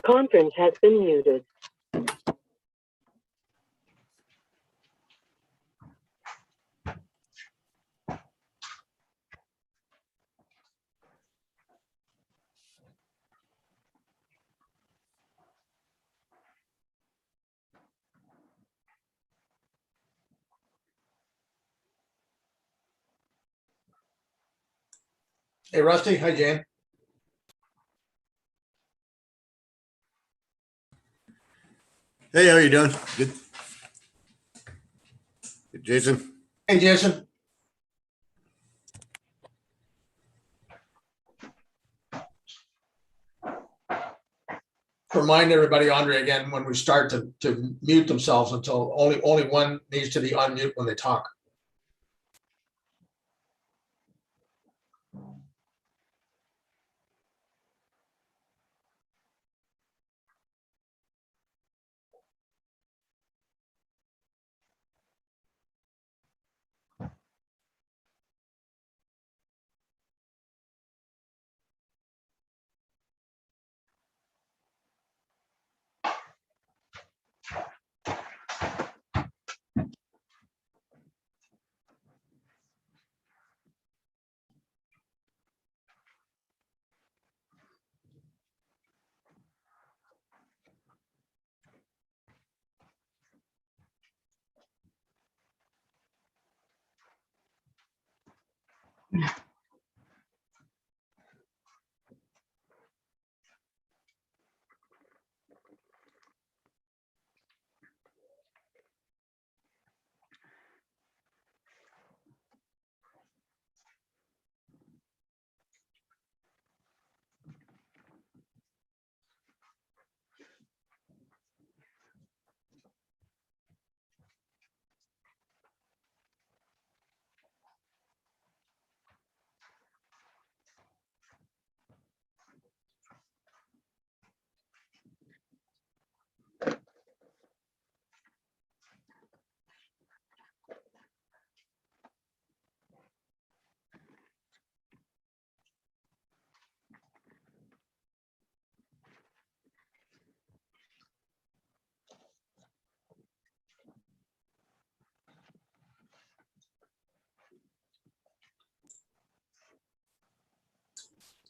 Conference has been muted. Hey, Rusty. Hi, Jan. Hey, how are you doing? Good. Good, Jason. Hey, Jason. Remind everybody, Andre, again, when we start to mute themselves until only one needs to be unmute when they talk.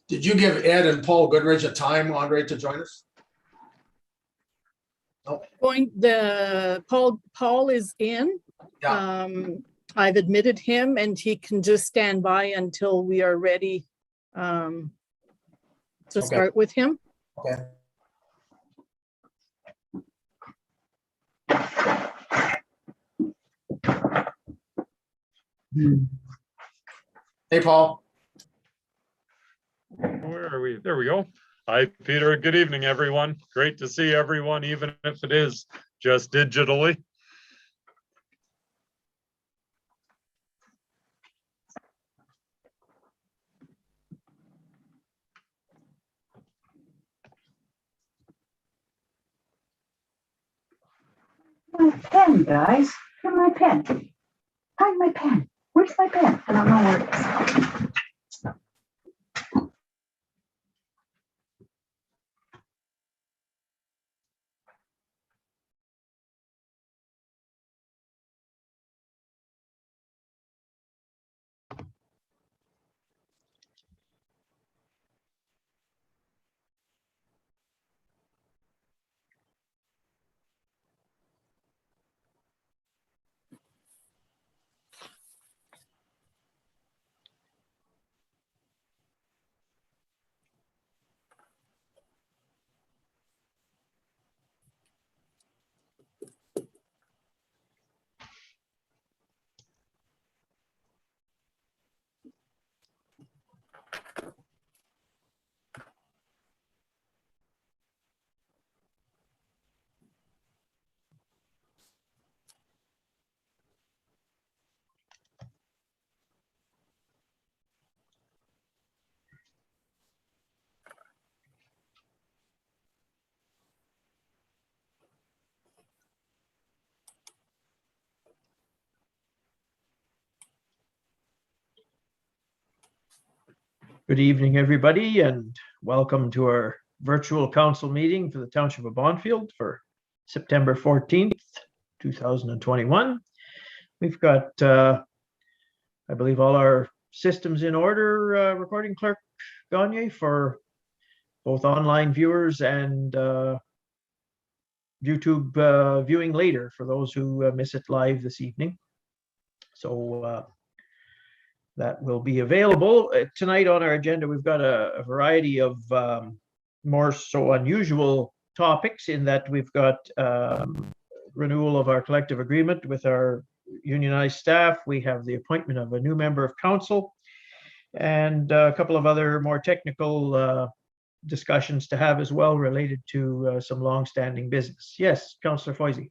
Did you give Ed and Paul Goodrich a time, Andre, to join us? Paul is in. Yeah. I've admitted him and he can just stand by until we are ready to start with him. Okay. Hey, Paul. Where are we? There we go. Hi, Peter. Good evening, everyone. Great to see everyone, even if it is just digitally. My pen, guys. Where's my pen? Find my pen. Where's my pen? I don't know where it is. Good evening, everybody, and welcome to our virtual council meeting for the Township of Bonfield for September 14th, 2021. We've got, I believe, all our systems in order, recording clerk Gagne, for both online viewers and YouTube viewing later for those who miss it live this evening. So that will be available. Tonight on our agenda, we've got a variety of more so unusual topics, in that we've got renewal of our collective agreement with our unionized staff. We have the appointment of a new member of council, and a couple of other more technical discussions to have as well, related to some long-standing business. Yes, Councillor Foisey.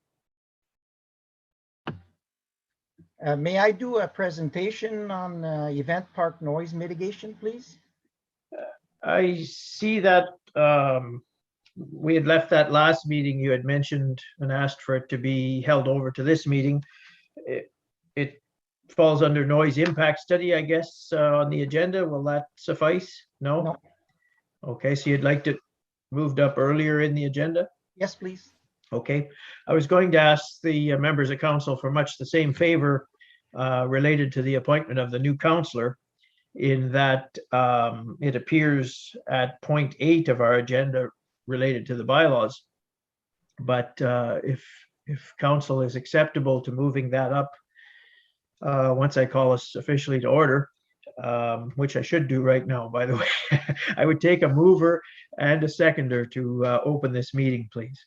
May I do a presentation on event park noise mitigation, please? I see that we had left that last meeting. You had mentioned and asked for it to be held over to this meeting. It falls under noise impact study, I guess, on the agenda. Will that suffice? No? No. Okay, so you'd like to moved up earlier in the agenda? Yes, please. Okay, I was going to ask the members of council for much the same favor related to the appointment of the new councillor, in that it appears at point 8 of our agenda related to the bylaws. But if council is acceptable to moving that up, once I call us officially to order, which I should do right now, by the way, I would take a mover and a seconder to open this meeting, please.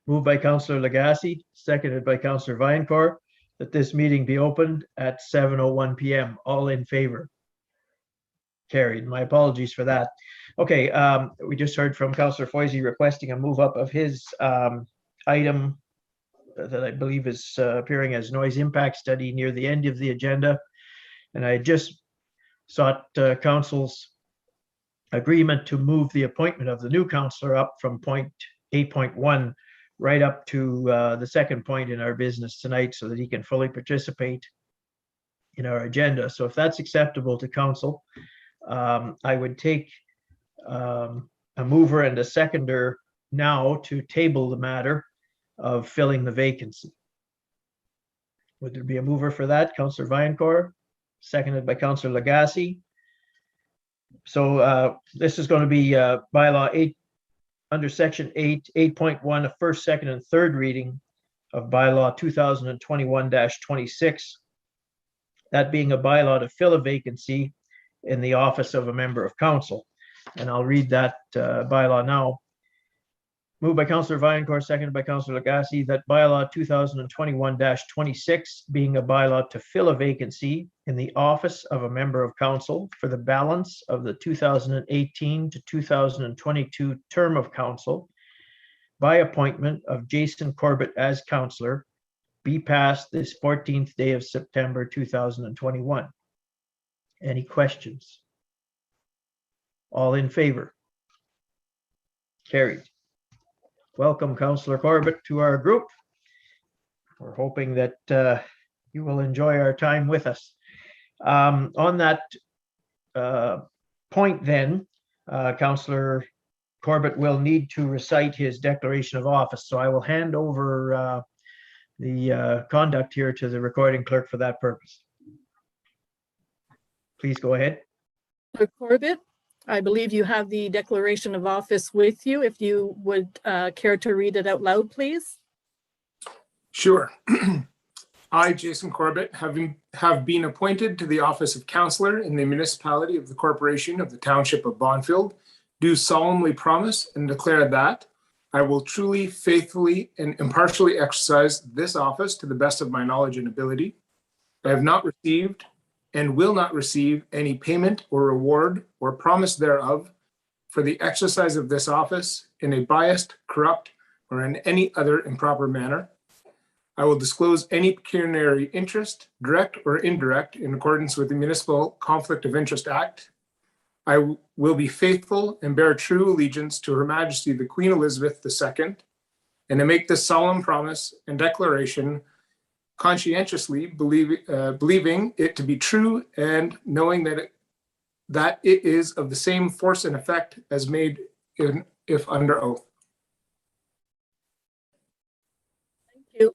Moved by Councillor Lagasse, seconded by Councillor Vinecourt, that this meeting be opened at 7:01 p.m. All in favor? Carried. My apologies for that. Okay, we just heard from Councillor Foisey requesting a move up of his item that I believe is appearing as noise impact study near the end of the agenda. And I just sought council's agreement to move the appointment of the new councillor up from point 8.1 right up to the second point in our business tonight, so that he can fully participate in our agenda. So if that's acceptable to council, I would take a mover and a seconder now to table the matter of filling the vacancy. Would there be a mover for that? Councillor Vinecourt, seconded by Councillor Lagasse. So this is going to be bylaw 8 under section 8.1, a first, second, and third reading of bylaw 2021-26. That being a bylaw to fill a vacancy in the office of a member of council. And I'll read that bylaw now. Moved by Councillor Vinecourt, seconded by Councillor Lagasse, that bylaw 2021-26, being a bylaw to fill a vacancy in the office of a member of council for the balance of the 2018 to 2022 term of council, by appointment of Jason Corbett as councillor, be passed this 14th day of September 2021. Any questions? All in favor? Carried. Welcome, Councillor Corbett, to our group. We're hoping that you will enjoy our time with us. On that point then, Councillor Corbett will need to recite his declaration of office. So I will hand over the conduct here to the recording clerk for that purpose. Please go ahead. Councillor Corbett, I believe you have the declaration of office with you. If you would care to read it out loud, please. Sure. I, Jason Corbett, have been appointed to the office of councillor in the municipality of the corporation of the Township of Bonfield, do solemnly promise and declare that I will truly, faithfully, and impartially exercise this office to the best of my knowledge and ability. I have not received and will not receive any payment or reward or promise thereof for the exercise of this office in a biased, corrupt, or in any other improper manner. I will disclose any pecuniary interest, direct or indirect, in accordance with the Municipal Conflict of Interest Act. I will be faithful and bear true allegiance to Her Majesty the Queen Elizabeth II, and to make this solemn promise and declaration conscientiously, believing it to be true, and knowing that that it is of the same force and effect as made if under oath. Thank you.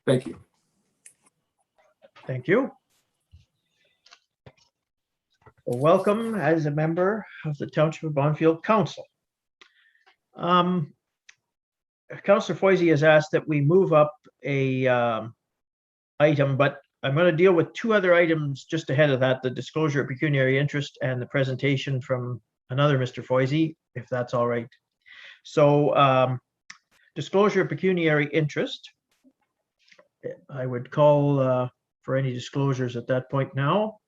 Thank you. Thank you. Well, welcome as a member of the Township of Bonfield Council. Councillor Foisey has asked that we move up a item, but I'm going to deal with two other items just ahead of that, the disclosure of pecuniary interest and the presentation from another Mr. Foisey, if that's all right. So disclosure of pecuniary interest. I would call for any disclosures at that point now.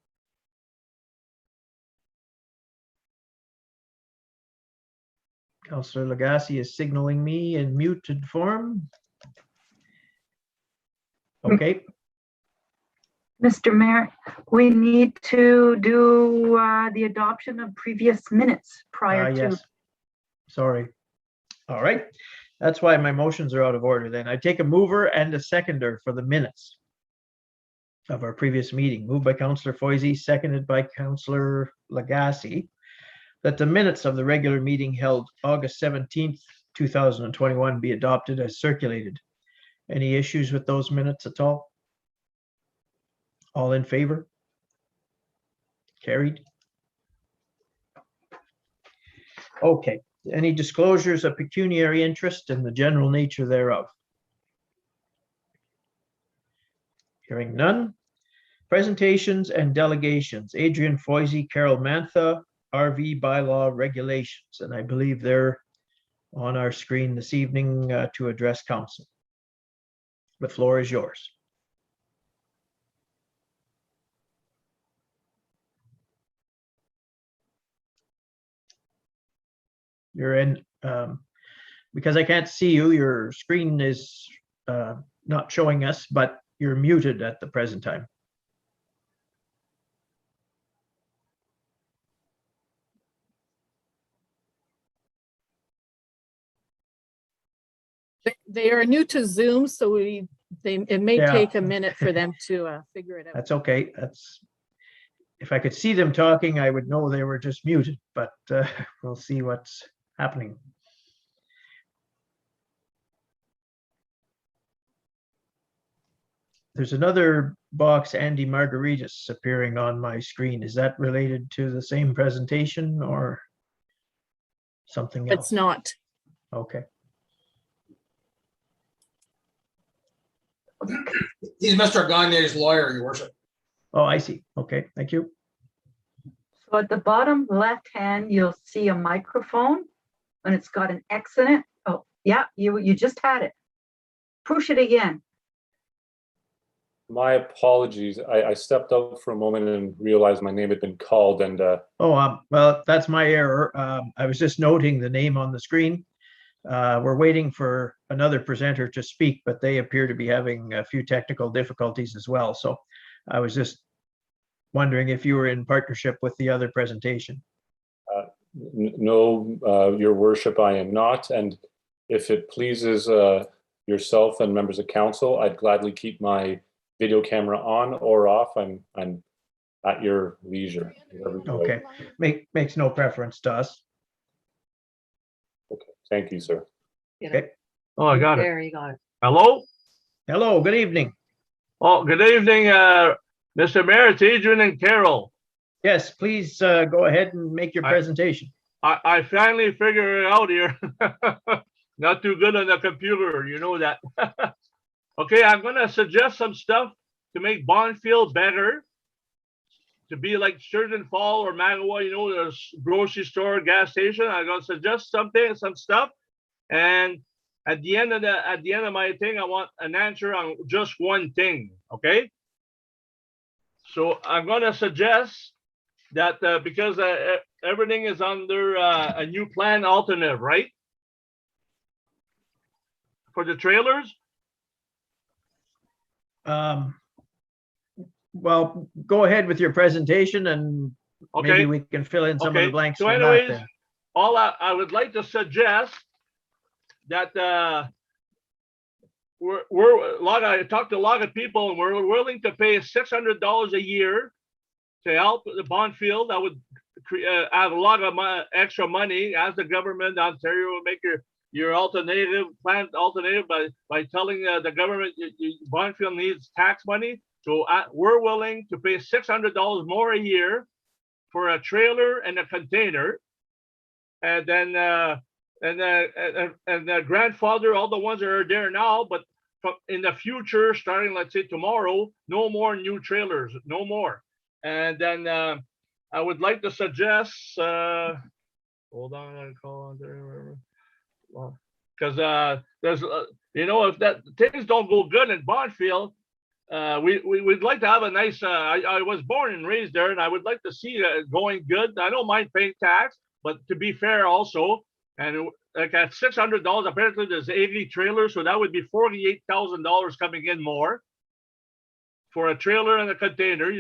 Councillor Lagasse is signaling me in muted form. Okay, Mr. Mayor, we need to do the adoption of previous minutes prior to. yes. Sorry. All right. That's why my motions are out of order then. I take a mover and a seconder for the minutes of our previous meeting. Moved by Councillor Foisey, seconded by Councillor Lagasse, that the minutes of the regular meeting held August 17th, 2021 be adopted as circulated. Any issues with those minutes at all? All in favor? Carried. Okay, any disclosures of pecuniary interest and the general nature thereof? Hearing none. Presentations and delegations. Adrian Foisey, Carol Mantha, RV bylaw regulations, and I believe they're on our screen this evening to address council. The floor is yours. You're in, because I can't see you, your screen is not showing us, but you're muted at the present time. They are new to Zoom, so it may Yeah. take a minute for them to figure it out. That's okay. That's, if I could see them talking, I would know they were just muted, but we'll see what's happening. There's another box, Andy Margaritas, appearing on my screen. Is that related to the same presentation or something else? It's not. Okay. He's Mr. Gagne's lawyer, your worship. Oh, I see. Okay, thank you. So at the bottom left hand, you'll see a microphone and it's got an X in it. Oh, yeah, you just had it. Push it again. My apologies. I stepped out for a moment and realized my name had been called and Well, that's my error. I was just noting the name on the screen. We're waiting for another presenter to speak, but they appear to be having a few technical difficulties as well. So I was just wondering if you were in partnership with the other presentation. no, your worship, I am not. And if it pleases yourself and members of council, I'd gladly keep my video camera on or off. I'm at your leisure. Okay, makes no preference to us. Okay, thank you, sir. Okay. Oh, I got it. There, you got it. Hello? Hello, good evening. Oh, good evening, Mr. Mayor. It's Adrian and Carol. Yes, please go ahead and make your presentation. I finally figured it out here. Not too good on the computer, you know that. Okay, I'm gonna suggest some stuff to make Bonfield better. To be like Sturgeon Fall or Magawa, you know, there's grocery store, gas station. I'm gonna suggest some stuff. And at the end of my thing, I want an answer on just one thing. Okay. So I'm gonna suggest that because everything is under a new plan alternative, right? For the trailers. Well, go ahead with your presentation and maybe we can fill in some of the blanks. So anyways, I would like to suggest that I talked to a lot of people and we're willing to pay $600 a year to help the Bonfield, that would add a lot of extra money as the government, Ontario will make your alternative by telling the government Bonfield needs tax money. So we're willing to pay $600 more a year for a trailer and a container, and then grandfather all the ones that are there now, but in the future, starting let's say tomorrow, no more new trailers, no more. And then I would like to suggest, hold on, I call on there. Well, because there's, if that things don't go good in Bonfield, we'd like to have a nice. I was born and raised there, and I would like to see it going good. I don't mind paying tax, but to be fair, also, and like at $600, apparently there's 80 trailers, so that would be $48,000 coming in more for a trailer and a container.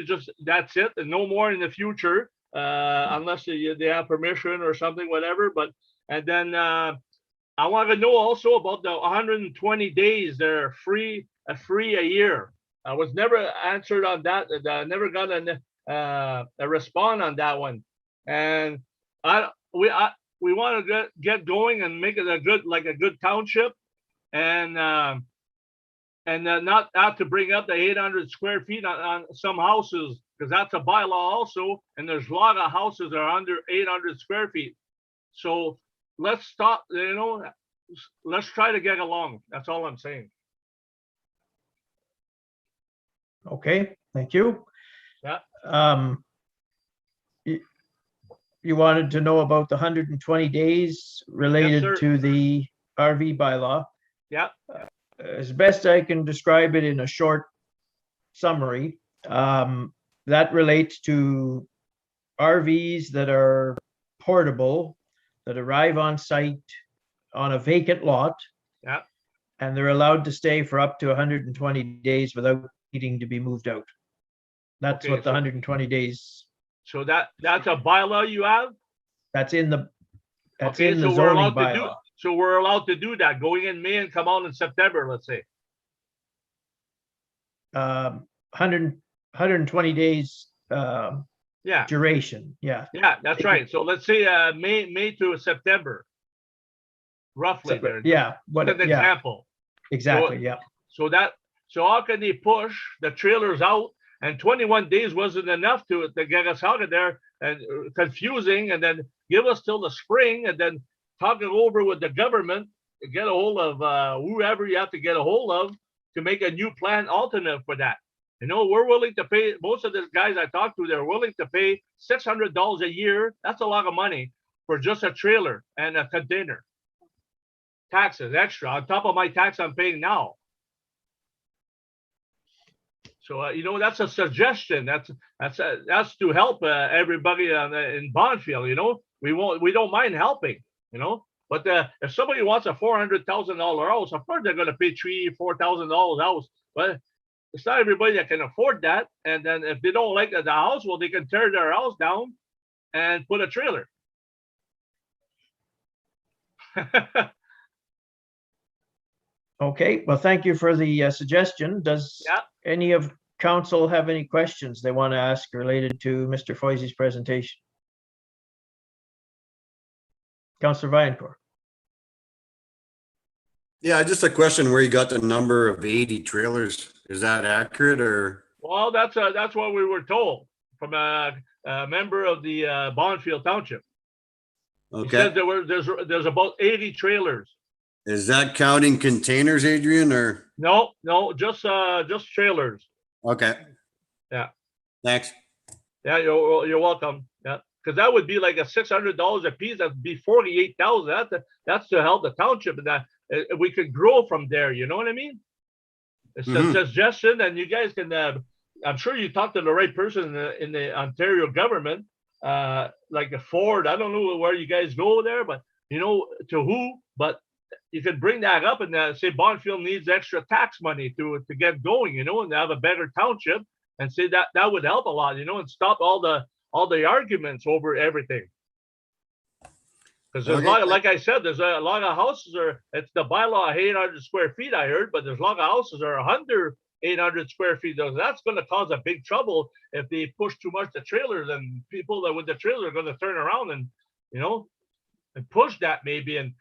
That's it, and no more in the future, unless they have permission or something, whatever. But and then I want to know also about the 120 days. They're free a year. I was never answered on that. I never got a response on that one. And we want to get going and make it a good township, and not have to bring up the 800 square feet on some houses, because that's a bylaw also, and there's a lot of houses that are under 800 square feet. So let's stop. Let's try to get along. That's all I'm saying. Okay, thank you. Yeah. You wanted to know about the 120 days related sir. to the RV bylaw. Yeah. As best I can describe it in a short summary, that relates to RVs that are portable, that arrive on site on a vacant lot. Yeah. And they're allowed to stay for up to 120 days without needing to be moved out. That's Okay, what the 120 days, So that's a bylaw you have? that's in the Okay, zoning bylaw. So we're allowed to do that, going in May and come out in September, let's say. 120 days Yeah, duration, yeah. yeah, that's right. So let's say May to September. Roughly there. Yeah, What an yeah, example. exactly, yeah. So how can they push the trailers out? And 21 days wasn't enough to get us out of there, and confusing, and then give us till the spring, and then talk it over with the government, get a hold of whoever you have to get a hold of to make a new plan alternate for that. We're willing to pay, most of the guys I talked to, they're willing to pay $600 a year. That's a lot of money for just a trailer and a container. Taxes extra on top of my tax I'm paying now. So that's a suggestion. That's to help everybody in Bonfield. We don't mind helping. But if somebody wants a $400,000 house, of course they're going to pay $3,000-$4,000 house. But it's not everybody that can afford that. And then if they don't like the house, well, they can tear their house down and put a trailer. Okay, well, thank you for the suggestion. Does any of council have any questions they want to ask related to Mr. Foisey's presentation? Councillor Vaillancourt. Yeah, just a question where you got the number of 80 trailers. Is that accurate or? Well, that's what we were told from a member of the Bonfield Township. He said there's about 80 trailers. Is that counting containers, Adrian, or? No, just trailers. Okay. Yeah. Thanks. Yeah, you're welcome. Yeah, because that would be like a $600 a piece. That'd be $48,000. That's to help the township, and that we could grow from there. You know what I mean? It's a suggestion, and you guys can. I'm sure you talked to the right person in the Ontario government, like a Ford. I don't know where you guys go there, but to who. But you could bring that up and say Bonfield needs extra tax money to get going, and have a better township, and say that would help a lot, and stop all the arguments over everything. Because there's a lot of, like I said, there's a lot of houses it's the bylaw 800 square feet I heard, but there's a lot of houses are under 800 square feet. That's going to cause a big trouble if they push too much the trailer. Then people that with the trailer are going to turn around and, you know, and push that maybe. And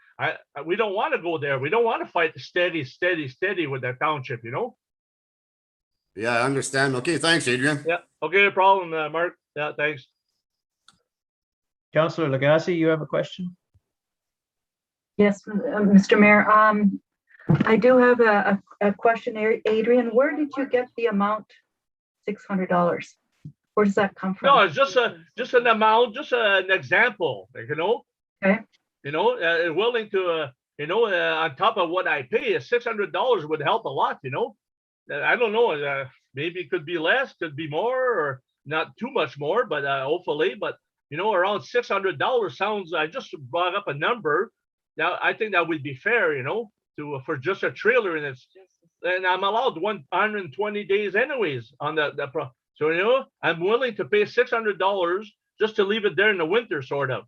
we don't want to go there. We don't want to fight steady with that township, you know? Yeah, I understand. Okay, thanks, Adrian. Yeah. Okay, no problem, Mark. Yeah, thanks. Councillor Legacy, you have a question? Yes, Mr. Mayor. I do have a question, Adrian. Where did you get the amount $600? Where does that come from? No, it's just an amount, just an example, you know? Okay. You know, willing to, you know, on top of what I pay, $600 would help a lot, you know? I don't know, maybe it could be less, could be more, or not too much more, but hopefully, but you know, around $600 sounds, I just brought up a number. Now, I think that would be fair, you know, to for just a trailer, and I'm allowed 120 days anyways on so, you know, I'm willing to pay $600 just to leave it there in the winter, sort of.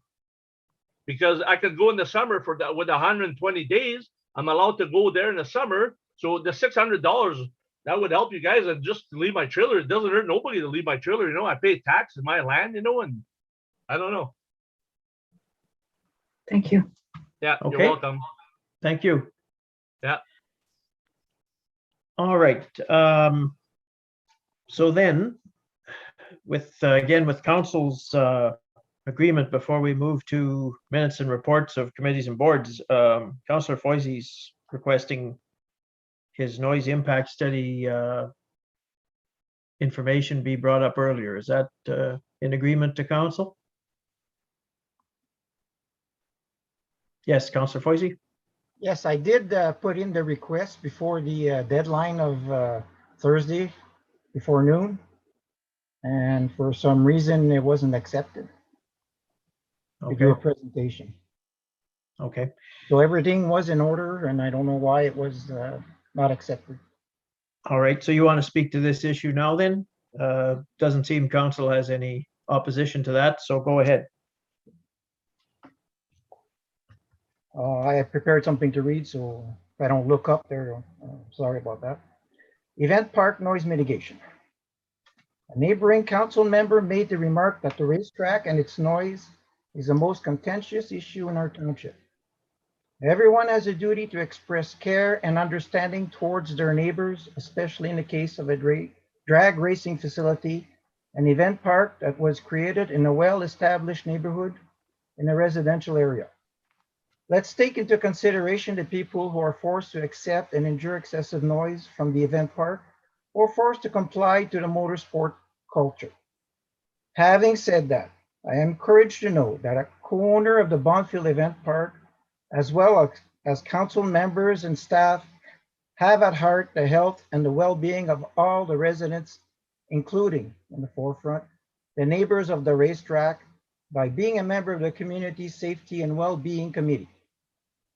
Because I could go in the summer with 120 days, I'm allowed to go there in the summer. So the $600, that would help you guys, and just leave my trailer. It doesn't hurt nobody to leave my trailer. You know, I pay tax in my land, you know, and I don't know. Thank you. Yeah, Okay. You're welcome. Thank you. Yeah. All right. So then, with again, with council's agreement, before we move to minutes and reports of committees and boards, Councillor Foisey's requesting his noise impact study information be brought up earlier. Is that in agreement to council? Yes, Councillor Foisey. Yes, I did put in the request before the deadline of Thursday before noon. And for some reason, it wasn't accepted to do a Okay. presentation. Okay. So everything was in order, and I don't know why it was not accepted. All right. So you want to speak to this issue now then? Doesn't seem council has any opposition to that, so go ahead. I have prepared something to read, so if I don't look up there, sorry about that. Event park noise mitigation. A neighboring council member made the remark that the racetrack and its noise is the most contentious issue in our township. Everyone has a duty to express care and understanding towards their neighbors, especially in the case of a drag racing facility, an event park that was created in a well-established neighborhood in a residential area. Let's take into consideration the people who are forced to accept and endure excessive noise from the event park or forced to comply to the motorsport culture. Having said that, I am encouraged to know that a co-owner of the Bonfield Event Park, as well as council members and staff, have at heart the health and the well-being of all the residents, including, in the forefront, the neighbors of the racetrack, by being a member of the Community Safety and Well-being Committee.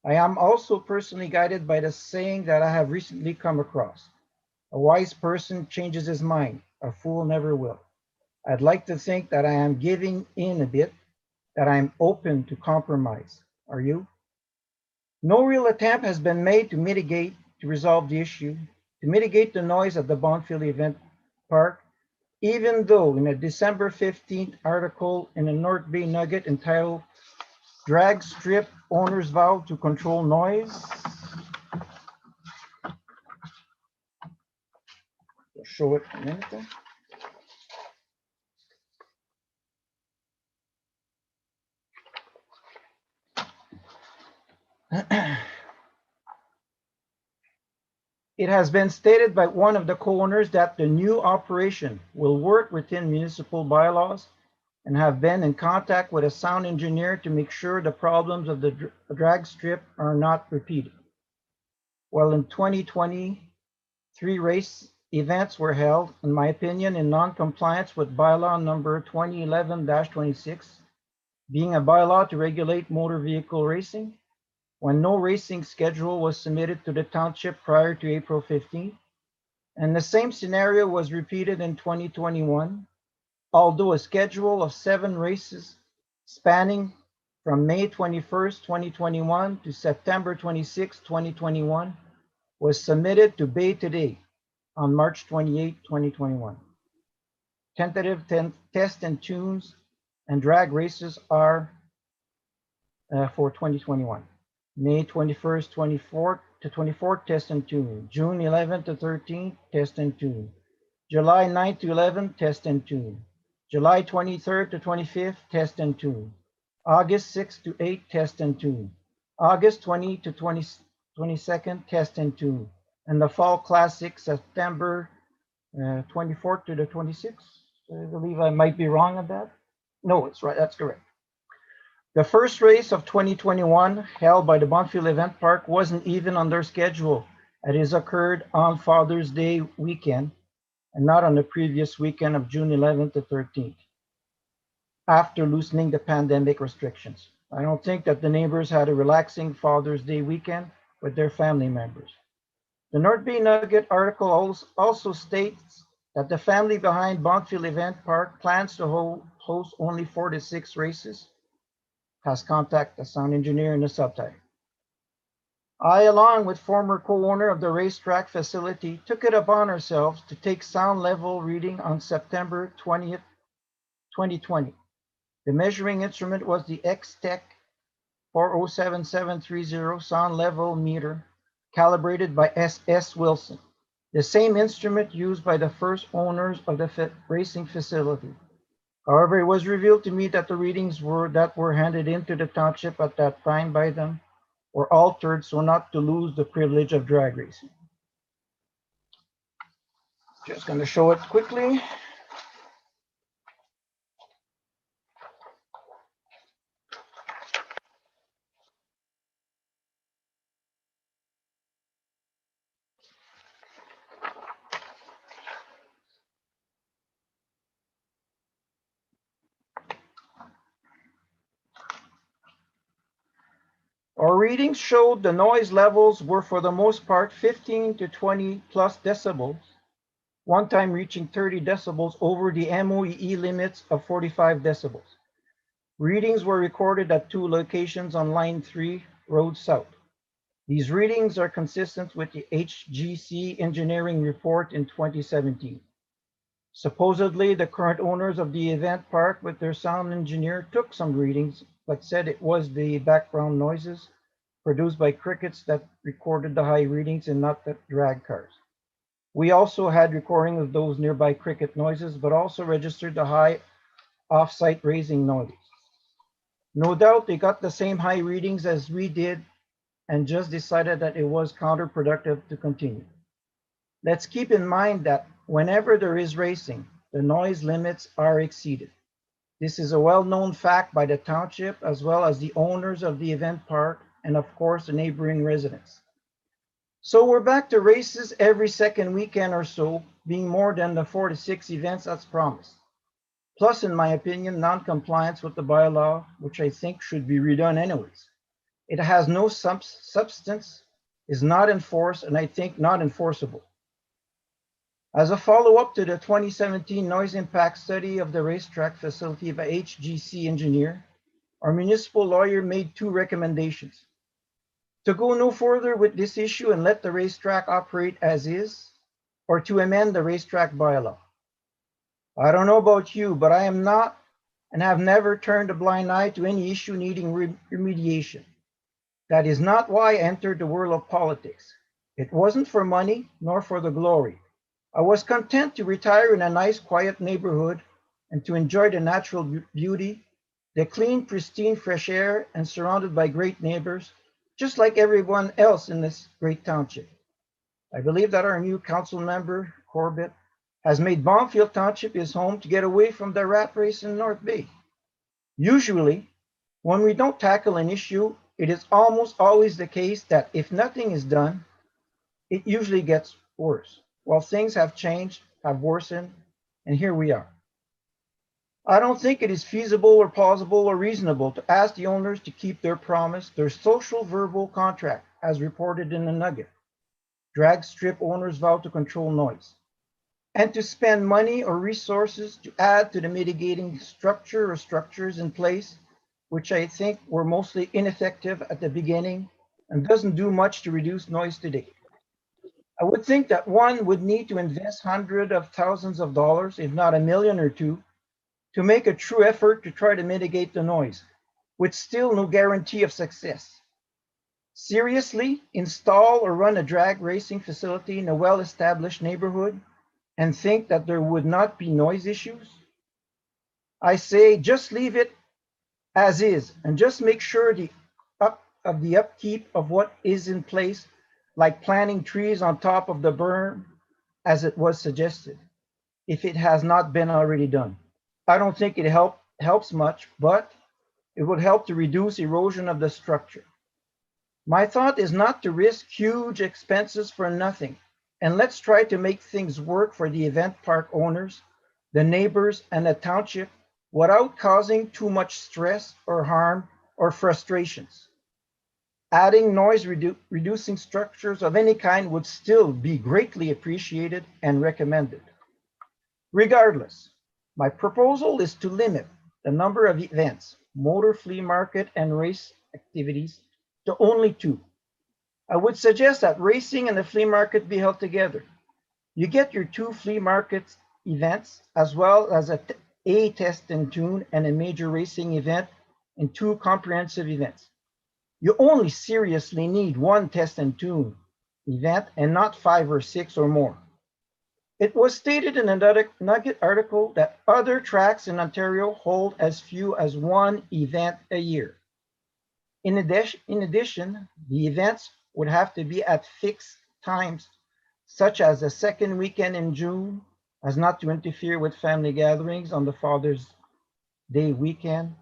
I am also personally guided by the saying that I have recently come across: a wise person changes his mind, a fool never will. I'd like to think that I am giving in a bit, that I'm open to compromise. Are you? No real attempt has been made to resolve the issue, to mitigate the noise at the Bonfield Event Park, even though in a December 15th article in the North Bay Nugget entitled "Drag Strip Owners Vow to Control Noise." I'll show it in a minute. It has been stated by one of the co-owners that the new operation will work within municipal bylaws and have been in contact with a sound engineer to make sure the problems of the drag strip are not repeated. Well, in 2020, 3 race events were held, in my opinion, in non-compliance with bylaw number 2011-26, being a bylaw to regulate motor vehicle racing, when no racing schedule was submitted to the township prior to April 15th. And the same scenario was repeated in 2021, although a schedule of 7 races spanning from May 21st, 2021 to September 26, 2021 was submitted to Bay Today on March 28, 2021. Tentative test and tunes and drag races are for 2021. May 21st, 24th to 24th, test and tune. June 11th to 13th, test and tune. July 9th to 11th, test and tune. July 23rd to 25th, test and tune. August 6th to 8th, test and tune. August 20 to 22nd, test and tune. And the Fall Classic, September 24th to the 26th. I believe I might be wrong on that. No, it's right. That's correct. The first race of 2021 held by the Bonfield Event Park wasn't even on their schedule. It has occurred on Father's Day weekend and not on the previous weekend of June 11th to 13th, after loosening the pandemic restrictions. I don't think that the neighbors had a relaxing Father's Day weekend with their family members. The North Bay Nugget article also states that the family behind Bonfield Event Park plans to host only 4 to 6 races, has contacted the sound engineer in the subtitle. I, along with former co-owner of the racetrack facility, took it upon ourselves to take sound level reading on September 20th, 2020. The measuring instrument was the X-Tech 407730 sound level meter, calibrated by S.S. Wilson, the same instrument used by the first owners of the racing facility. However, it was revealed to me that the readings that were handed into the township at that time by them were altered so not to lose the privilege of drag racing. Just going to show it quickly. Our readings showed the noise levels were for the most part 15 to 20 plus decibels, one time reaching 30 decibels over the MOEE limits of 45 decibels. Readings were recorded at 2 locations on Line 3, Road South. These readings are consistent with the HGC engineering report in 2017. Supposedly, the current owners of the event park with their sound engineer took some readings, but said it was the background noises produced by crickets that recorded the high readings and not the drag cars. We also had recording of those nearby cricket noises, but also registered the high off-site raising noises. No doubt they got the same high readings as we did and just decided that it was counterproductive to continue. Let's keep in mind that whenever there is racing, the noise limits are exceeded. This is a well-known fact by the township as well as the owners of the event park and of course the neighboring residents. So we're back to races every second weekend or so, being more than the 4 to 6 events as promised. Plus, in my opinion, non-compliance with the bylaw, which I think should be redone anyways. It has no substance, is not enforced, and I think not enforceable. As a follow-up to the 2017 noise impact study of the racetrack facility by HGC engineer, our municipal lawyer made 2 recommendations. To go no further with this issue and let the racetrack operate as is, or to amend the racetrack bylaw. I don't know about you, but I am not and have never turned a blind eye to any issue needing remediation. That is not why I entered the world of politics. It wasn't for money nor for the glory. I was content to retire in a nice, quiet neighborhood and to enjoy the natural beauty, the clean, pristine, fresh air, and surrounded by great neighbors, just like everyone else in this great township. I believe that our new council member, Corbett, has made Bonfield Township his home to get away from the rat race in North Bay. Usually, when we don't tackle an issue, it is almost always the case that if nothing is done, it usually gets worse. Well, things have changed, have worsened, and here we are. I don't think it is feasible or plausible or reasonable to ask the owners to keep their promise, their social verbal contract, as reported in the Nugget. Drag strip owners vow to control noise, and to spend money or resources to add to the mitigating structure or structures in place, which I think were mostly ineffective at the beginning and doesn't do much to reduce noise today. I would think that one would need to invest hundreds of thousands of dollars, if not $1 million or $2 million, to make a true effort to try to mitigate the noise, with still no guarantee of success. Seriously, install or run a drag racing facility in a well-established neighborhood and think that there would not be noise issues? I say just leave it as is and just make sure the upkeep of what is in place, like planting trees on top of the berm as it was suggested, if it has not been already done. I don't think it helps much, but it would help to reduce erosion of the structure. My thought is not to risk huge expenses for nothing, and let's try to make things work for the event park owners, the neighbors, and the township without causing too much stress or harm or frustrations. Adding noise reducing structures of any kind would still be greatly appreciated and recommended. Regardless, my proposal is to limit the number of events, motor flea market and race activities, to only 2. I would suggest that racing and the flea market be held together. You get your 2 flea market events as well as a test and tune and a major racing event in 2 comprehensive events. You only seriously need 1 test and tune event and not 5 or 6 or more. It was stated in another Nugget article that other tracks in Ontario hold as few as 1 event a year. In addition, the events would have to be at fixed times, such as the second weekend in June, as not to interfere with family gatherings on the Father's Day weekend.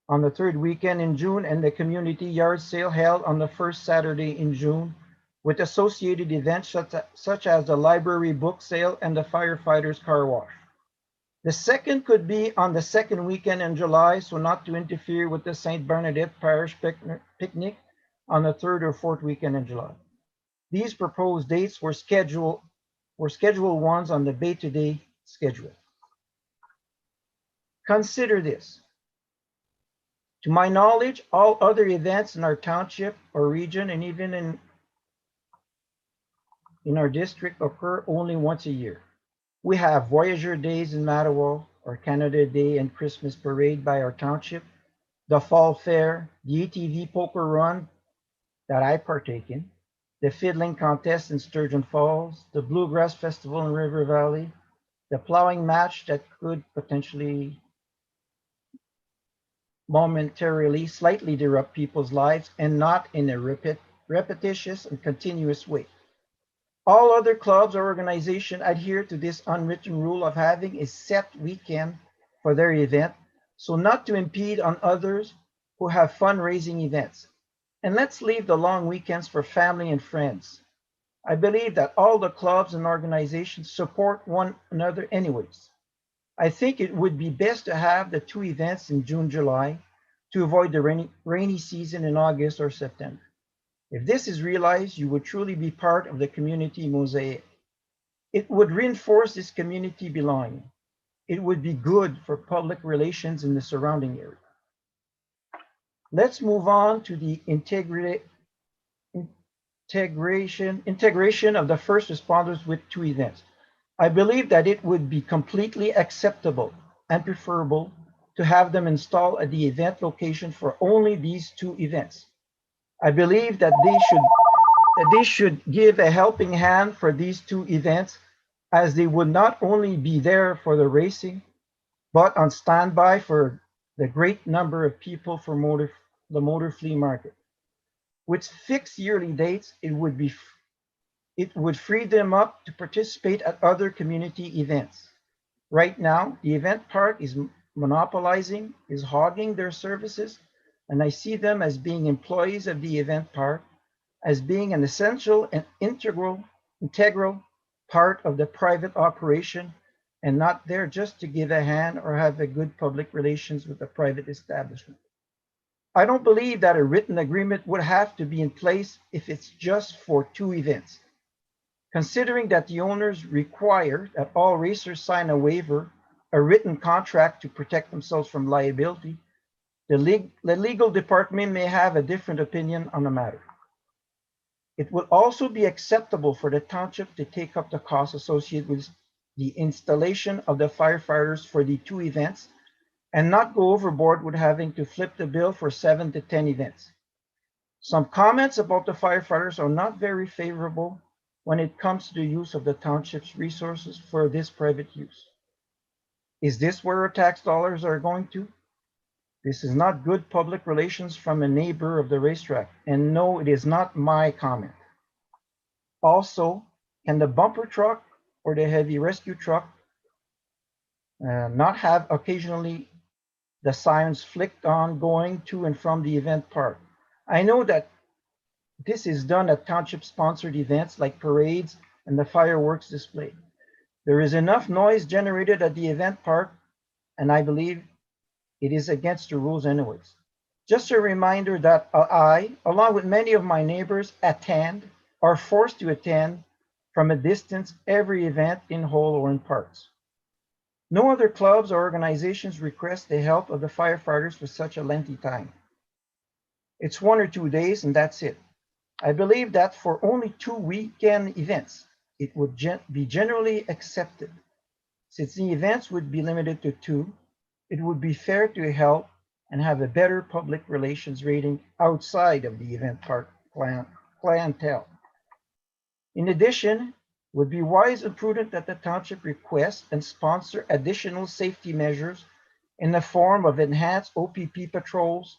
On the 3rd weekend in June, and the community yard sale held on the 1st Saturday in June, with associated events such as the library book sale and the firefighters car wash. The second could be on the 2nd weekend in July, so not to interfere with the St. Bernadette Parish picnic on the 3rd or 4th weekend in July. These proposed dates were scheduled ones on the day-to-day schedule. Consider this. To my knowledge, all other events in our township or region and even in our district occur only once a year. We have Voyager Days in Mattawa, or Canada Day and Christmas Parade by our township, the Fall Fair, the ATV Poker Run that I partake in, the Fiddling Contest in Sturgeon Falls, the Bluegrass Festival in River Valley, the plowing match that could potentially momentarily slightly disrupt people's lives and not in a repetitious and continuous way. All other clubs or organizations adhere to this unwritten rule of having a set weekend for their event, so not to impede on others who have fundraising events. And let's leave the long weekends for family and friends. I believe that all the clubs and organizations support one another anyways. I think it would be best to have the 2 events in June, July, to avoid the rainy season in August or September. If this is realized, you would truly be part of the community mosaic. It would reinforce this community belonging. It would be good for public relations in the surrounding area. Let's move on to the integration of the first responders with 2 events. I believe that it would be completely acceptable and preferable to have them installed at the event location for only these 2 events. I believe that they should give a helping hand for these 2 events, as they would not only be there for the racing, but on standby for the great number of people for the motor flea market. With fixed yearly dates, it would free them up to participate at other community events. Right now, the event park is monopolizing, is hogging their services, and I see them as being employees of the event park, as being an essential and integral part of the private operation, and not there just to give a hand or have a good public relations with the private establishment. I don't believe that a written agreement would have to be in place if it's just for 2 events. Considering that the owners require that all racers sign a waiver, a written contract to protect themselves from liability, the legal department may have a different opinion on the matter. It would also be acceptable for the township to take up the costs associated with the installation of the firefighters for the 2 events and not go overboard with having to flip the bill for 7 to 10 events. Some comments about the firefighters are not very favorable when it comes to the use of the township's resources for this private use. Is this where our tax dollars are going to? This is not good public relations from a neighbor of the racetrack, and no, it is not my comment. Also, can the bumper truck or the heavy rescue truck not have occasionally the sirens flicked on going to and from the event park? I know that this is done at township-sponsored events like parades and the fireworks display. There is enough noise generated at the event park, and I believe it is against the rules anyways. Just a reminder that I, along with many of my neighbors, are forced to attend from a distance every event in whole or in parts. No other clubs or organizations request the help of the firefighters for such a lengthy time. It's 1 or 2 days and that's it. I believe that for only 2 weekend events, it would be generally accepted. Since the events would be limited to 2, it would be fair to help and have a better public relations rating outside of the event park clientele. In addition, it would be wise and prudent that the township request and sponsor additional safety measures in the form of enhanced OPP patrols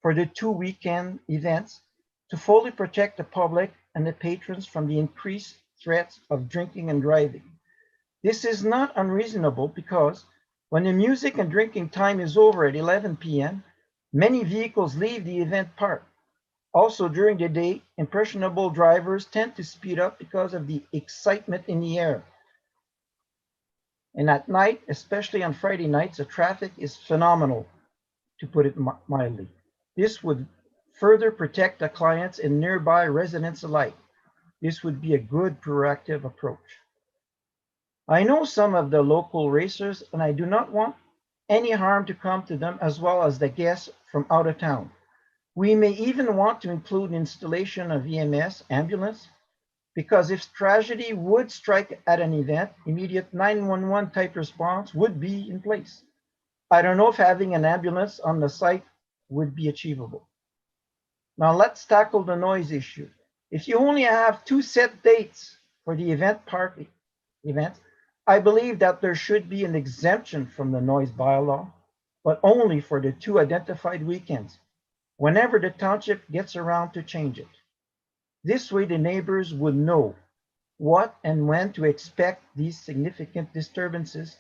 for the 2 weekend events to fully protect the public and the patrons from the increased threats of drinking and driving. This is not unreasonable because when the music and drinking time is over at 11 p.m., many vehicles leave the event park. Also during the day, impressionable drivers tend to speed up because of the excitement in the air. And at night, especially on Friday nights, the traffic is phenomenal, to put it mildly. This would further protect the clients and nearby residents alike. This would be a good proactive approach. I know some of the local racers, and I do not want any harm to come to them as well as the guests from out of town. We may even want to include installation of EMS, ambulance, because if tragedy would strike at an event, immediate 911 type response would be in place. I don't know if having an ambulance on the site would be achievable. Now let's tackle the noise issue. If you only have 2 set dates for the event party event, I believe that there should be an exemption from the noise bylaw, but only for the 2 identified weekends, whenever the township gets around to change it. This way the neighbors would know what and when to expect these significant disturbances,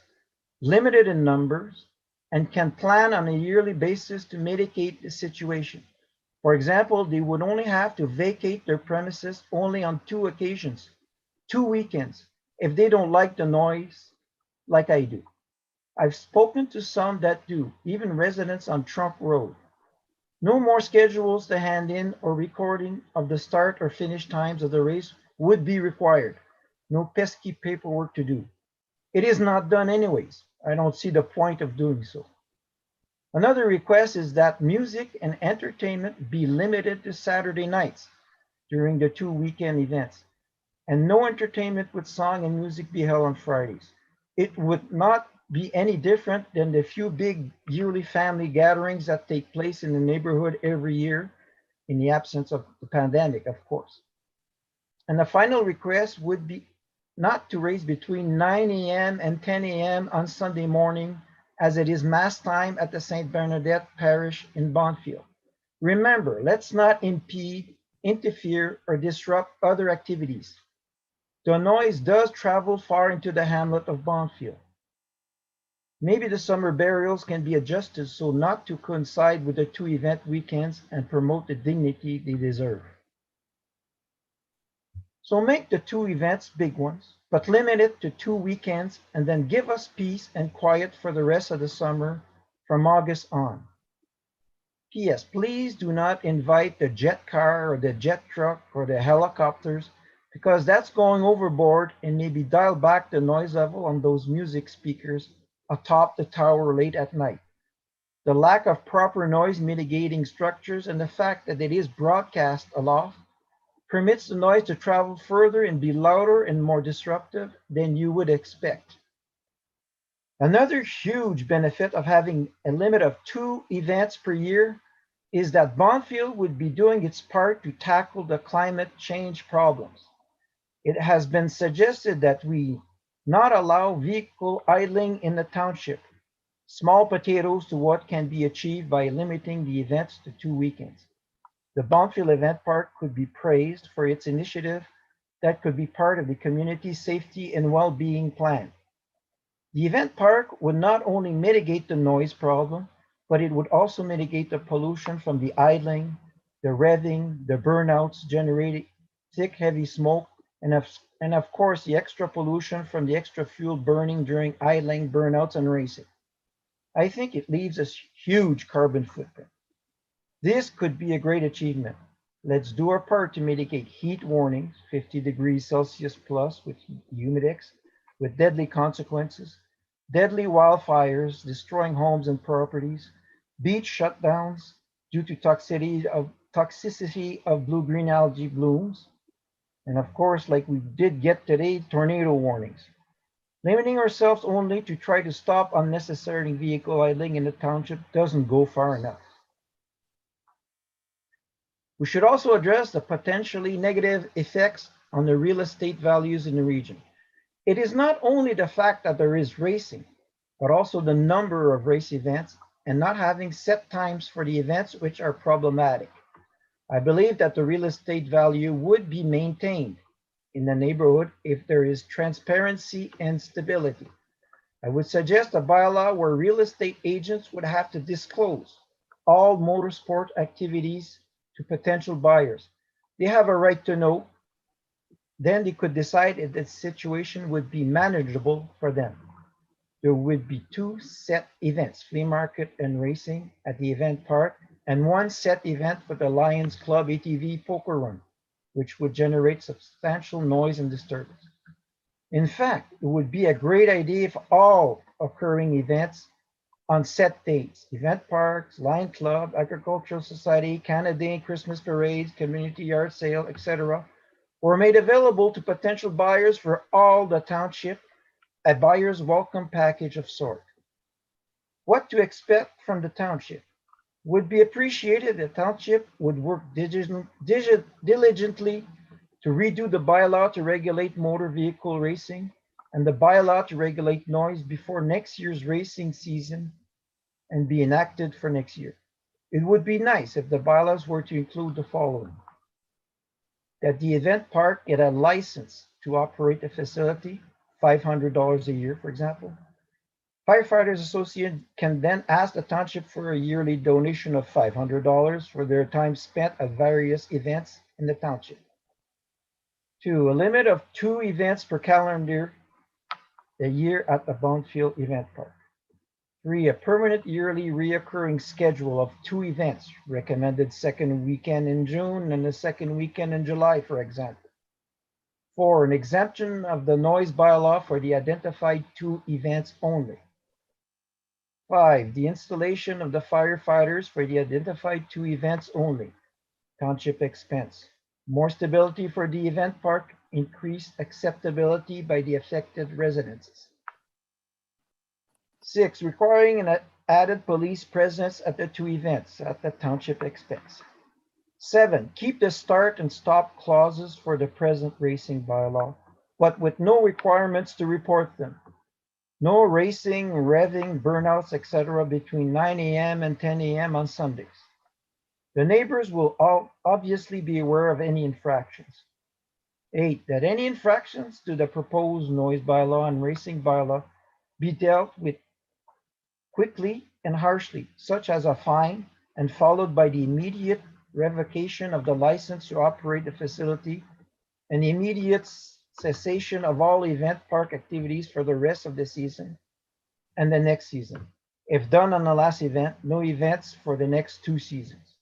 limited in numbers, and can plan on a yearly basis to mitigate the situation. For example, they would only have to vacate their premises only on 2 occasions, 2 weekends, if they don't like the noise like I do. I've spoken to some that do, even residents on Trump Road. No more schedules to hand in or recording of the start or finish times of the race would be required. No pesky paperwork to do. It is not done anyways. I don't see the point of doing so. Another request is that music and entertainment be limited to Saturday nights during the 2 weekend events, and no entertainment with song and music be held on Fridays. It would not be any different than the few big yearly family gatherings that take place in the neighborhood every year, in the absence of the pandemic, of course. And the final request would be not to race between 9 a.m. and 10 a.m. on Sunday morning, as it is Mass time at the St. Bernadette Parish in Bonfield. Remember, let's not impede, interfere, or disrupt other activities. The noise does travel far into the hamlet of Bonfield. Maybe the summer burials can be adjusted so not to coincide with the 2 event weekends and promote the dignity they deserve. So make the 2 events big ones, but limit it to 2 weekends and then give us peace and quiet for the rest of the summer from August on. P.S. Please do not invite the jet car or the jet truck or the helicopters, because that's going overboard, and maybe dial back the noise level on those music speakers atop the tower late at night. The lack of proper noise mitigating structures and the fact that it is broadcast aloft permits the noise to travel further and be louder and more disruptive than you would expect. Another huge benefit of having a limit of 2 events per year is that Bonfield would be doing its part to tackle the climate change problems. It has been suggested that we not allow vehicle idling in the township, small potatoes to what can be achieved by limiting the events to 2 weekends. The Bonfield Event Park could be praised for its initiative that could be part of the community safety and well-being plan. The event park would not only mitigate the noise problem, but it would also mitigate the pollution from the idling, the revving, the burnouts generating thick, heavy smoke, and of course, the extra pollution from the extra fuel burning during idling, burnouts, and racing. I think it leaves a huge carbon footprint. This could be a great achievement. Let's do our part to mitigate heat warnings, 50 degrees Celsius plus with humidex, with deadly consequences, deadly wildfires destroying homes and properties, beach shutdowns due to toxicity of blue-green algae blooms, and of course, like we did get today, tornado warnings. Limiting ourselves only to try to stop unnecessary vehicle idling in the township doesn't go far enough. We should also address the potentially negative effects on the real estate values in the region. It is not only the fact that there is racing, but also the number of race events and not having set times for the events which are problematic. I believe that the real estate value would be maintained in the neighborhood if there is transparency and stability. I would suggest a bylaw where real estate agents would have to disclose all motorsport activities to potential buyers. They have a right to know. Then they could decide if the situation would be manageable for them. There would be 2 set events, flea market and racing at the event park, and 1 set event for the Lions Club ATV poker run, which would generate substantial noise and disturbance. In fact, it would be a great idea if all occurring events on set dates, event parks, Lion Club, Agricultural Society, Canada, Christmas parades, community yard sale, etc., were made available to potential buyers for all the township, a buyer's welcome package of sort. What to expect from the township would be appreciated. The township would work diligently to redo the bylaw to regulate motor vehicle racing and the bylaw to regulate noise before next year's racing season and be enacted for next year. It would be nice if the bylaws were to include the following: that the event park get a license to operate a facility, $500 a year, for example. Firefighters Association can then ask the township for a yearly donation of $500 for their time spent at various events in the township. 2, a limit of 2 events per calendar a year at the Bonfield Event Park. 3, a permanent yearly reoccurring schedule of 2 events, recommended second weekend in June and the second weekend in July, for example. 4, an exemption of the noise bylaw for the identified 2 events only. 5, the installation of the firefighters for the identified 2 events only, township expense. More stability for the event park, increased acceptability by the affected residences. 6, requiring an added police presence at the 2 events at the township expense. 7, keep the start and stop clauses for the present racing bylaw, but with no requirements to report them. No racing, revving, burnouts, etc. between 9 a.m. and 10 a.m. on Sundays. The neighbors will all obviously be aware of any infractions. 8, that any infractions to the proposed noise bylaw and racing bylaw be dealt with quickly and harshly, such as a fine, and followed by the immediate revocation of the license to operate the facility and the immediate cessation of all event park activities for the rest of the season and the next season. If done on the last event, no events for the next 2 seasons.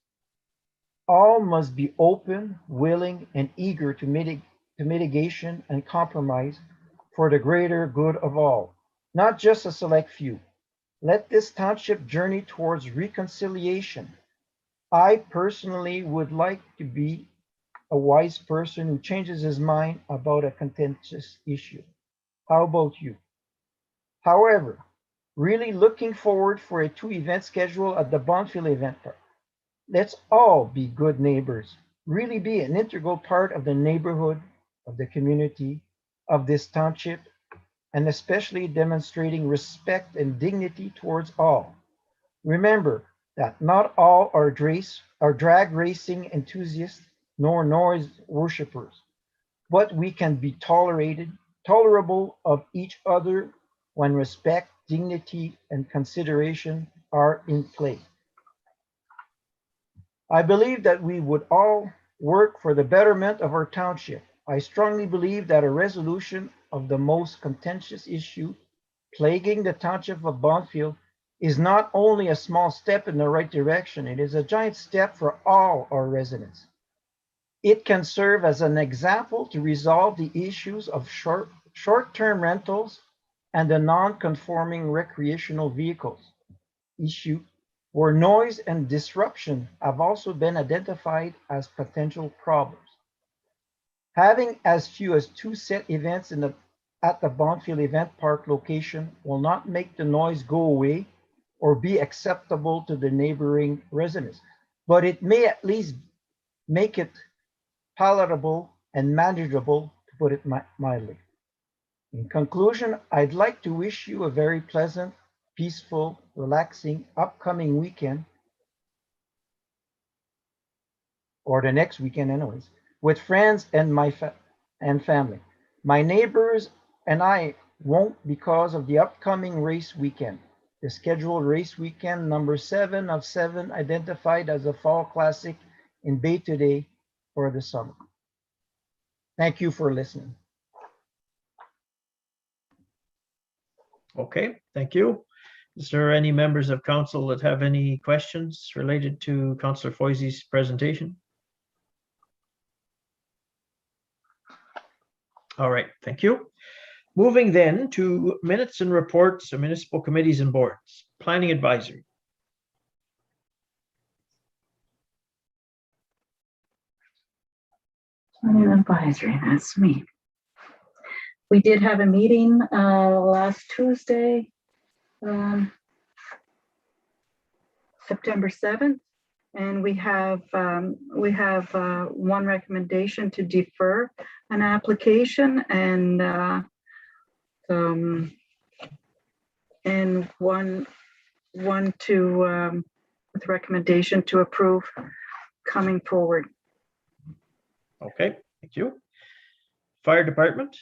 All must be open, willing, and eager to mitigation and compromise for the greater good of all, not just a select few. Let this township journey towards reconciliation. I personally would like to be a wise person who changes his mind about a contentious issue. How about you? However, really looking forward for a 2-event schedule at the Bonfield Event Park. Let's all be good neighbors, really be an integral part of the neighborhood, of the community, of this township, and especially demonstrating respect and dignity towards all. Remember that not all are drag racing enthusiasts nor noise worshippers, but we can be tolerable of each other when respect, dignity, and consideration are in play. I believe that we would all work for the betterment of our township. I strongly believe that a resolution of the most contentious issue plaguing the township of Bonfield is not only a small step in the right direction, it is a giant step for all our residents. It can serve as an example to resolve the issues of short-term rentals and the non-conforming recreational vehicles issue, where noise and disruption have also been identified as potential problems. Having as few as 2 set events at the Bonfield Event Park location will not make the noise go away or be acceptable to the neighboring residents, but it may at least make it palatable and manageable, to put it mildly. In conclusion, I'd like to wish you a very pleasant, peaceful, relaxing upcoming weekend, or the next weekend anyways, with friends and family. My neighbors and I won't because of the upcoming race weekend. The scheduled race weekend number 7 of 7 identified as a fall classic in Bay today for the summer. Thank you for listening. Okay, thank you. Is there any members of council that have any questions related to Councillor Foisey's presentation? All right, thank you. Moving then to minutes and reports of municipal committees and boards. Planning advisory. Planning advisory, that's me. We did have a meeting last Tuesday, September 7th, and we have one recommendation to defer an application and one to with recommendation to approve coming forward. Okay, thank you. Fire department.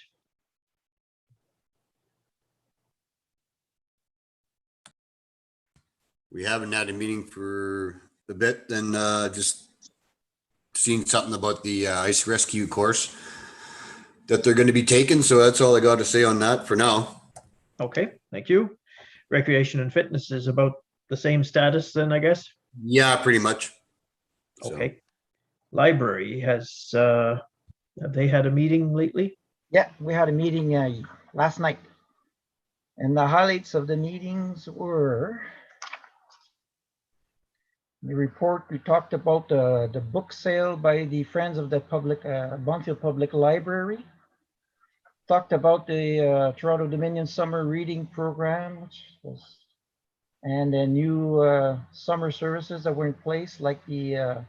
We haven't had a meeting for a bit, and just seen something about the ice rescue course that they're going to be taking. So that's all I got to say on that for now. Okay, thank you. Recreation and fitness is about the same status then, I guess. Yeah, pretty much. So. Okay. Library has, have they had a meeting lately? Yeah, we had a meeting last night. And the highlights of the meetings were the report. We talked about the book sale by the Friends of the Bonfield Public Library. Talked about the Toronto Dominion Summer Reading Program, and the new summer services that were in place, like the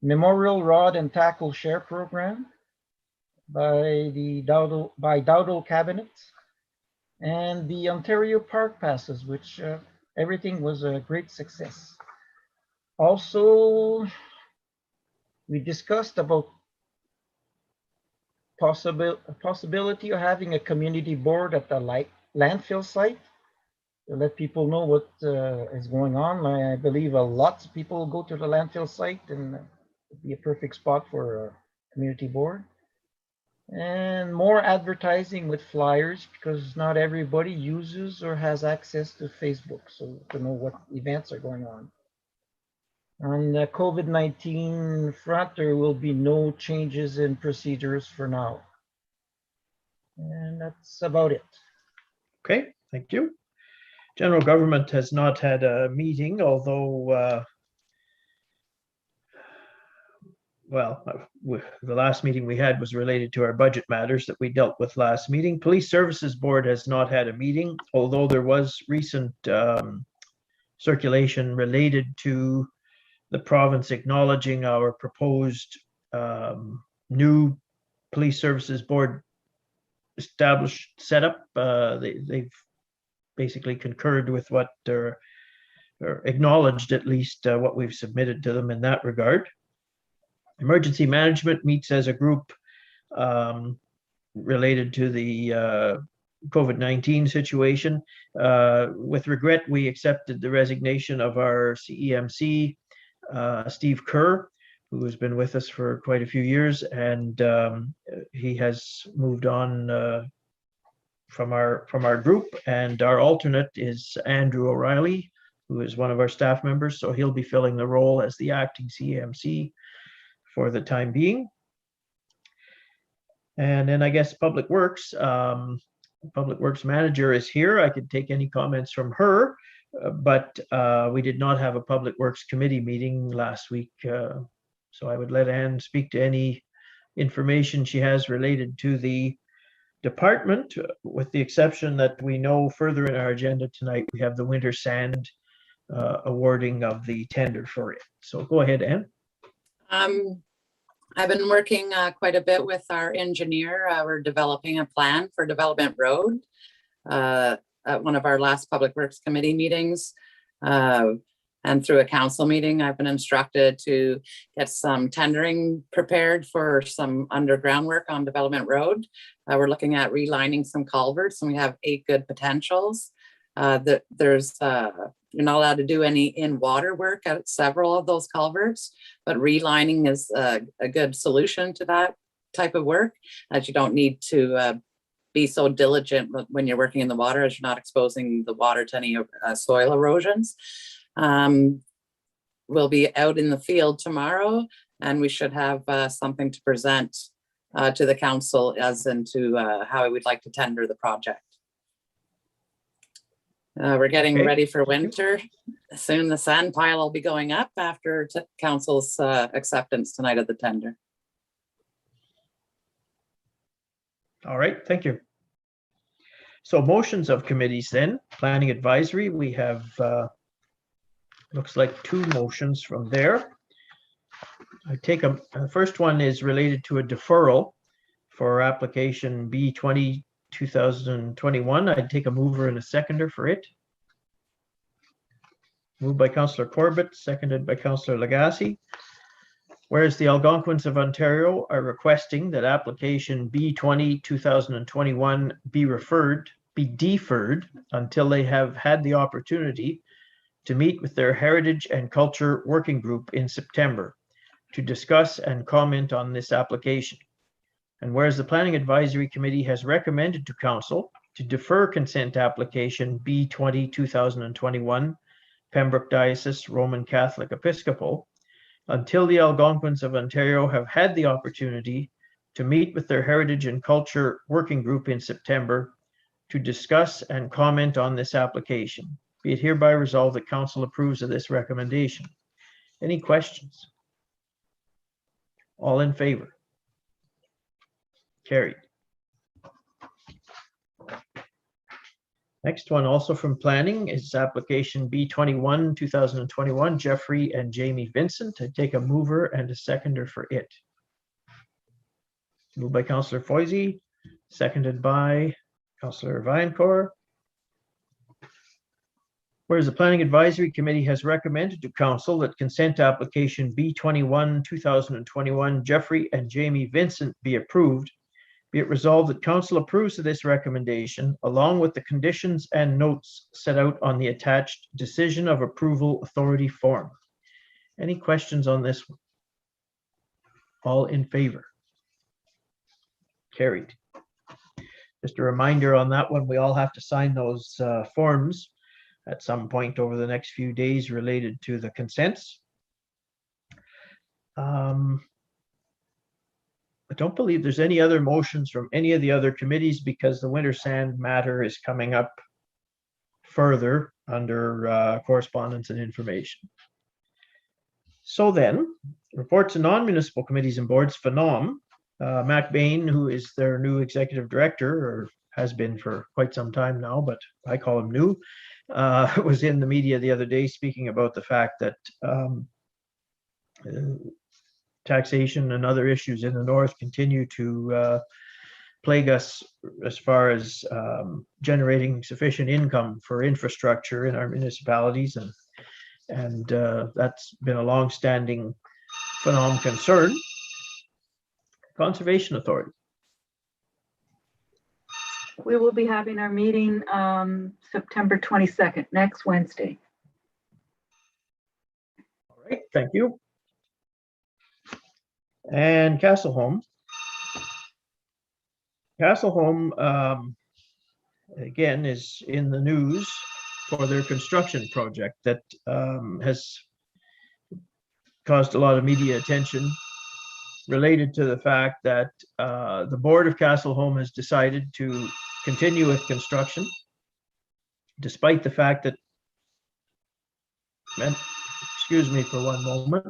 Memorial Rod and Tackle Share Program by Dowdle Cabinets, and the Ontario Park Passes, which everything was a great success. Also, we discussed about possibility of having a community board at the landfill site to let people know what is going on. I believe lots of people go to the landfill site, and it'd be a perfect spot for a community board. And more advertising with flyers, because not everybody uses or has access to Facebook, so to know what events are going on. On the COVID-19 front, there will be no changes in procedures for now. And that's about it. Okay, thank you. General government has not had a meeting, although the last meeting we had was related to our budget matters that we dealt with last meeting. Police Services Board has not had a meeting, although there was recent circulation related to the province acknowledging our proposed new Police Services Board established setup. They've basically concurred with what, or acknowledged at least what we've submitted to them in that regard. Emergency Management meets as a group related to the COVID-19 situation. With regret, we accepted the resignation of our CEMC, Steve Kerr, who has been with us for quite a few years, and he has moved on from our group. And our alternate is Andrew O'Reilly, who is one of our staff members, so he'll be filling the role as the acting CEMC for the time being. And then I guess Public Works Manager is here. I could take any comments from her, but we did not have a Public Works Committee meeting last week. So I would let Anne speak to any information she has related to the department, with the exception that we know further in our agenda tonight, we have the winter sand awarding of the tender for it. So go ahead, Anne. I've been working quite a bit with our engineer. We're developing a plan for Development Road at one of our last Public Works Committee meetings. And through a council meeting, I've been instructed to get some tendering prepared for some underground work on Development Road. We're looking at relining some culverts, and we have 8 good potentials. You're not allowed to do any in-water work at several of those culverts, but relining is a good solution to that type of work, as you don't need to be so diligent when you're working in the water, as you're not exposing the water to any soil erosions. We'll be out in the field tomorrow, and we should have something to present to the council as into how we'd like to tender the project. We're getting ready for winter. Soon the sand pile will be going up after council's acceptance tonight of the tender. All right, thank you. So motions of committees then. Planning Advisory, we have looks like 2 motions from there. I take the first one is related to a deferral for application B20 2021. I'd take a mover and a seconder for it. Moved by Councillor Corbett, seconded by Councillor Lagasse. Whereas the Algonquins of Ontario are requesting that application B20 2021 be deferred until they have had the opportunity to meet with their Heritage and Culture Working Group in September to discuss and comment on this application. And whereas the Planning Advisory Committee has recommended to Council to defer consent application B20 2021 Pembroke Diocese Roman Catholic Episcopal until the Algonquins of Ontario have had the opportunity to meet with their Heritage and Culture Working Group in September to discuss and comment on this application. Be it hereby resolved that Council approves of this recommendation. Any questions? All in favor? Carried. Next one, also from Planning, is application B21 2021 Jeffrey and Jamie Vincent. I take a mover and a seconder for it. Moved by Councillor Foisey, seconded by Councillor Viancourt. Whereas the Planning Advisory Committee has recommended to Council that consent application B21 2021 Jeffrey and Jamie Vincent be approved, be it resolved that Council approves of this recommendation along with the conditions and notes set out on the attached Decision of Approval Authority form. Any questions on this one? All in favor? Carried. Just a reminder on that one, we all have to sign those forms at some point over the next few days related to the consents. I don't believe there's any other motions from any of the other committees because the winter sand matter is coming up further under correspondence and information. So then, Reports to non-municipal committees and boards, Phenom. Mac Bain, who is their new executive director, or has been for quite some time now, but I call him new, was in the media the other day speaking about the fact that taxation and other issues in the north continue to plague us as far as generating sufficient income for infrastructure in our municipalities, and that's been a long-standing Phenom concern. Conservation Authority. We will be having our meeting September 22nd, next Wednesday. All right, thank you. And Castleholm. Castleholm, again, is in the news for their construction project that has caused a lot of media attention, related to the fact that the board of Castleholm has decided to continue with construction, despite the fact that, excuse me for one moment.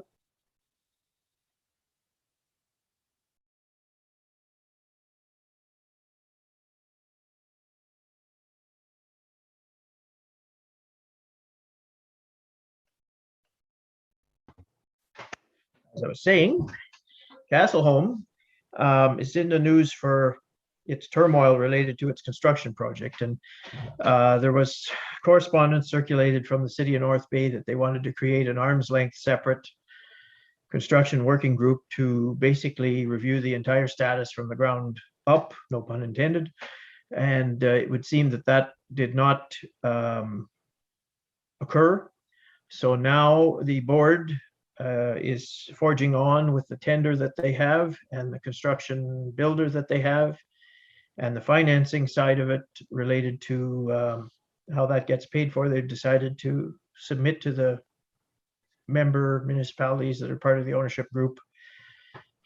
As I was saying, Castleholm is in the news for its turmoil related to its construction project. And there was correspondence circulated from the city of North Bay that they wanted to create an arm's length separate construction working group to basically review the entire status from the ground up, no pun intended. And it would seem that that did not occur. So now the board is forging on with the tender that they have and the construction builder that they have, and the financing side of it related to how that gets paid for. They've decided to submit to the member municipalities that are part of the ownership group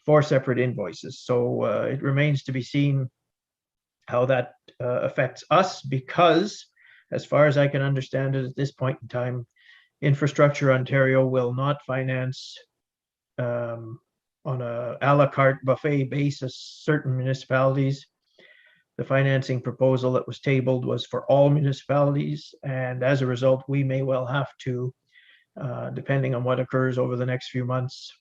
4 separate invoices. So it remains to be seen how that affects us, because as far as I can understand it at this point in time, Infrastructure Ontario will not finance on a la carte buffet basis certain municipalities. The financing proposal that was tabled was for all municipalities, and as a result, we may well have to, depending on what occurs over the next few months,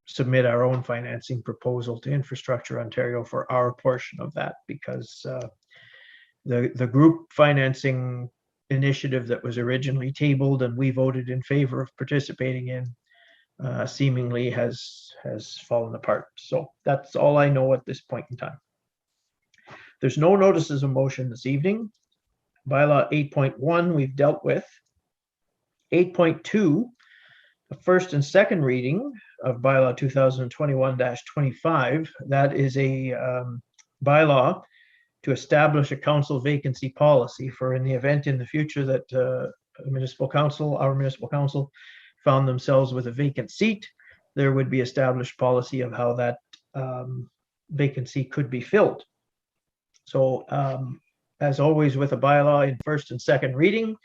submit our own financing proposal to Infrastructure Ontario for our portion of that, because the group financing initiative that was originally tabled and we voted in favor of participating in seemingly has fallen apart. So that's all I know at this point in time. There's no notices of motion this evening. Bylaw 8.1 we've dealt with. 8.2, the first and second reading of Bylaw 2021-25. That is a bylaw to establish a council vacancy policy for in the event in the future that our municipal council found themselves with a vacant seat, there would be established policy of how that vacancy could be filled. So as always with a bylaw in first and second reading,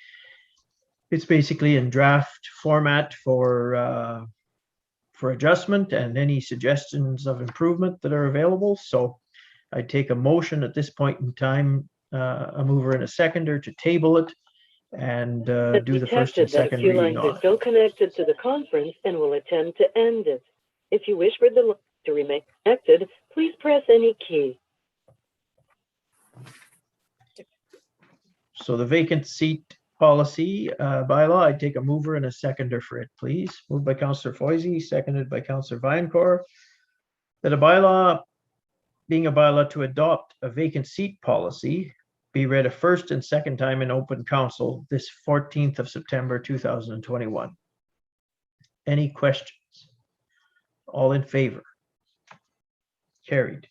it's basically in draft format for adjustment and any suggestions of improvement that are available. So I'd take a motion at this point in time, a mover and a seconder, to table it and do the first and second A few reading lines on are it. still connected to the conference and will attempt to end it. If you wish for the line to remain connected, please press any key. So the vacant seat policy bylaw, I'd take a mover and a seconder for it, please. Moved by Councillor Foisey, seconded by Councillor Viancore, that a bylaw being a bylaw to adopt a vacant seat policy be read a first and second time in open council this 14th of September 2021. Any questions? All in favor? Carried.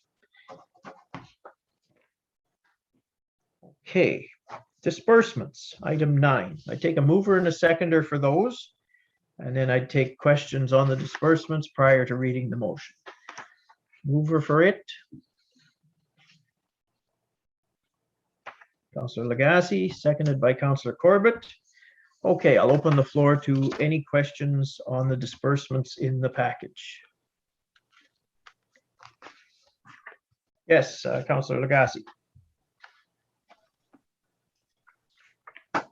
Okay, disbursements, item 9. I take a mover and a seconder for those, and then I'd take questions on the disbursements prior to reading the motion. Mover for it, Councillor Legacy, seconded by Councillor Corbett. Okay, I'll open the floor to any questions on the disbursements in the package. Yes, Councillor Lagasse. I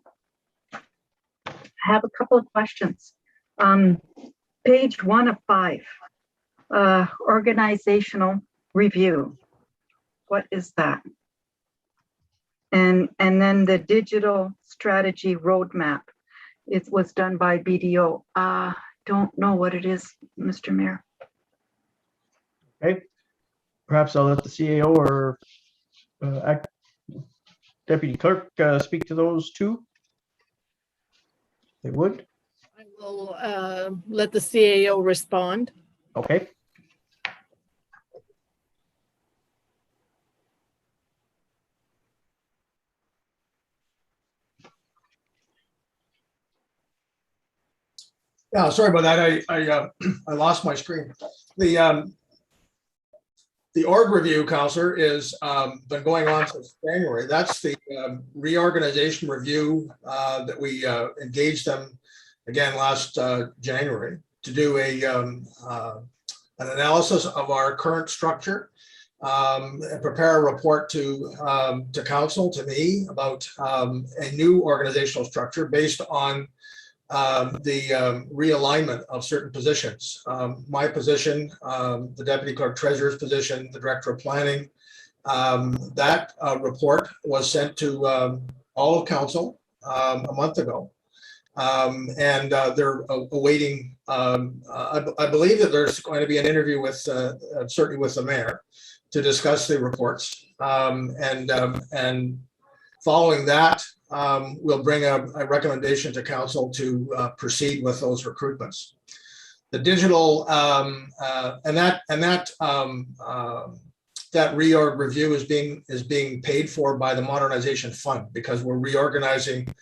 have a couple of questions. Page 1 of 5, organizational review. What is that? And then the digital strategy roadmap. It was done by BDO. Don't know what it is, Mr. Mayor. Okay, perhaps I'll let the CAO or Deputy Clerk speak to those two. They would. I will let the CAO respond. Okay. Yeah, sorry about that. I lost my screen. The org review, Counselor, is been going on since January. That's the reorganization review that we engaged them again last January to do an analysis of our current structure, and prepare a report to council, to me, about a new organizational structure based on the realignment of certain positions. My position, the Deputy Clerk Treasurer's position, the Director of Planning. That report was sent to all of Council a month ago. And they're awaiting, I believe that there's going to be an interview with, certainly with the Mayor, to discuss the reports. And following that, we'll bring a recommendation to council to proceed with those recruitments. The digital that reorg review is being paid for by the Modernization Fund, because we're reorganizing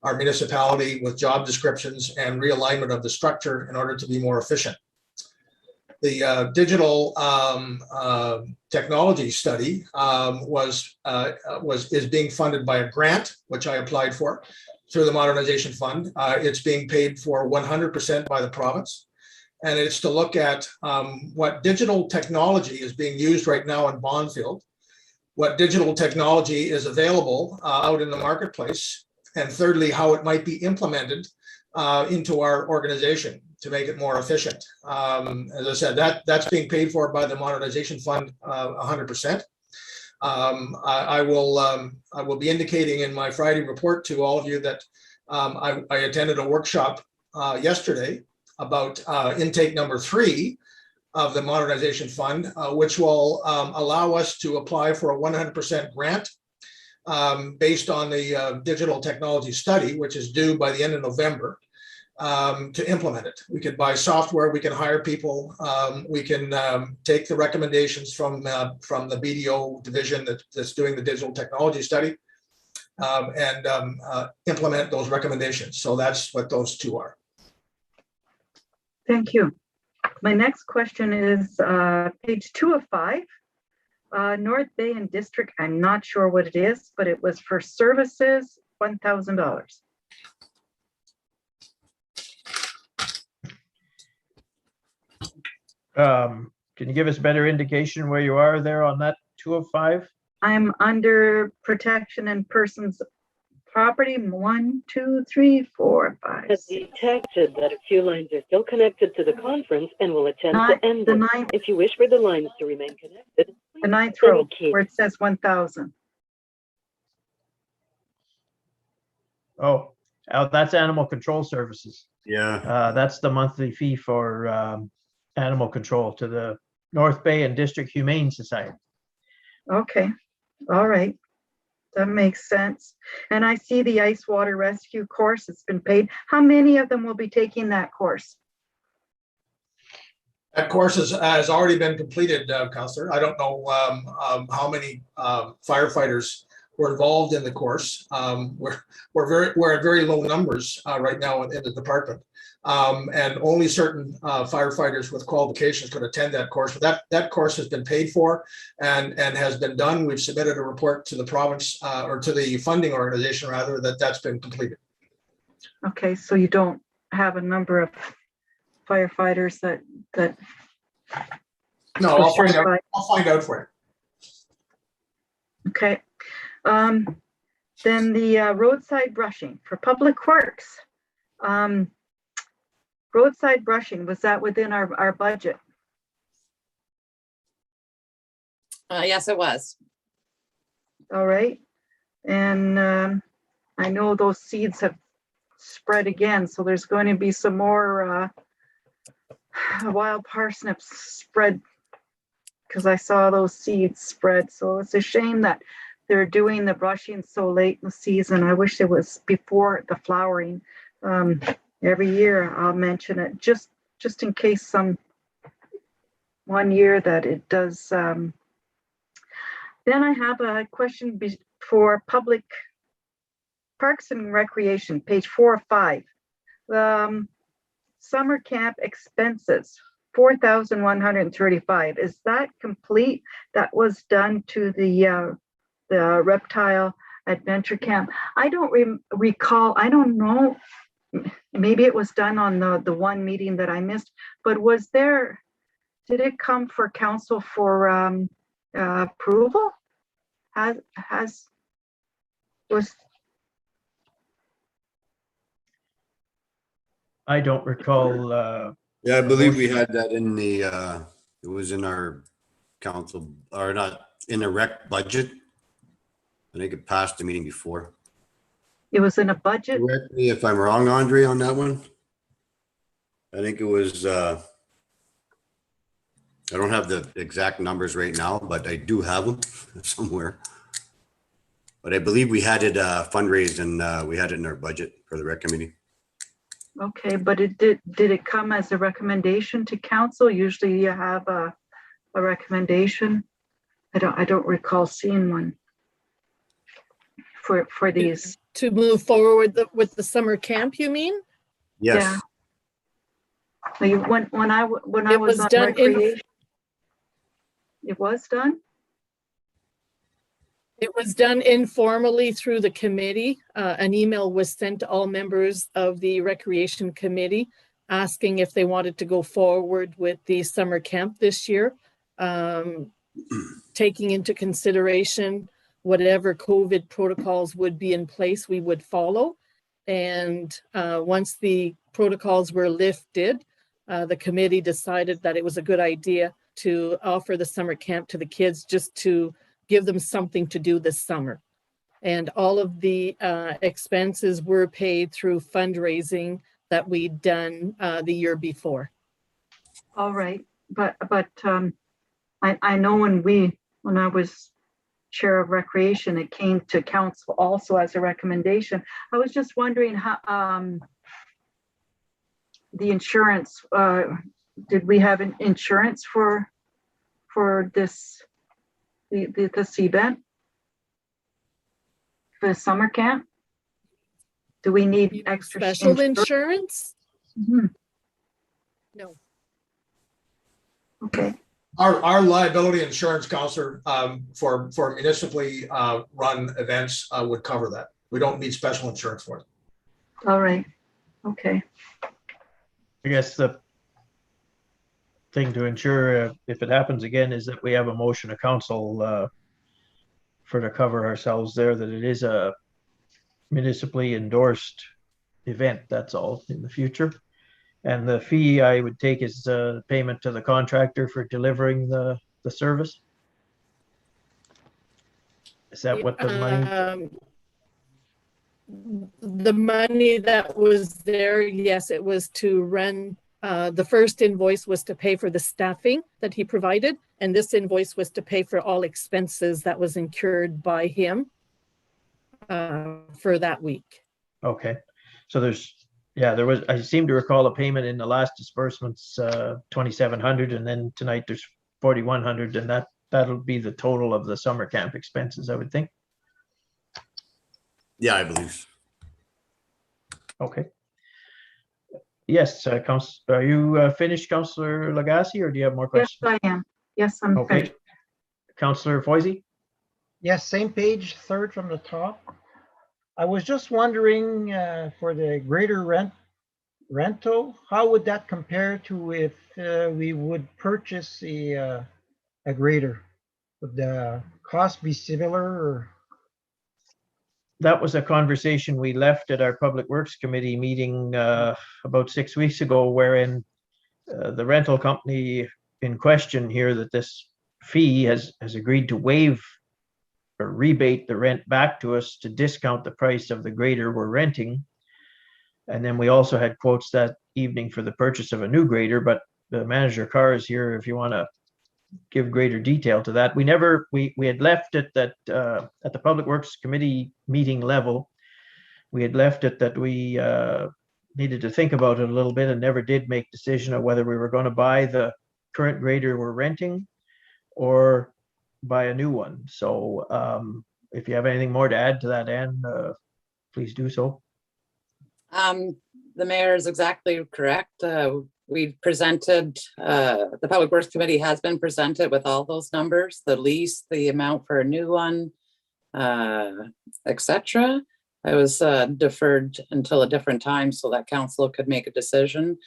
our municipality with job descriptions and realignment of the structure in order to be more efficient. The digital technology study is being funded by a grant, which I applied for through the Modernization Fund. It's being paid for 100% by the province, and it's to look at what digital technology is being used right now in Bonfield, what digital technology is available out in the marketplace, and thirdly, how it might be implemented into our organization to make it more efficient. As I said, that's being paid for by the Modernization Fund 100%. I will be indicating in my Friday report to all of you that I attended a workshop yesterday about intake number 3 of the Modernization Fund, which will allow us to apply for a 100% grant based on the digital technology study, which is due by the end of November. To implement it. We could buy software, we can hire people, we can take the recommendations from the BDO division that's doing the digital technology study and implement those recommendations. So that's what those two are. Thank you. My next question is page 2 of 5, North Bay and District. I'm not sure what it is, but it was for services, $1,000. Can you give us a better indication where you are there on that 2 of 5? I'm under protection and persons property 1, 2, 3, 4, 5. Has detected that a few lines are still connected to the conference and will attempt to end The it. ninth, If you wish for the lines to remain connected, the ninth press any row key. where it says 1,000. Oh, that's Animal Control Services. Yeah, That's the monthly fee for animal control to the North Bay and District Humane Society. Okay, all right. That makes sense. And I see the ice water rescue course, it's been paid. How many of them will be taking that course? That course has already been completed, Councillor. I don't know how many firefighters were involved in the course. We're at very low numbers right now in the department. And only certain firefighters with qualifications could attend that course. But that course has been paid for and has been done. We've submitted a report to the province or to the funding organization rather that's been completed. Okay, so you don't have a number of firefighters that. No, are I'll find out. certified? I'll find out for you. Okay. Then the roadside brushing for public works. Roadside brushing, was that within our budget? Yes, it was. All right. And I know those seeds have spread again, so there's going to be some more wild parsnips spread because I saw those seeds spread. So it's a shame that they're doing the brushing so late in the season. I wish it was before the flowering. Every year I'll mention it just in case one year that it does. Then I have a question for public parks and recreation, page 4 or 5. Summer camp expenses, 4,135. Is that complete? That was done to the reptile adventure camp. I don't recall. I don't know. Maybe it was done on the one meeting that I missed. But did it come for council for approval? I don't recall. Yeah, I believe we had that in the, it was in our council, or not, in the rec budget. I think it passed the meeting before. It was in a budget? Correct me if I'm wrong, Andre, on that one. I think it was, I don't have the exact numbers right now, but I do have them somewhere. But I believe we had it fundraised and we had it in our budget for the rec committee. Okay, but did it come as a recommendation to council? Usually you have a recommendation. I don't recall seeing one for these. To move forward with the summer camp, you mean? Yes. Yeah. When I was on done recreation, it was done? It was done informally through the committee. An email was sent to all members of the recreation committee asking if they wanted to go forward with the summer camp this year, taking into consideration whatever COVID protocols would be in place, we would follow. And once the protocols were lifted, the committee decided that it was a good idea to offer the summer camp to the kids just to give them something to do this summer. And all of the expenses were paid through fundraising that we'd done the year before. All right, but I know when I was chair of recreation, it came to council also as a recommendation. I was just wondering how the insurance, did we have an insurance for this event, for the summer camp? Do we need extra special insurance? Mm-hmm. No. Okay. Our liability insurance, counselor, for municipally run events would cover that. We don't need special insurance for it. All right. Okay. I guess the thing to ensure if it happens again is that we have a motion of council for to cover ourselves there, that it is a municipally endorsed event. That's all in the future. And the fee I would take is payment to the contractor for delivering the service. Is that what the money? The money that was there, yes, it was to run. The first invoice was to pay for the staffing that he provided, and this invoice was to pay for all expenses that was incurred by him for that week. Okay, so there was, I seem to recall a payment in the last disbursements, 2,700, and then tonight there's 4,100, and that'll be the total of the summer camp expenses, I would think. Yeah, I believe. Okay. Yes, are you finished, Councillor Lagasse, or do you have more questions? Yes, I am. Yes, I'm Okay. finished. Councillor Foisey? Yes, same page, third from the top. I was just wondering, for the greater rental, how would that compare to if we would purchase a grader? Would the cost be similar or? That was a conversation we left at our Public Works Committee meeting about 6 weeks ago, wherein the rental company in question here, that this fee has agreed to waive or rebate the rent back to us to discount the price of the grader we're renting. And then we also had quotes that evening for the purchase of a new grader, but the manager Carr is here if you want to give greater detail to that. We had left it that at the Public Works Committee meeting level, we had left it that we needed to think about it a little bit and never did make decision of whether we were going to buy the current grader we're renting or buy a new one. So if you have anything more to add to that, Anne, please do so. The mayor is exactly correct. We presented, the Public Works Committee has been presented with all those numbers, the lease, the amount for a new one, etc. I was deferred until a different time so that council could make a decision,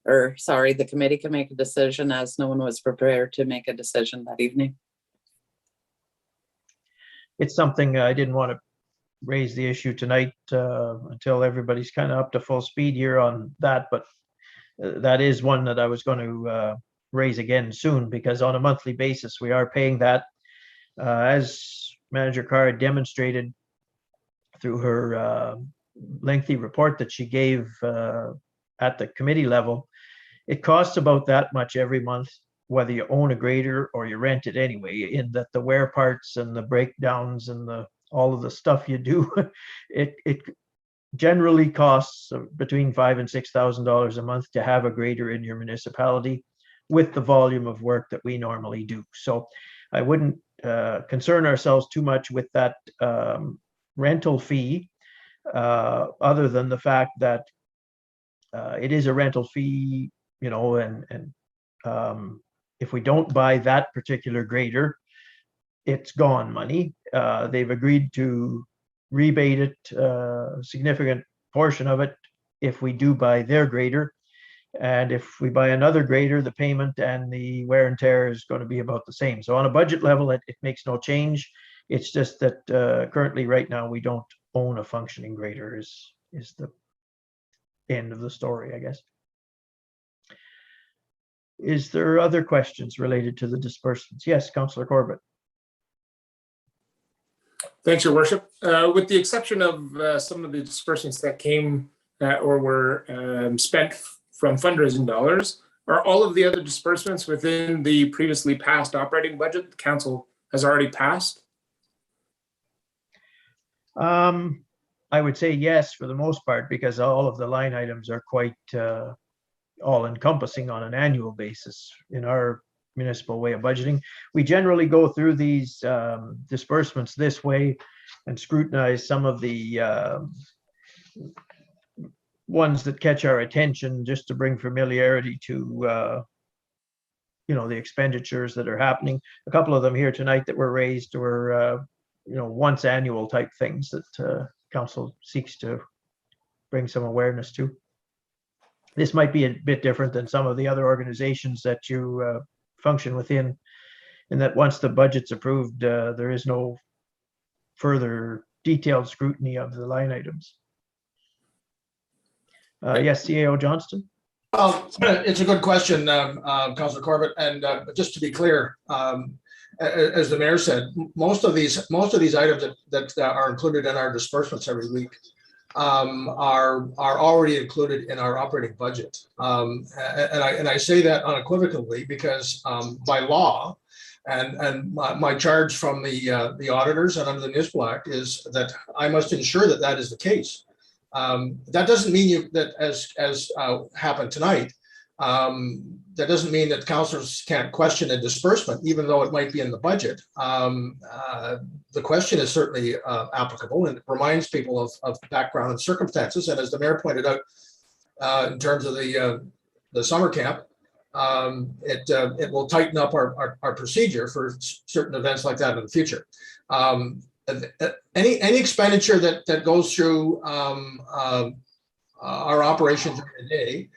or sorry, the committee could make a decision, as no one was prepared to make a decision that evening. It's something I didn't want to raise the issue tonight until everybody's kind of up to full speed here on that, but that is one that I was going to raise again soon, because on a monthly basis we are paying that. As Manager Carr demonstrated through her lengthy report that she gave at the committee level, it costs about that much every month, whether you own a grader or you rent it anyway, in that the wear parts and the breakdowns and all of the stuff you do, it generally costs between $5,000 and $6,000 a month to have a grader in your municipality with the volume of work that we normally do. So I wouldn't concern ourselves too much with that rental fee, other than the fact that it is a rental fee, you know, and if we don't buy that particular grader, it's gone money. They've agreed to rebate it, a significant portion of it, if we do buy their grader. And if we buy another grader, the payment and the wear and tear is going to be about the same. So on a budget level, it makes no change. It's just that currently right now we don't own a functioning grader is the end of the story, I guess. Is there other questions related to the disbursements? Yes, Councillor Corbett. Thanks, Your Worship. With the exception of some of the disbursements that came or were spent from fundraising dollars, are all of the other disbursements within the previously passed operating budget the council has already passed? I would say yes, for the most part, because all of the line items are quite all encompassing on an annual basis in our municipal way of budgeting. We generally go through these disbursements this way and scrutinize some of the ones that catch our attention, just to bring familiarity to you know, the expenditures that are happening. A couple of them here tonight that were raised were you know, once annual type things that council seeks to bring some awareness to. This might be a bit different than some of the other organizations that you function within, in that once the budget's approved, there is no further detailed scrutiny of the line items. Yes, CAO Johnston. It's a good question, Councillor Corbett, and just to be clear, as the mayor said, most of these items that are included in our disbursements every week are already included in our operating budget, and I say that unequivocally because by law, and my charge from the auditors and under the Municipal Act is that I must ensure that that is the case. That doesn't mean that as happened tonight, that doesn't mean that councillors can't question a disbursement, even though it might be in the budget. The question is certainly applicable and it reminds people of background and circumstances. And as the mayor pointed out, in terms of the summer camp, it will tighten up our procedure for certain events like that in the future. any expenditure that goes through our operations during the day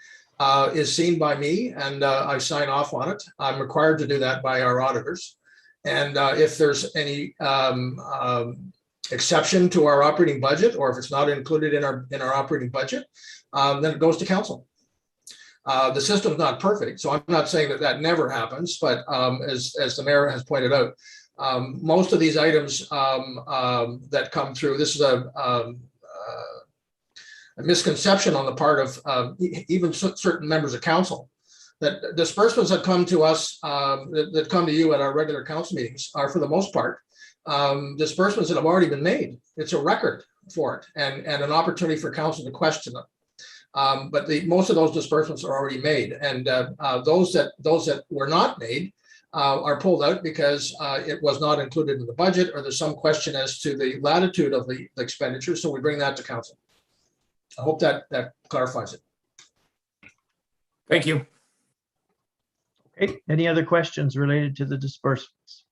is seen by me, and I sign off on it. I'm required to do that by our auditors. And if there's any exception to our operating budget, or if it's not included in our operating budget, then it goes to council. The system's not perfect, so I'm not saying that never happens, but as the mayor has pointed out, most of these items that come through, this is a misconception on the part of even certain members of council, that disbursements that come to us, that come to you at our regular council meetings, are for the most part disbursements that have already been made. It's a record for it, and an opportunity for council to question them. But most of those disbursements are already made, and those that were not made are pulled out because it was not included in the budget, or there's some question as to the latitude of the expenditure. So we bring that to council. I hope that clarifies it. Thank you. Okay, any other questions related to the disbursements?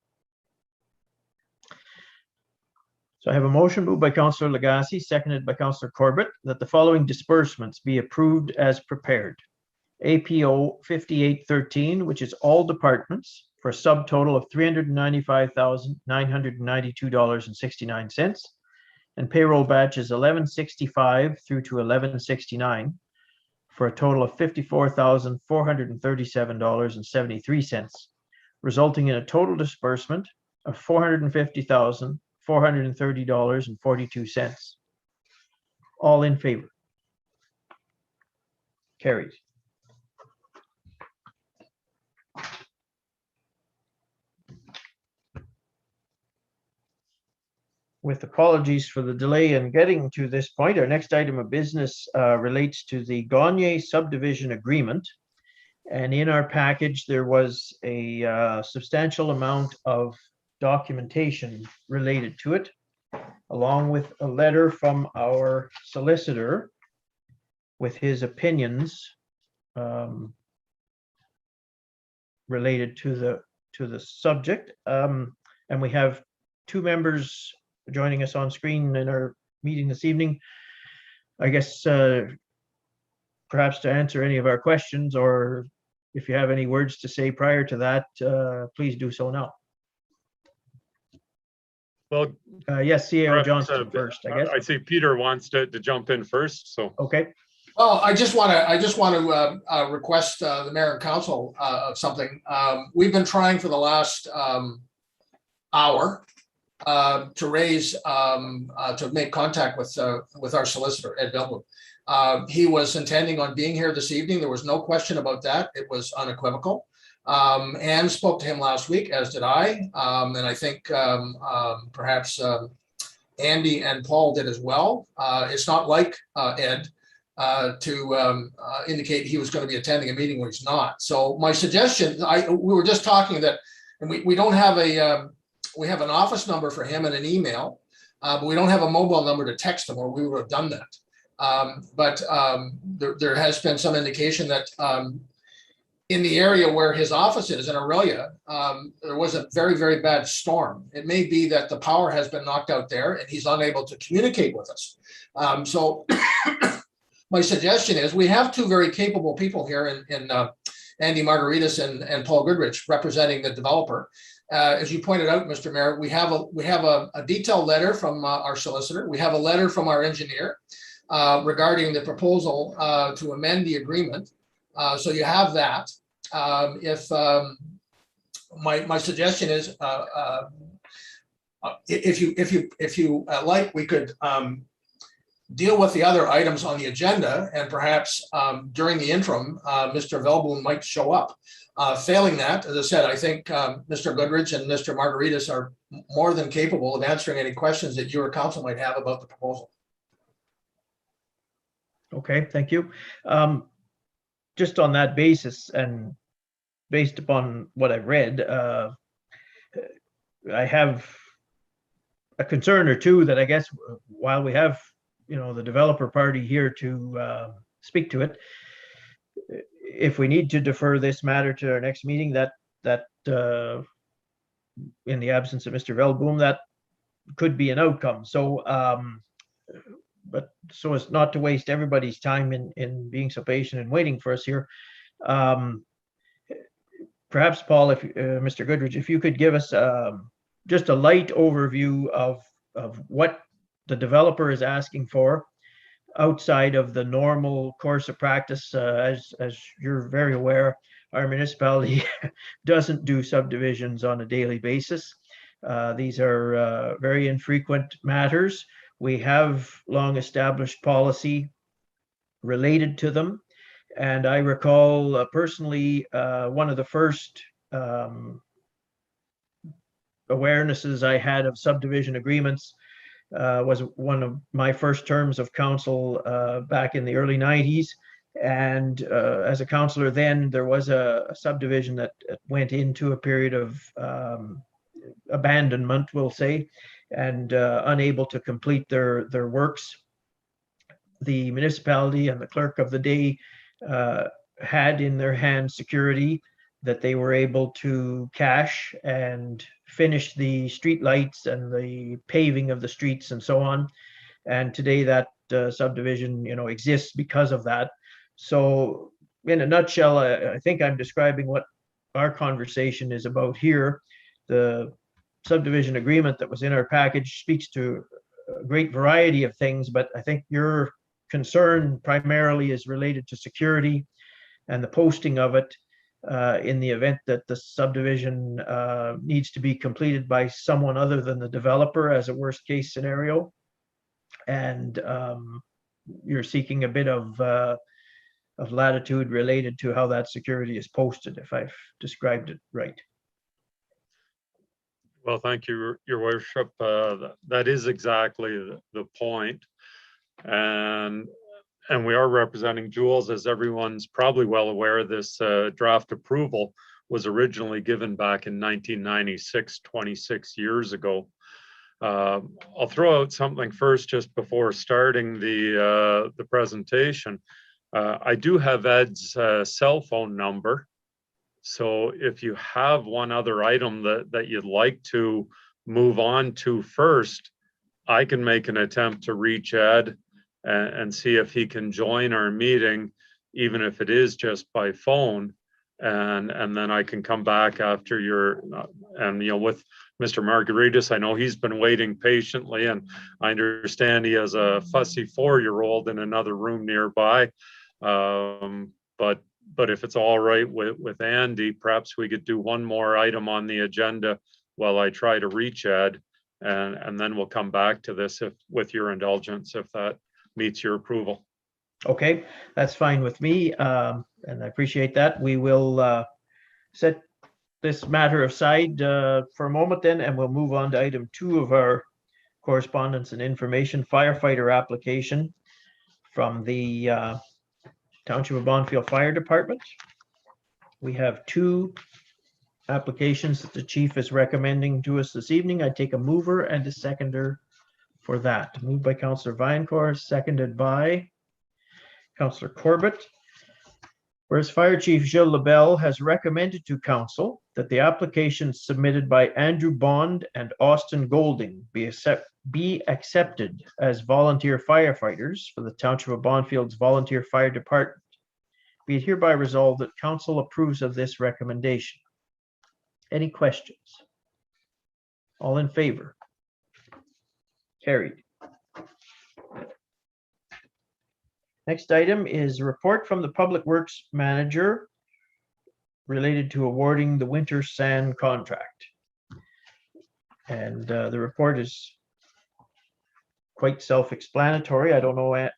So I have a motion moved by Councillor Lagasse, seconded by Councillor Corbett, that the following disbursements be approved as prepared. APO 5813, which is all departments, for a subtotal of $395,992.69, and payroll batches 1165 through to 1169 for a total of $54,437.73, resulting in a total disbursement of $450,430.42. All in favor? Carried. With apologies for the delay in getting to this point, our next item of business relates to the Gagne Subdivision Agreement. And in our package, there was a substantial amount of documentation related to it, along with a letter from our solicitor with his opinions related to the subject. And we have two members joining us on screen in our meeting this evening. I guess perhaps to answer any of our questions, or if you have any words to say prior to that, please do so now. Well, yes, CAO perhaps, Johnston first, I guess. I see Peter wants to jump in first, so. Okay. Well, I just want to request the mayor and council of something. We've been trying for the last hour to make contact with our solicitor, Ed Bellwood. He was intending on being here this evening. There was no question about that. It was unequivocal. Anne spoke to him last week, as did I, and I think perhaps Andy and Paul did as well. It's not like Ed to indicate he was going to be attending a meeting when he's not. So my suggestion, we were just talking that, and we don't have we have an office number for him and an email, but we don't have a mobile number to text him, or we would have done that. But there has been some indication that in the area where his office is in Aurelia, there was a very, very bad storm. It may be that the power has been knocked out there and he's unable to communicate with us. So my suggestion is, we have two very capable people here in Andy Margaritis and Paul Goodrich representing the developer. As you pointed out, Mr. Mayor, we have a detailed letter from our solicitor. We have a letter from our engineer regarding the proposal to amend the agreement. So you have that. If my suggestion is, if you like, we could deal with the other items on the agenda, and perhaps during the interim, Mr. Velboom might show up. Failing that, as I said, I think Mr. Goodrich and Mr. Margaritis are more than capable of answering any questions that your council might have about the proposal. Okay, thank you. Just on that basis, and based upon what I've read, I have a concern or two that I guess while we have, the developer party here to speak to it, if we need to defer this matter to our next meeting, that in the absence of Mr. Velboom, could be an outcome. So, but so as not to waste everybody's time in being so patient and waiting for us here, perhaps Paul, if Mr. Goodrich, if you could give us just a light overview of what the developer is asking for outside of the normal course of practice. As you're very aware, our municipality doesn't do subdivisions on a daily basis. These are very infrequent matters. We have long established policy related to them. And I recall personally, one of the first awarenesses I had of subdivision agreements was one of my first terms of council back in the early 90s. And as a councillor then, there was a subdivision that went into a period of abandonment, we'll say, and unable to complete their works. The municipality and the clerk of the day had in their hands security that they were able to cash and finish the street lights and the paving of the streets and so on. And today that subdivision, exists because of that. So in a nutshell, I think I'm describing what our conversation is about here. The subdivision agreement that was in our package speaks to a great variety of things, but I think your concern primarily is related to security and the posting of it in the event that the subdivision needs to be completed by someone other than the developer as a worst case scenario. And you're seeking a bit of latitude related to how that security is posted, if I've described it right. Well, thank you, Your Worship. That is exactly the point. And we are representing Jules. As everyone's probably well aware, this draft approval was originally given back in 1996, 26 years ago. I'll throw out something first just before starting the presentation. I do have Ed's cell phone number. So if you have one other item that you'd like to move on to first, I can make an attempt to reach Ed and see if he can join our meeting, even if it is just by phone. And then I can come back after with Mr. Margaritis. I know he's been waiting patiently, and I understand he has a fussy 4-year-old in another room nearby. But if it's all right with Andy, perhaps we could do one more item on the agenda while I try to reach Ed, and then we'll come back to this with your indulgence, if that meets your approval. Okay, that's fine with me, and I appreciate that. We will set this matter aside for a moment then, and we'll move on to item 2 of our correspondence and information, firefighter application from the Township of Bonfield Fire Department. We have 2 applications that the chief is recommending to us this evening. I take a mover and a seconder for that. Moved by Councillor Viancourt, seconded by Councillor Corbett. Whereas Fire Chief Gilles Lebel has recommended to Council that the applications submitted by Andrew Bond and Austin Golding be accepted as volunteer firefighters for the Township of Bonfield's Volunteer Fire Department. Be it hereby resolved that Council approves of this recommendation. Any questions? All in favor? Carried. Next item is a report from the Public Works Manager related to awarding the winter sand contract. And the report is quite self-explanatory. I don't know,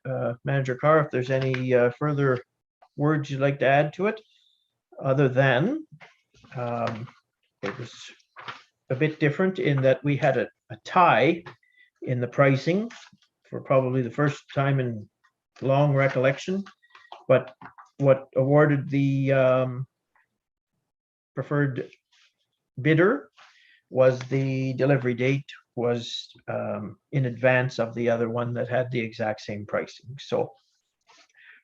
Manager Carr, if there's any further words you'd like to add to it, other than it was a bit different in that we had a tie in the pricing for probably the first time in long recollection, but what awarded the preferred bidder was the delivery date was in advance of the other one that had the exact same pricing. So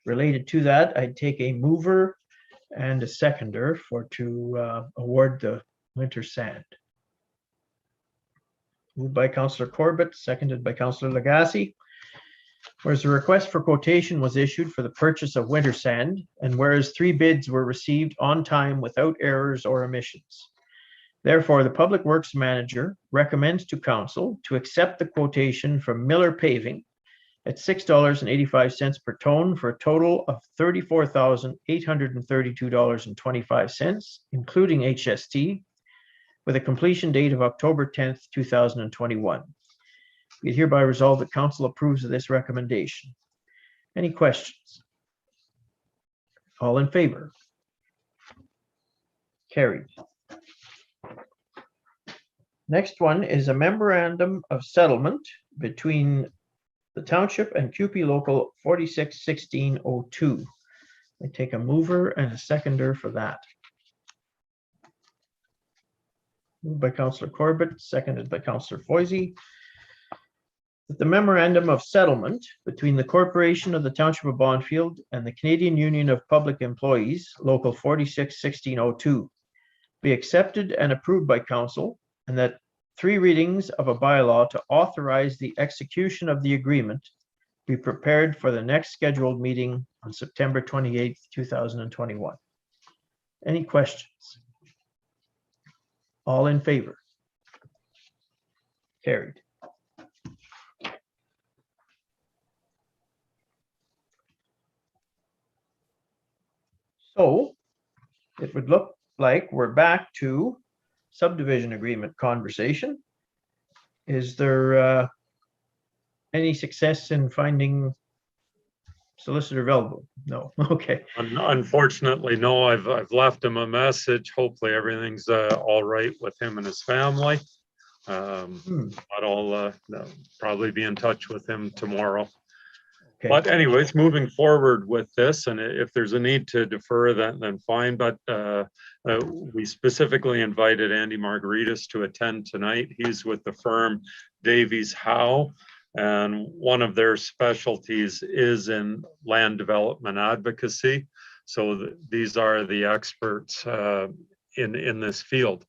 related to that, I'd take a mover and a seconder to award the winter sand. Moved by Councillor Corbett, seconded by Councillor Lagasse. Whereas a request for quotation was issued for the purchase of winter sand, and whereas 3 bids were received on time without errors or omissions. Therefore, the Public Works Manager recommends to Council to accept the quotation from Miller Paving at $6.85 per ton for a total of $34,832.25, including HST, with a completion date of October 10th, 2021. Be it hereby resolved that Council approves of this recommendation. Any questions? All in favor? Carried. Next one is a memorandum of settlement between the Township and CUPE Local 461602. I take a mover and a seconder for that. Moved by Councillor Corbett, seconded by Councillor Foisey. That the memorandum of settlement between the Corporation of the Township of Bonfield and the Canadian Union of Public Employees, Local 461602, be accepted and approved by Council, and that 3 readings of a bylaw to authorize the execution of the agreement be prepared for the next scheduled meeting on September 28th, 2021. Any questions? All in favor? Carried. So it would look like we're back to subdivision agreement conversation. Is there any success in finding solicitor available? No. Okay. Unfortunately, no. I've left him a message. Hopefully everything's all right with him and his family. But I'll probably be in touch with him tomorrow. Okay. But anyways, moving forward with this, and if there's a need to defer that, then fine. But we specifically invited Andy Margaritis to attend tonight. He's with the firm Davies Howe, and one of their specialties is in land development advocacy. So these are the experts in this field.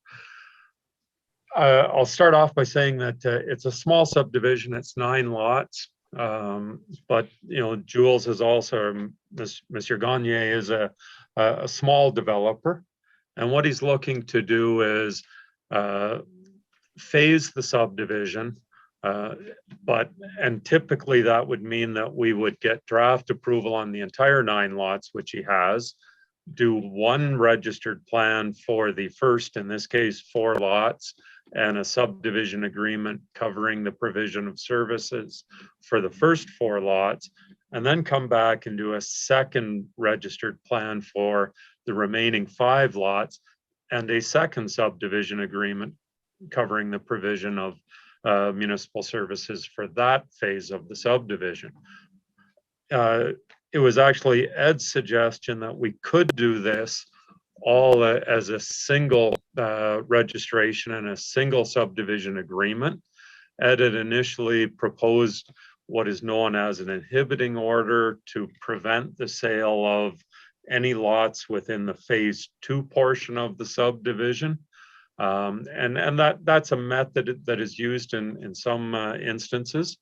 I'll start off by saying that it's a small subdivision. It's 9 lots. But you know, Jules is also, Mr. Gagne is a small developer, and what he's looking to do is phase the subdivision, and typically that would mean that we would get draft approval on the entire 9 lots, which he has, do 1 registered plan for the first, in this case, 4 lots, and a subdivision agreement covering the provision of services for the first 4 lots, and then come back and do a second registered plan for the remaining 5 lots and a second subdivision agreement covering the provision of municipal services for that phase of the subdivision. It was actually Ed's suggestion that we could do this all as a single registration and a single subdivision agreement. Ed had initially proposed what is known as an inhibiting order to prevent the sale of any lots within the phase 2 portion of the subdivision. And that's a method that is used in some instances.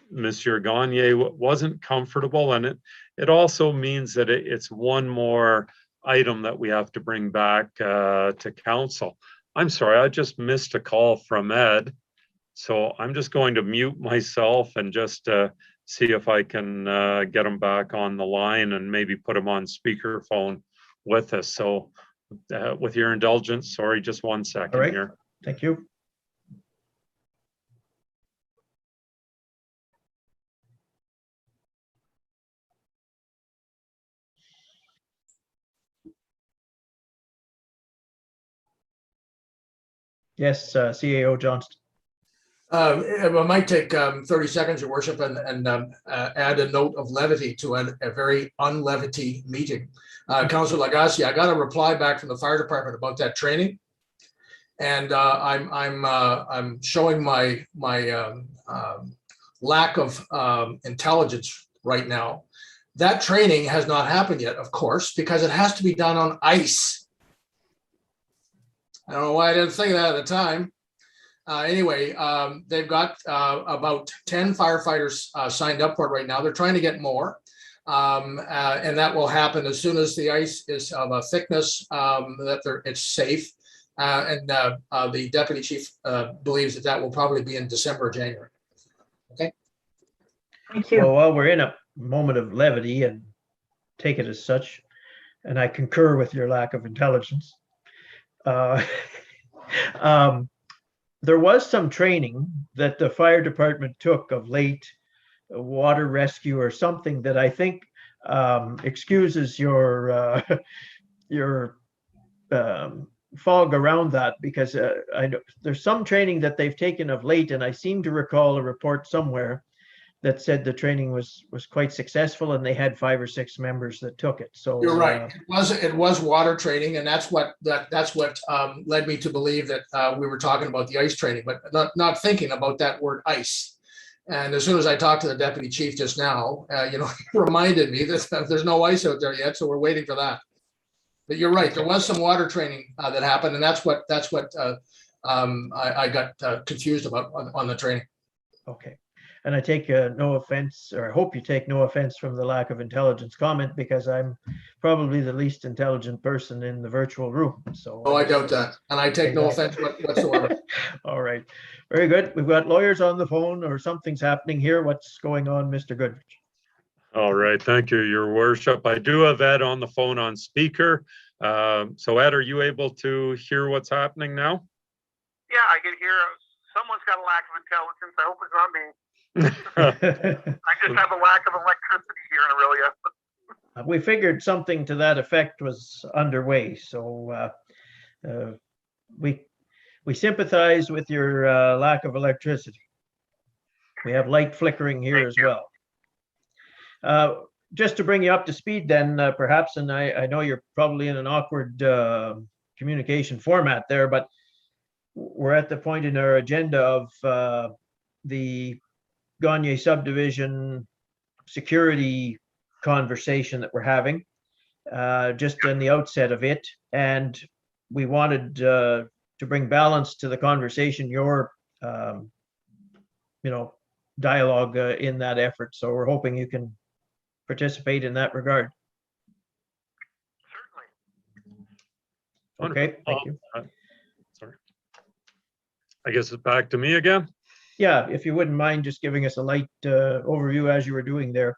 Monsieur Gagne wasn't comfortable, and it also means that it's one more item that we have to bring back to council. I'm sorry, I just missed a call from Ed, so I'm just going to mute myself and just see if I can get him back on the line and maybe put him on speakerphone with us. So with your indulgence, sorry, just 1 second here. Thank you. Yes, CAO Johnston. It might take 30 seconds, Your Worship, and add a note of levity to a very unlevity meeting. Councillor Lagasse, I got a reply back from the fire department about that training, and I'm showing my lack of intelligence right now. That training has not happened yet, of course, because it has to be done on ice. I don't know why I didn't think of that at the time. Anyway, they've got about 10 firefighters signed up for it right now. They're trying to get more. And that will happen as soon as the ice is of a thickness that it's safe. And the deputy chief believes that that will probably be in December or January. Okay. Thank you. Well, while we're in a moment of levity, and take it as such, and I concur with your lack of intelligence, there was some training that the fire department took of late, water rescue or something, that I think excuses your fog around that, because I know there's some training that they've taken of late, and I seem to recall a report somewhere that said the training was quite successful, and they had 5 or 6 members that took it. So you're right. It was water training, and that's what led me to believe that we were talking about the ice training, but not thinking about that word ice. And as soon as I talked to the deputy chief just now, he reminded me that there's no ice out there yet, so we're waiting for that. But you're right. There was some water training that happened, and that's what I got confused about on the training. Okay. And I take no offense, or I hope you take no offense from the lack of intelligence comment, because I'm probably the least intelligent person in the virtual room. So I doubt that. And I take no offense whatsoever. All right. Very good. We've got lawyers on the phone, or something's happening here. What's going on, Mr. Goodrich? All right. Thank you, Your Worship. I do have Ed on the phone on speaker. So Ed, are you able to hear what's happening now? Yeah, I can hear someone's got a lack of intelligence. I hope it's not me. I just have a lack of electricity here in Aurelia. We figured something to that effect was underway, so we sympathize with your lack of electricity. We have light flickering here as well. Just to bring you up to speed then, perhaps, and I know you're probably in an awkward communication format there, but we're at the point in our agenda of the Gagne subdivision security conversation that we're having, just in the outset of it. And we wanted to bring balance to the conversation, your, dialogue in that effort. So we're hoping you can participate in that regard. Certainly. Okay, thank you. Sorry. I guess it's back to me again. Yeah, if you wouldn't mind just giving us a light overview as you were doing there.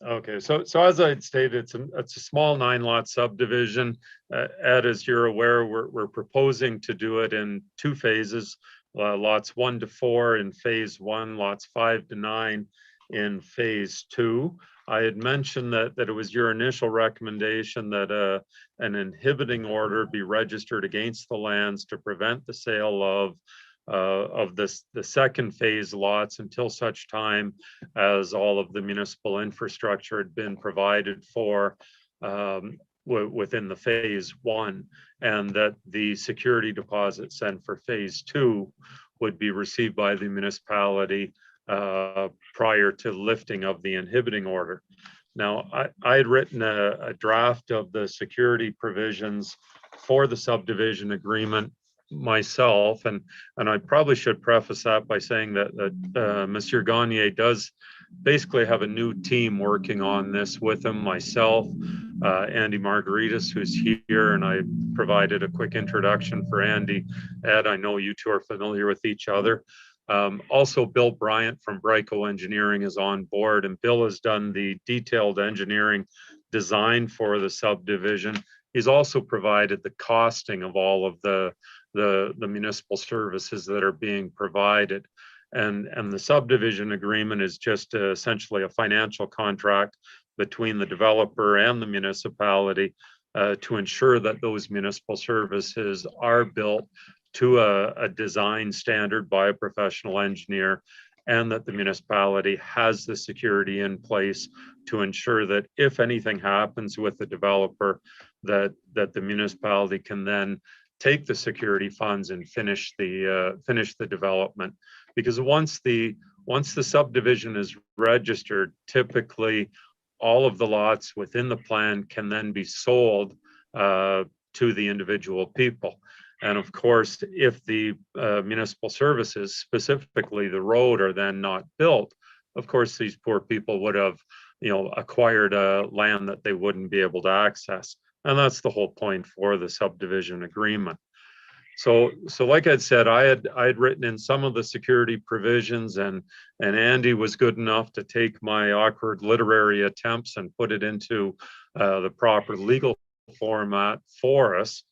Okay, so as I'd stated, it's a small 9-lot subdivision. Ed, as you're aware, we're proposing to do it in 2 phases, lots 1 to 4 in phase 1, lots 5 to 9 in phase 2. I had mentioned that it was your initial recommendation that an inhibiting order be registered against the lands to prevent the sale of the second phase lots until such time as all of the municipal infrastructure had been provided for within the phase 1, and that the security deposit sent for phase 2 would be received by the municipality prior to lifting of the inhibiting order. Now, I had written a draft of the security provisions for the subdivision agreement myself, and I probably should preface that by saying that Monsieur Gagne does basically have a new team working on this with him, myself, Andy Margaritas, who's here, and I provided a quick introduction for Andy. Ed, I know you two are familiar with each other. Also, Bill Bryant from Bryco Engineering is on board, and Bill has done the detailed engineering design for the subdivision. He's also provided the costing of all of the municipal services that are being provided. And the subdivision agreement is just essentially a financial contract between the developer and the municipality to ensure that those municipal services are built to a design standard by a professional engineer, and that the municipality has the security in place to ensure that if anything happens with the developer, that the municipality can then take the security funds and finish the development. Because once the subdivision is registered, typically all of the lots within the plan can then be sold to the individual people. And of course, if the municipal services, specifically the road, are then not built, of course, these poor people would have, acquired a land that they wouldn't be able to access. And that's the whole point for the subdivision agreement. So like I'd said, I had written in some of the security provisions, and Andy was good enough to take my awkward literary attempts and put it into the proper legal format for us.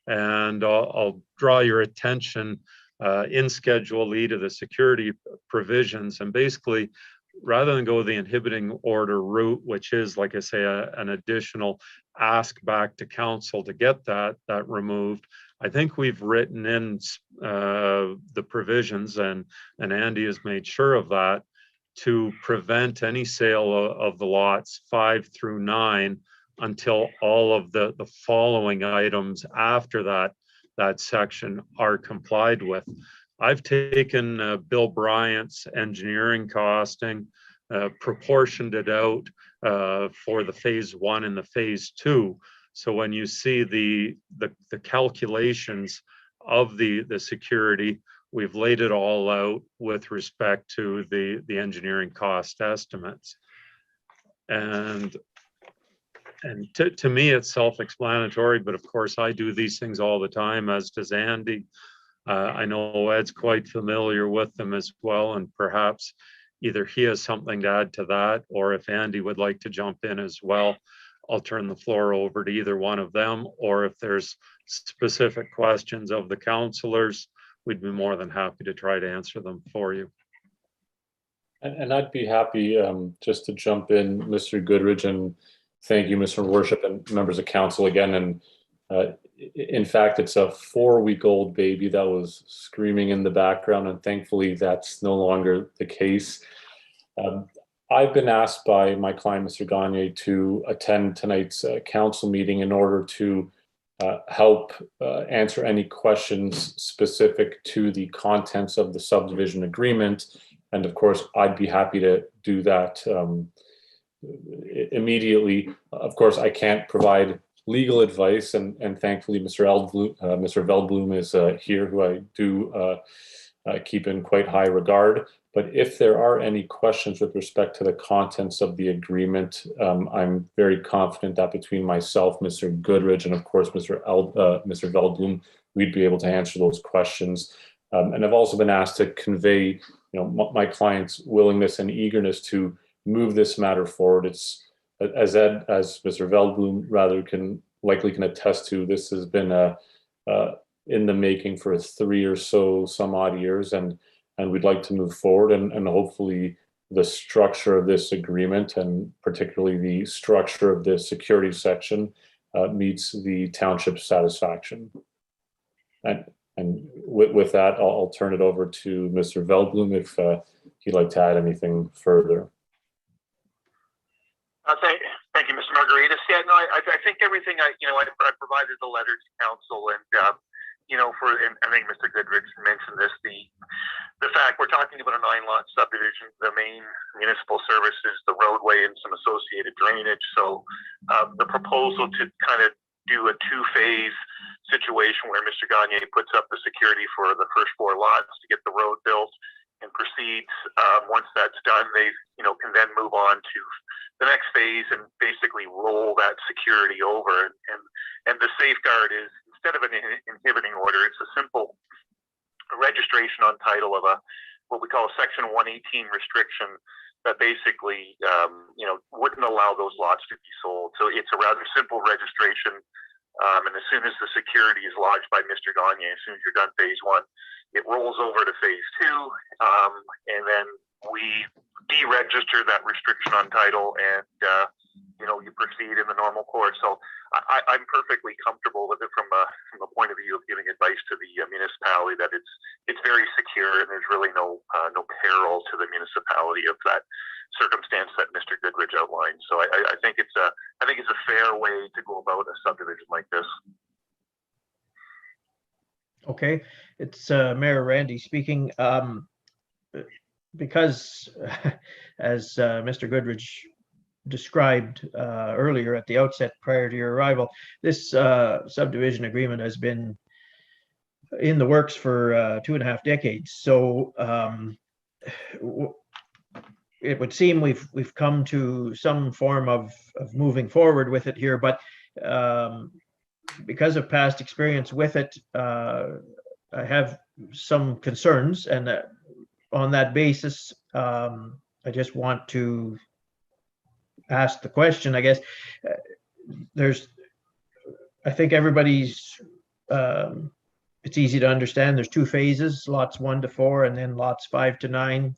And I'll draw your attention in Schedule E to the security provisions. And basically, rather than go the inhibiting order route, which is, like I say, an additional ask back to council to get that removed, I think we've written in the provisions, and Andy has made sure of that, to prevent any sale of the lots 5 through 9 until all of the following items after that section are complied with. I've taken Bill Bryant's engineering costing, proportioned it out for the phase 1 and the phase 2. So when you see the calculations of the security, we've laid it all out with respect to the engineering cost estimates. And to me, it's self-explanatory, but of course I do these things all the time, as does Andy. I know Ed's quite familiar with them as well, and perhaps either he has something to add to that, or if Andy would like to jump in as well, I'll turn the floor over to either one of them, or if there's specific questions of the councillors, we'd be more than happy to try to answer them for you. And I'd be happy just to jump in, Mr. Goodridge, and thank you, Mr. Worship, and members of council again. And in fact, it's a 4-week-old baby that was screaming in the background, and thankfully that's no longer the case. I've been asked by my client, Mr. Gagne, to attend tonight's council meeting in order to help answer any questions specific to the contents of the subdivision agreement. And of course, I'd be happy to do that immediately. Of course, I can't provide legal advice, and thankfully Mr. Veldbloom is here, who I do keep in quite high regard. But if there are any questions with respect to the contents of the agreement, I'm very confident that between myself, Mr. Goodridge, and of course Mr. Veldbloom, we'd be able to answer those questions. And I've also been asked to convey, my client's willingness and eagerness to move this matter forward. It's, as Mr. Veldbloom rather can attest to, this has been in the making for 3 or so some odd years, and we'd like to move forward, and hopefully the structure of this agreement, and particularly the structure of the security section, meets the township's satisfaction. And with that, I'll turn it over to Mr. Veldbloom if he'd like to add anything further. Thank you, Mr. Margaritas. Yeah, no, I think everything I provided the letter to council, and and I think Mr. Goodrich mentioned this, the fact we're talking about a 9-lot subdivision, the main municipal services, the roadway, and some associated drainage. So the proposal to kind of do a 2-phase situation where Mr. Gagne puts up the security for the first 4 lots to get the road built and proceeds. Once that's done, they can then move on to the next phase and basically roll that security over. And the safeguard is, instead of an inhibiting order, it's a simple registration on title of what we call a Section 118 restriction that basically wouldn't allow those lots to be sold. So it's a rather simple registration. And as soon as the security is lodged by Mr. Gagne, as soon as you're done phase 1, it rolls over to phase 2, and then we deregister that restriction on title, and you proceed in the normal course. So I'm perfectly comfortable with it from a point of view of giving advice to the municipality that it's very secure, and there's really no peril to the municipality of that circumstance that Mr. Goodridge outlined. So I think it's a fair way to go about a subdivision like this. Okay, it's Mayor Randy speaking. Because as Mr. Goodridge described earlier at the outset prior to your arrival, this subdivision agreement has been in the works for 2.5 decades. So it would seem we've come to some form of moving forward with it here, but because of past experience with it, I have some concerns, and on that basis, I just want to ask the question, I guess. I think everybody's, it's easy to understand. There's 2 phases, lots 1 to 4, and then lots 5 to 9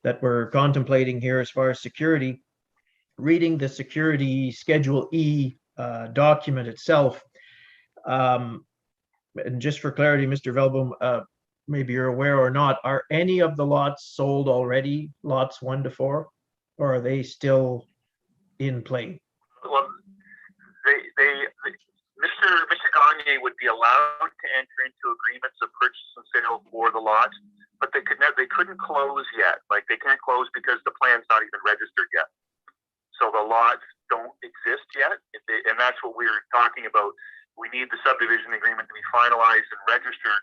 that we're contemplating here as far as security. Reading the security Schedule E document itself, and just for clarity, Mr. Velboom, maybe you're aware or not, are any of the lots sold already, lots 1 to 4, or are they still in play? Well, Mr. Gagne would be allowed to enter into agreements of purchase and sale for the lot, but they couldn't close yet. Like, they can't close because the plan's not even registered yet. So the lots don't exist yet, and that's what we were talking about. We need the subdivision agreement to be finalized and registered.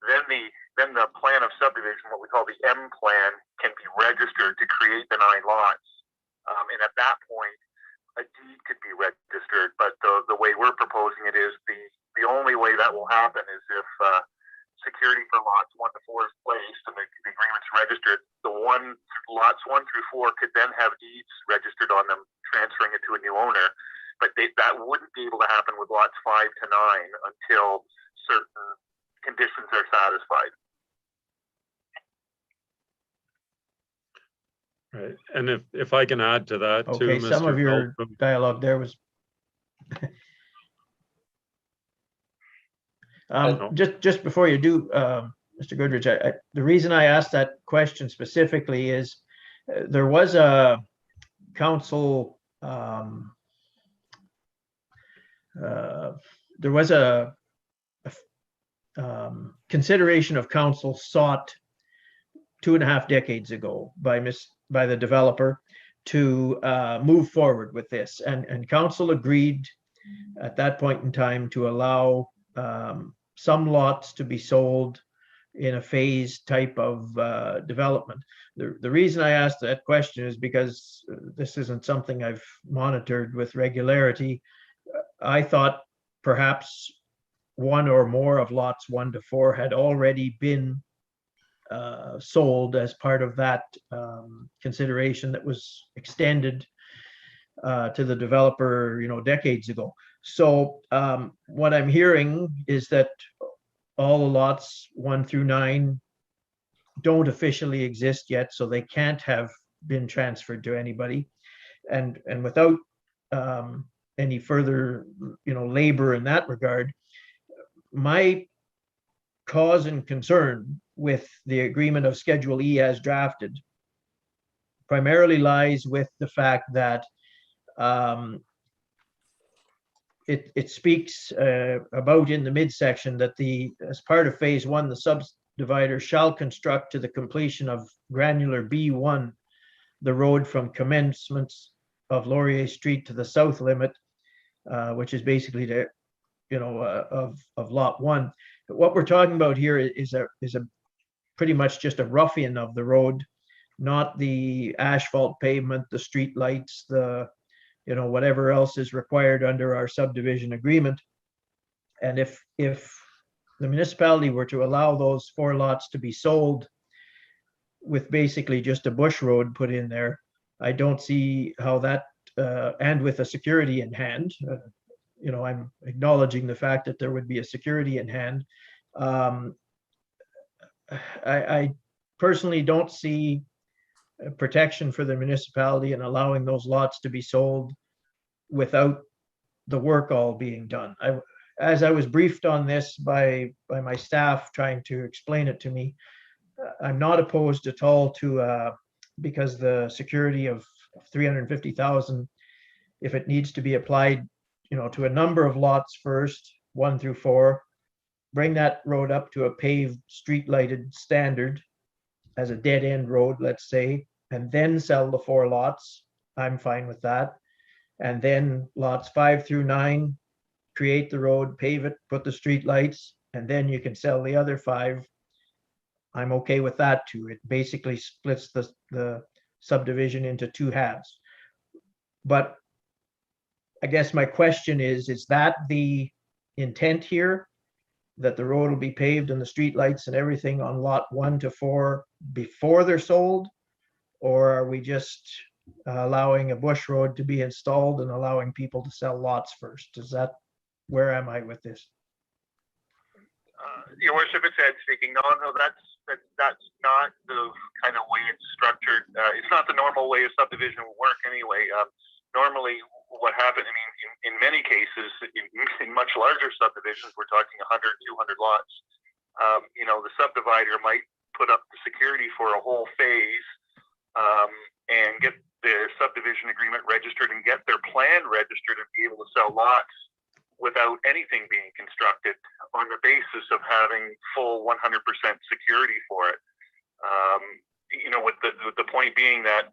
Then the plan of subdivision, what we call the M plan, can be registered to create the 9 lots. And at that point, a deed could be registered. But the way we're proposing it is the only way that will happen is if security for lots 1 to 4 is placed and the agreement's registered. Lots 1 through 4 could then have deeds registered on them, transferring it to a new owner. But that wouldn't be able to happen with lots 5 to 9 until certain conditions are satisfied. Right. And if I can add to that too, Okay, some Mr. of your Velboom. dialogue there was just before you do, Mr. Goodrich, the reason I asked that question specifically is there was a council, there was a consideration of council sought 2.5 decades ago by the developer to move forward with this, and council agreed at that point in time to allow some lots to be sold in a phase type of development. The reason I asked that question is because this isn't something I've monitored with regularity. I thought perhaps 1 or more of lots 1 to 4 had already been sold as part of that consideration that was extended to the developer, decades ago. So what I'm hearing is that all the lots 1 through 9 don't officially exist yet, so they can't have been transferred to anybody, and without any further labor in that regard, my cause and concern with the agreement of Schedule E as drafted primarily lies with the fact that it speaks about in the midsection that as part of phase 1, the subdivider shall construct to the completion of granular B1 the road from commencements of Laurier Street to the south limit, which is basically of lot 1. But what we're talking about here is a pretty much just a roughian of the road, not the asphalt pavement, the street lights, the whatever else is required under our subdivision agreement. And if the municipality were to allow those 4 lots to be sold with basically just a bush road put in there, I don't see how that, and with a security in hand, I'm acknowledging the fact that there would be a security in hand. I personally don't see protection for the municipality in allowing those lots to be sold without the work all being done. As I was briefed on this by my staff trying to explain it to me, I'm not opposed at all to, because the security of 350,000, if it needs to be applied, to a number of lots first, 1 through 4, bring that road up to a paved, street lighted standard as a dead end road, let's say, and then sell the 4 lots. I'm fine with that. And then lots 5 through 9, create the road, pave it, put the street lights, and then you can sell the other 5, I'm okay with that too. It basically splits the subdivision into 2 halves. But I guess my question is that the intent here? That the road will be paved and the streetlights and everything on lot 1 to 4 before they're sold? Or are we just allowing a bush road to be installed and allowing people to sell lots first? Where am I with this? Your worship, it's Ed speaking. No, that's not the kind of way it's structured. It's not the normal way a subdivision will work anyway. Normally, what happens, I mean, in many cases, in much larger subdivisions, we're talking 100, 200 lots. The subdivider might put up the security for a whole phase and get the subdivision agreement registered and get their plan registered and be able to sell lots without anything being constructed on the basis of having full 100% security for it. With the point being that,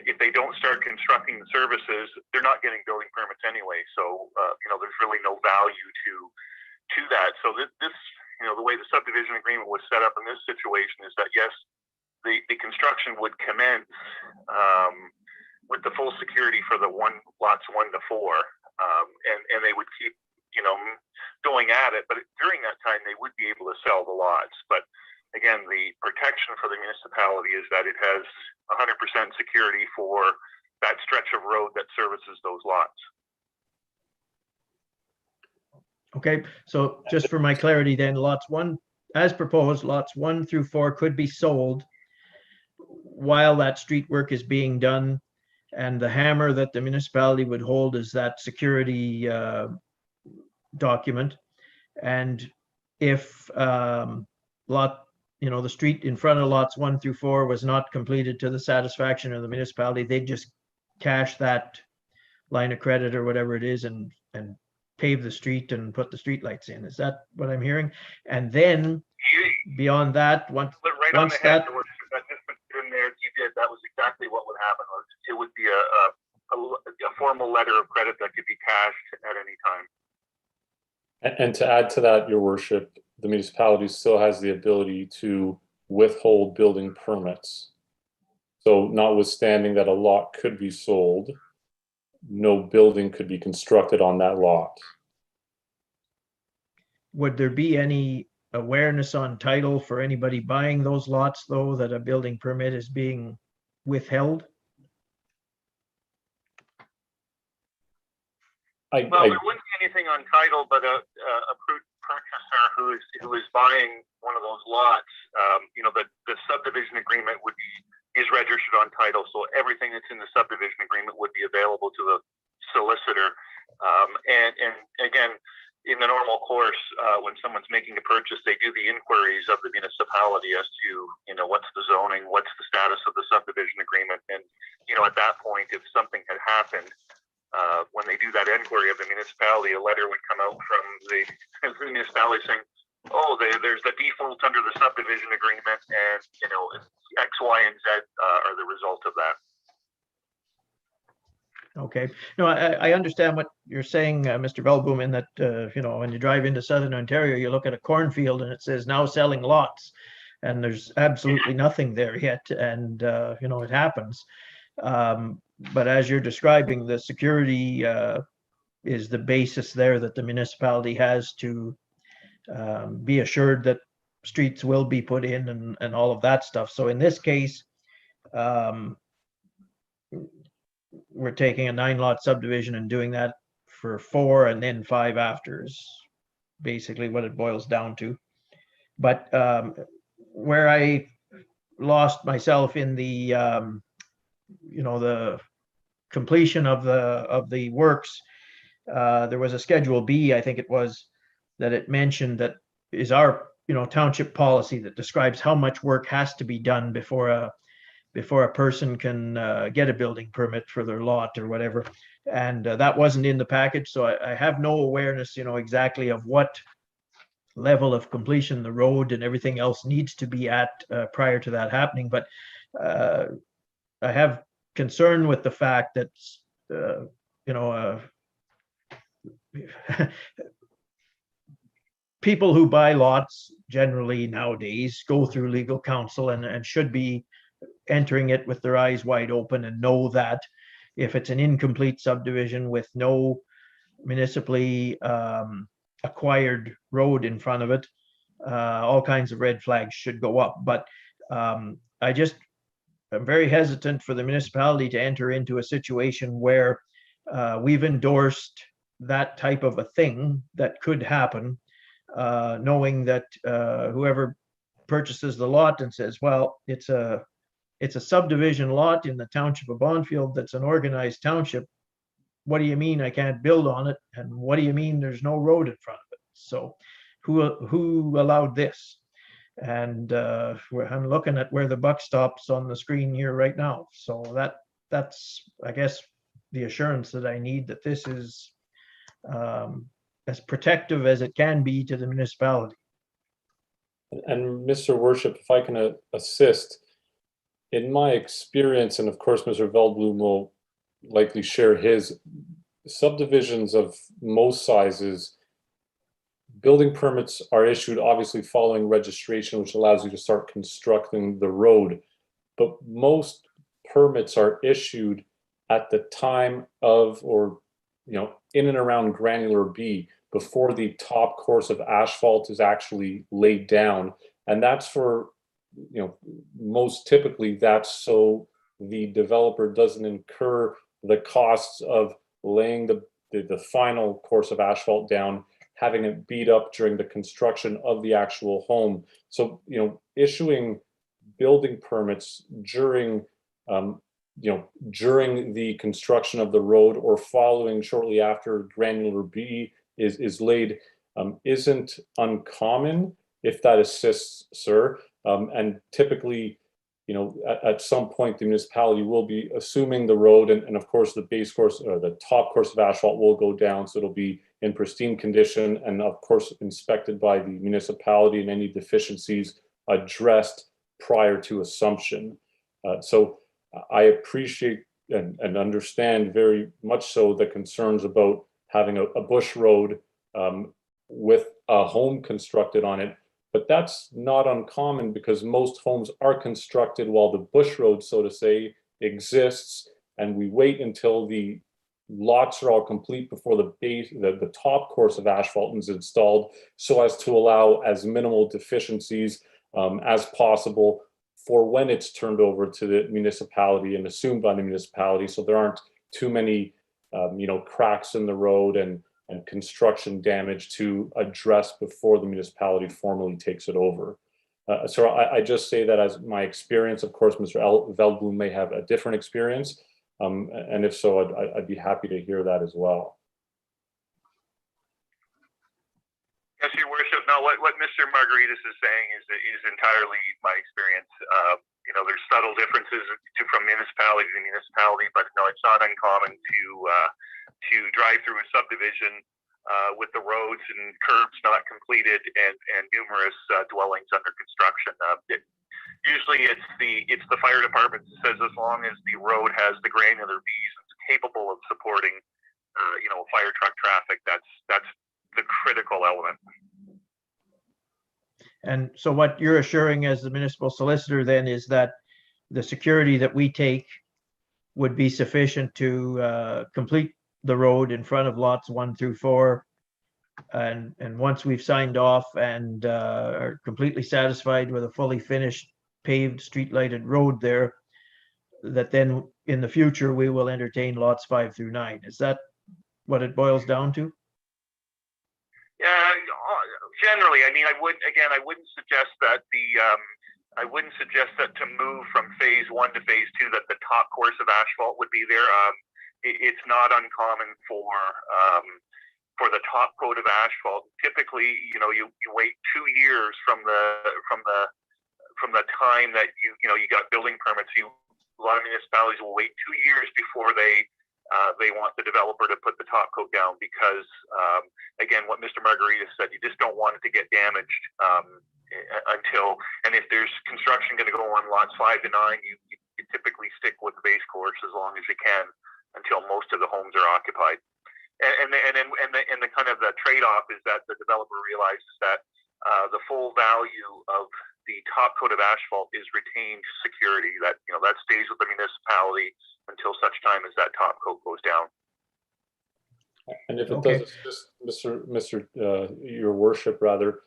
if they don't start constructing the services, they're not getting building permits anyway. So, there's really no value to that. So this, the way the subdivision agreement was set up in this situation is that, yes, the construction would commence with the full security for the lots 1 to 4. And they would keep, going at it. But during that time, they would be able to sell the lots. But again, the protection for the municipality is that it has 100% security for that stretch of road that services those lots. Okay, so just for my clarity then, lots 1, as proposed, lots 1 through 4 could be sold while that street work is being done. And the hammer that the municipality would hold is that security document. And if the street in front of lots 1 through 4 was not completed to the satisfaction of the municipality, they'd just cash that line of credit or whatever it is and pave the street and put the street lights in. Is that what I'm hearing? And then beyond that, once that, that was exactly what would happen. It would be a formal letter of credit that could be cashed at any time. And to add to that, your worship, the municipality still has the ability to withhold building permits. So notwithstanding that a lot could be sold, no building could be constructed on that lot. would there be any awareness on title for anybody buying those lots, though, that a building permit is being withheld? There wouldn't be anything on title, but a purchaser who is buying one of those lots, the subdivision agreement is registered on title, so everything that's in the subdivision agreement would be available to the solicitor. And again, in the normal course, when someone's making a purchase, they do the inquiries of the municipality as to, what's the zoning, what's the status of the subdivision agreement, and at that point, if something had happened. When they do that inquiry of the municipality, a letter would come out from the municipality saying, oh, there's the default under the subdivision agreement, and, X, Y, and Z are the result of that. Okay. No, I understand what you're saying, Mr. Belboom, in that, when you drive into Southern Ontario, you look at a cornfield and it says now selling lots, and there's absolutely nothing there yet. And, it happens. But as you're describing, the security is the basis there that the municipality has to be assured that streets will be put in and all of that stuff. So in this case, we're taking a 9-lot subdivision and doing that for 4 and then 5 after is basically what it boils down to. But where I lost myself in the the completion of the works, there was a Schedule B, I think it was, that it mentioned that is our township policy that describes how much work has to be done before a person can get a building permit for their lot or whatever. And that wasn't in the package, so I have no awareness exactly of what level of completion the road and everything else needs to be at prior to that happening. But I have concern with the fact that people who buy lots generally nowadays go through legal counsel and should be entering it with their eyes wide open and know that if it's an incomplete subdivision with no municipally acquired road in front of it, all kinds of red flags should go up. But I'm very hesitant for the municipality to enter into a situation where we've endorsed that type of a thing that could happen, knowing that whoever purchases the lot and says, well, it's a subdivision lot in the township of Bonfield that's an organized township. What do you mean I can't build on it? And what do you mean there's no road in front of it? So who allowed this? And I'm looking at where the buck stops on the screen here right now. So that's, I guess, the assurance that I need that this is as protective as it can be to the municipality. And Mr. Worship, if I can assist, in my experience, and of course, Mr. Veldblum will likely share his, subdivisions of most sizes, building permits are issued obviously following registration, which allows you to start constructing the road. But most permits are issued at the time of, or in and around granular B, before the top course of asphalt is actually laid down. And that's for, most typically that's so the developer doesn't incur the costs of laying the final course of asphalt down, having it beat up during the construction of the actual home. So, issuing building permits during, during the construction of the road or following shortly after granular B is laid isn't uncommon, if that assists, sir. And typically, at some point, the municipality will be assuming the road, and of course, the base course or the top course of asphalt will go down, so it'll be in pristine condition, and of course, inspected by the municipality and any deficiencies addressed prior to assumption. So I appreciate and understand very much so the concerns about having a bush road with a home constructed on it. But that's not uncommon because most homes are constructed while the bush road, so to say, exists, and we wait until the lots are all complete before the top course of asphalt is installed, so as to allow as minimal deficiencies as possible for when it's turned over to the municipality and assumed by the municipality, so there aren't too many cracks in the road and construction damage to address before the municipality formally takes it over. So I just say that as my experience. Of course, Mr. Veldblum may have a different experience, and if so, I'd be happy to hear that as well. Yes, Your Worship. No, what Mr. Margaritis is saying is entirely my experience. There's subtle differences from municipality to municipality, but no, it's not uncommon to drive through a subdivision with the roads and curbs not completed and numerous dwellings under construction. Usually it's the fire department that says as long as the road has the granular Bs and is capable of supporting fire truck traffic, that's the critical element. And so what you're assuring as the municipal solicitor then is that the security that we take would be sufficient to complete the road in front of lots 1 through 4. And once we've signed off and are completely satisfied with a fully finished paved street lighted road there, that then in the future we will entertain lots 5 through 9. Is that what it boils down to? Yeah, generally. I mean, I wouldn't suggest that to move from phase 1 to phase 2 that the top course of asphalt would be there. It's not uncommon for the top coat of asphalt. Typically, you wait 2 years from the time that you got building permits. A lot of municipalities will wait 2 years before they want the developer to put the top coat down because, again, what Mr. Margaritis said, you just don't want it to get damaged and if there's construction going to go on lots 5 to 9, you typically stick with the base course as long as you can until most of the homes are occupied. and the kind of the trade-off is that the developer realizes that the full value of the top coat of asphalt is retained security, that that stays with the municipality until such time as that top coat goes down. And if it Okay. does, Mr. Your Worship, rather,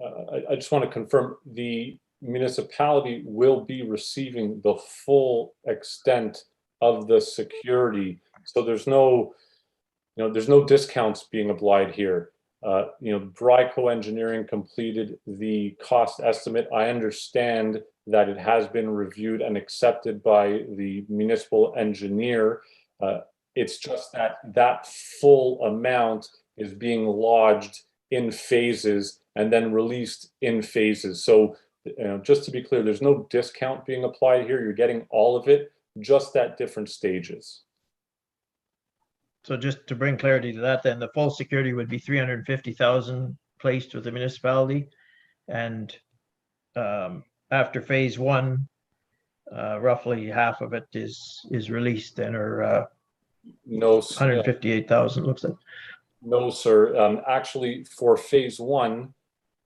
I just want to confirm the municipality will be receiving the full extent of the security. So there's no, there's no discounts being applied here. Bryco Engineering completed the cost estimate. I understand that it has been reviewed and accepted by the municipal engineer. It's just that full amount is being lodged in phases and then released in phases. So just to be clear, there's no discount being applied here. You're getting all of it, just at different stages. So just to bring clarity to that, then the full security would be 350,000 placed with the municipality, and after phase one, roughly half of it is released, then, or no, 158,000 looks like. No, sir. Actually, for phase one,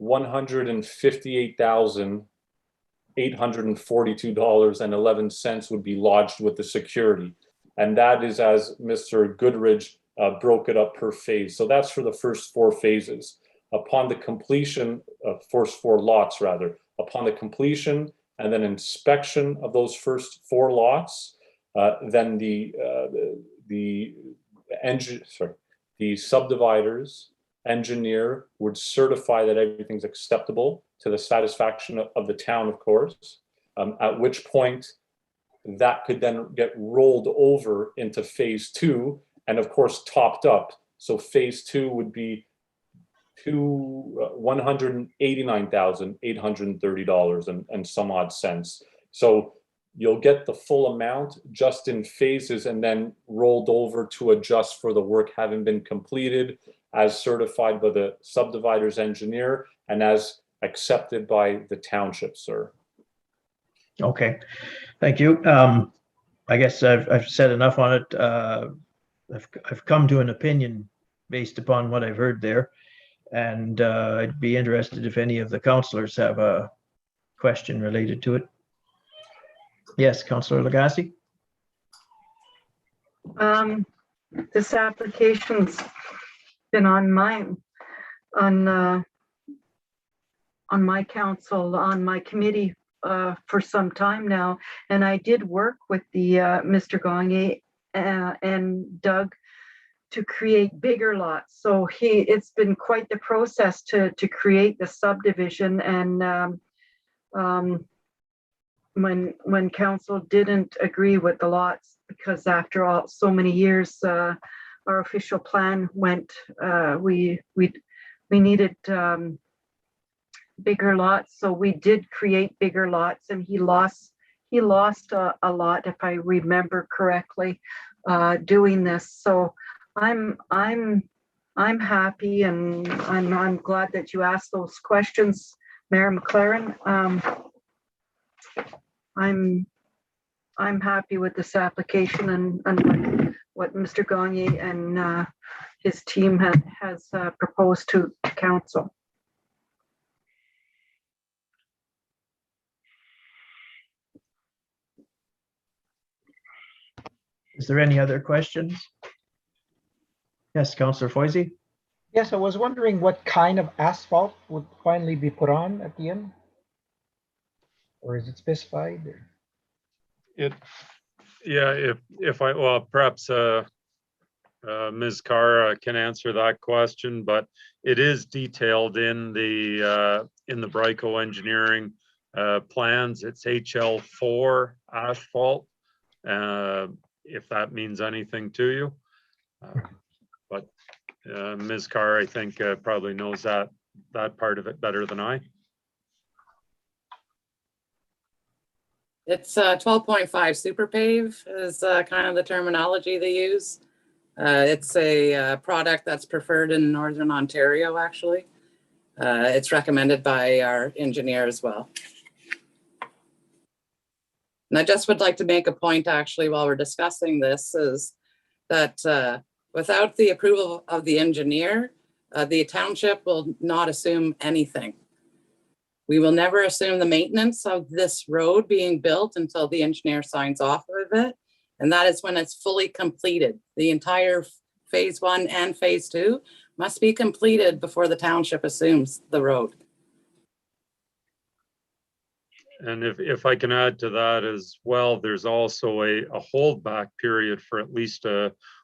$158,842.11 would be lodged with the security. And that is as Mr. Goodridge broke it up per phase. So that's for the first 4 phases. Upon the completion of first 4 lots, rather, upon the completion and then inspection of those first 4 lots, then the subdividers engineer would certify that everything's acceptable to the satisfaction of the town, of course, at which point that could then get rolled over into phase 2 and of course topped up. So phase 2 would be $189,830 and some odd cents. So you'll get the full amount just in phases and then rolled over to adjust for the work having been completed as certified by the subdivider's engineer and as accepted by the township, sir. Okay, thank you. I guess I've said enough on it. I've come to an opinion based upon what I've heard there, and I'd be interested if any of the councillors have a question related to it. Yes, Councillor Lagasse. This application's been on my council, on my committee for some time now, and I did work with the Mr. Gagne and Doug to create bigger lots. So it's been quite the process to create the subdivision, and when council didn't agree with the lots, because after all so many years our official plan went, we needed bigger lots, so we did create bigger lots, and he lost a lot, if I remember correctly, doing this. So I'm happy, and I'm glad that you asked those questions, Mayor McLaren. I'm happy with this application and what Mr. Gagne and his team has proposed to council. Is there any other questions? Yes, Councillor Foisey. Yes, I was wondering what kind of asphalt would finally be put on at the end? Or is it specified? Perhaps Ms. Carr can answer that question, but it is detailed in the Bryco Engineering plans. It's HL4 asphalt, if that means anything to you. But Ms. Carr, I think, probably knows that part of it better than I. It's 12.5 super pave is kind of the terminology they use. It's a product that's preferred in Northern Ontario, actually. It's recommended by our engineer as well. And I just would like to make a point, actually, while we're discussing this, is that Without the approval of the engineer, the township will not assume anything. We will never assume the maintenance of this road being built until the engineer signs off of it. And that is when it's fully completed. The entire phase 1 and phase 2 must be completed before the township assumes the road. And if I can add to that as well, there's also a holdback period for at least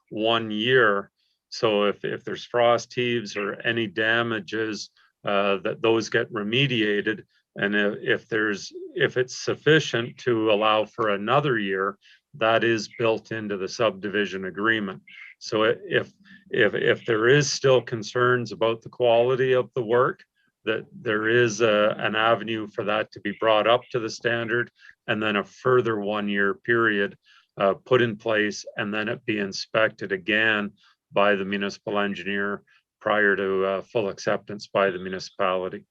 1 year. So if there's frost heaves or any damages, that those get remediated. And if it's sufficient to allow for another year, that is built into the subdivision agreement. So if there is still concerns about the quality of the work, that there is an avenue for that to be brought up to the standard, and then a further 1 year period put in place, and then it be inspected again by the municipal engineer prior to full acceptance by the municipality.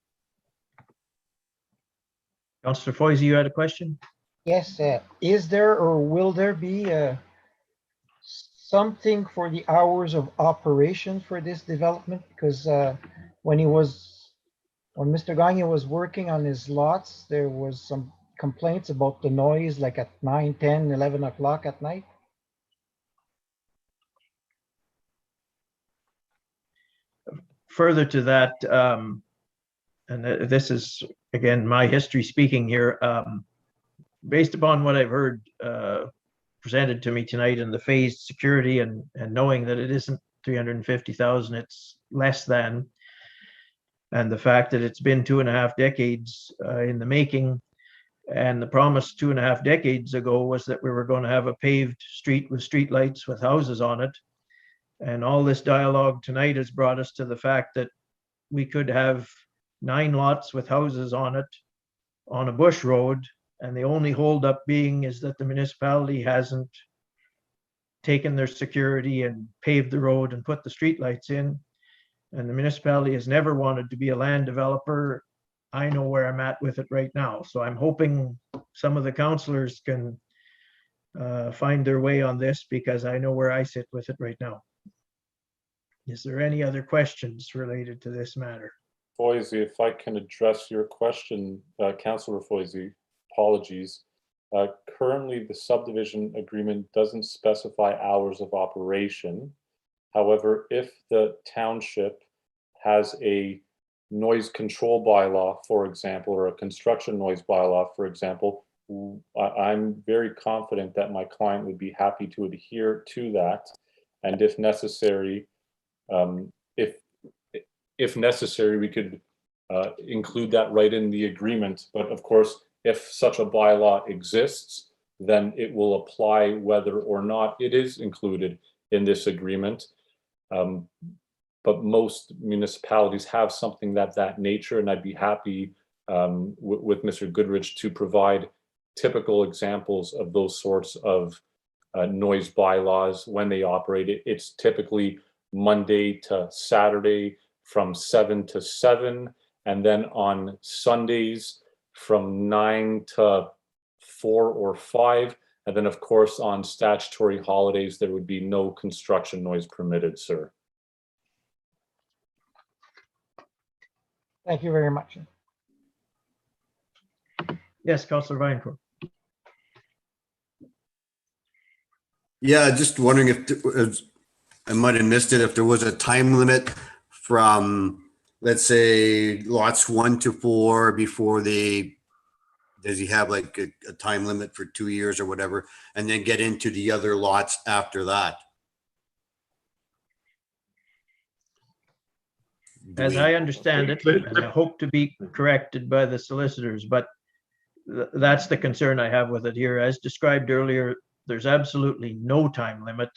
Councillor Foisey, you had a question? Yes, is there or will there be something for the hours of operation for this development? Because when Mr. Gagne was working on his lots, there was some complaints about the noise, like at 9, 10, 11 o'clock at night. Further to that, and this is, again, my history speaking here, based upon what I've heard presented to me tonight and the phased security and knowing that it isn't 350,000, it's less than, and the fact that it's been 2.5 decades in the making, and the promise 2.5 decades ago was that we were going to have a paved street with street lights with houses on it. And all this dialogue tonight has brought us to the fact that we could have 9 lots with houses on it on a bush road, and the only holdup being is that the municipality hasn't taken their security and paved the road and put the streetlights in. And the municipality has never wanted to be a land developer. I know where I'm at with it right now. So I'm hoping some of the councillors can find their way on this, because I know where I sit with it right now. Is there any other questions related to this matter? Foisey, if I can address your question, Councillor Foisey, apologies. Currently, the subdivision agreement doesn't specify hours of operation. However, if the township has a noise control bylaw, for example, or a construction noise bylaw, for example, I'm very confident that my client would be happy to adhere to that. And if necessary, if necessary, we could include that right in the agreement. But of course, if such a bylaw exists, then it will apply whether or not it is included in this agreement. But most municipalities have something that nature, and I'd be happy with Mr. Goodrich to provide typical examples of those sorts of noise bylaws when they operate. It's typically Monday to Saturday from 7 to 7, and then on Sundays from 9 to 4 or 5. And then, of course, on statutory holidays, there would be no construction noise permitted, sir. Thank you very much. Yes, Councillor Vinecourt. Yeah, just wondering if I might have missed it, if there was a time limit from, let's say, lots 1 to 4 before does he have like a time limit for 2 years or whatever, and then get into the other lots after that? As I understand it, and I hope to be corrected by the solicitors, but that's the concern I have with it here. As described earlier, there's absolutely no time limit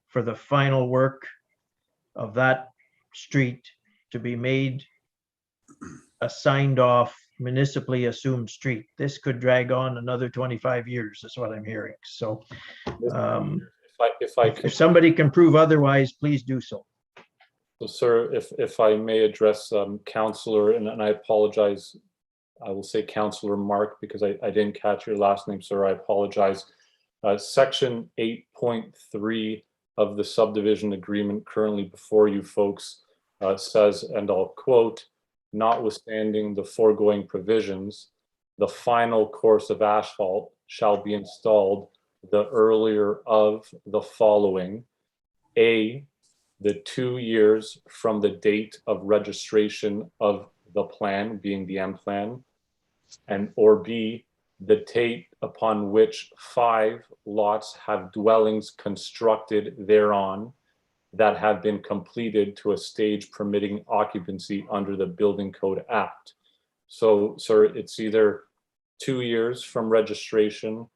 for the final work of that street to be made a signed off municipally assumed street. This could drag on another 25 years, is what I'm hearing. So if somebody can prove otherwise, please do so. So, sir, if I may address Councillor, and I apologize, I will say Councillor Mark, because I didn't catch your last name, sir. I apologize. Section 8.3 of the subdivision agreement currently before you folks says, and I'll quote, "Notwithstanding the foregoing provisions, the final course of asphalt shall be installed the earlier of the following: A, the 2 years from the date of registration of the plan, being the M plan, or B, the date upon which 5 lots have dwellings constructed thereon that have been completed to a stage permitting occupancy under the Building Code Act." So, sir, it's either 2 years from registration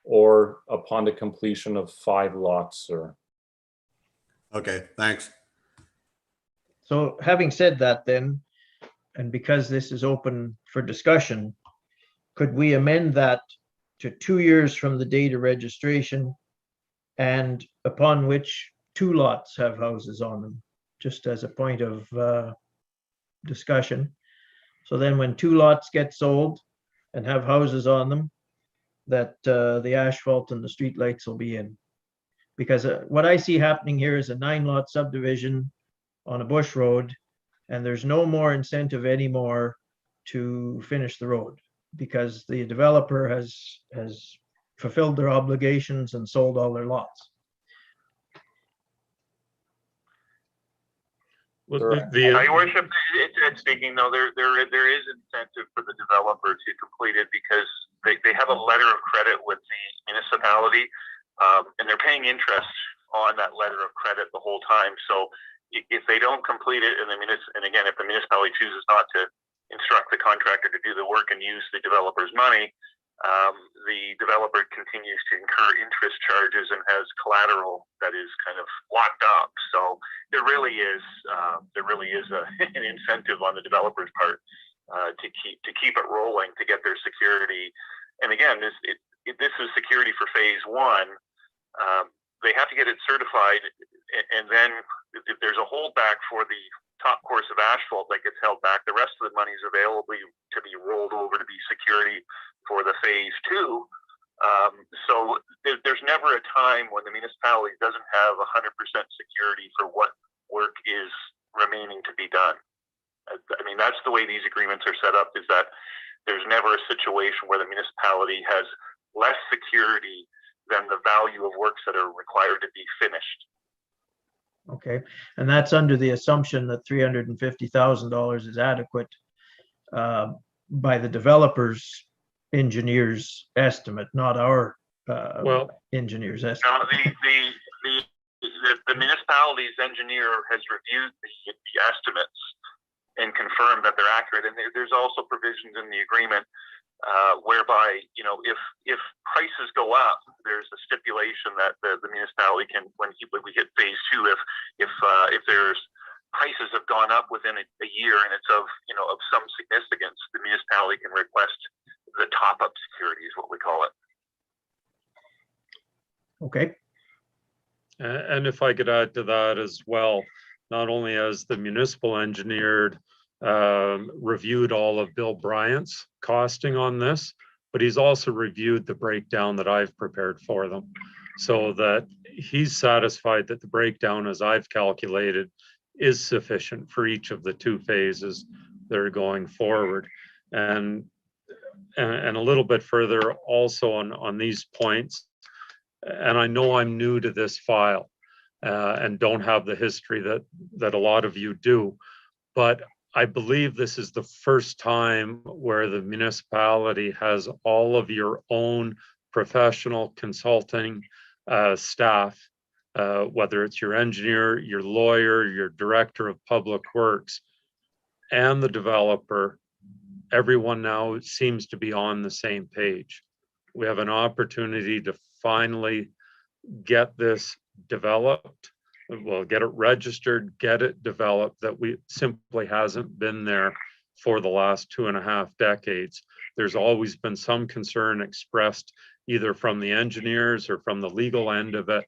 or upon the completion of 5 lots, sir. Okay, thanks. So having said that then, and because this is open for discussion, could we amend that to 2 years from the date of registration and upon which 2 lots have houses on them, just as a point of discussion? So then when 2 lots get sold and have houses on them, that the asphalt and the streetlights will be in. Because what I see happening here is a 9-lot subdivision on a bush road, and there's no more incentive anymore to finish the road because the developer has fulfilled their obligations and sold all their lots. Well, Your worship, it's speaking though, there is incentive for the developer to complete it because they have a letter of credit with the municipality, and they're paying interest on that letter of credit the whole time. So if they don't complete it, and again, if the municipality chooses not to instruct the contractor to do the work and use the developer's money, the developer continues to incur interest charges and has collateral that is kind of locked up. So there really is an incentive on the developer's part to keep it rolling, to get their security. And again, this is security for phase 1. They have to get it certified, and then if there's a holdback for the top course of asphalt that gets held back, the rest of the money is available to be rolled over to be security for the phase 2. So there's never a time when the municipality doesn't have 100% security for what work is remaining to be done. I mean, that's the way these agreements are set up, is that there's never a situation where the municipality has less security than the value of works that are required to be finished. Okay, and that's under the assumption that $350,000 is adequate by the developer's engineer's estimate, not our engineer's estimate. Now, the municipality's engineer has reviewed the estimates and confirmed that they're accurate. And there's also provisions in the agreement whereby, if prices go up, there's a stipulation that the municipality can, when we hit phase 2, if there's prices have gone up within a year and it's of some significance, the municipality can request the top-up security, is what we call it. Okay. And if I could add to that as well, not only has the municipal engineer reviewed all of Bill Bryant's costing on this, but he's also reviewed the breakdown that I've prepared for them, so that he's satisfied that the breakdown, as I've calculated, is sufficient for each of the 2 phases that are going forward. And a little bit further also on these points, and I know I'm new to this file and don't have the history that a lot of you do, but I believe this is the first time where the municipality has all of your own professional consulting staff, whether it's your engineer, your lawyer, your director of public works, and the developer. Everyone now seems to be on the same page. We have an opportunity to finally get this developed. We'll get it registered, get it developed, that we simply hasn't been there for the last 2.5 decades. There's always been some concern expressed either from the engineers or from the legal end of it.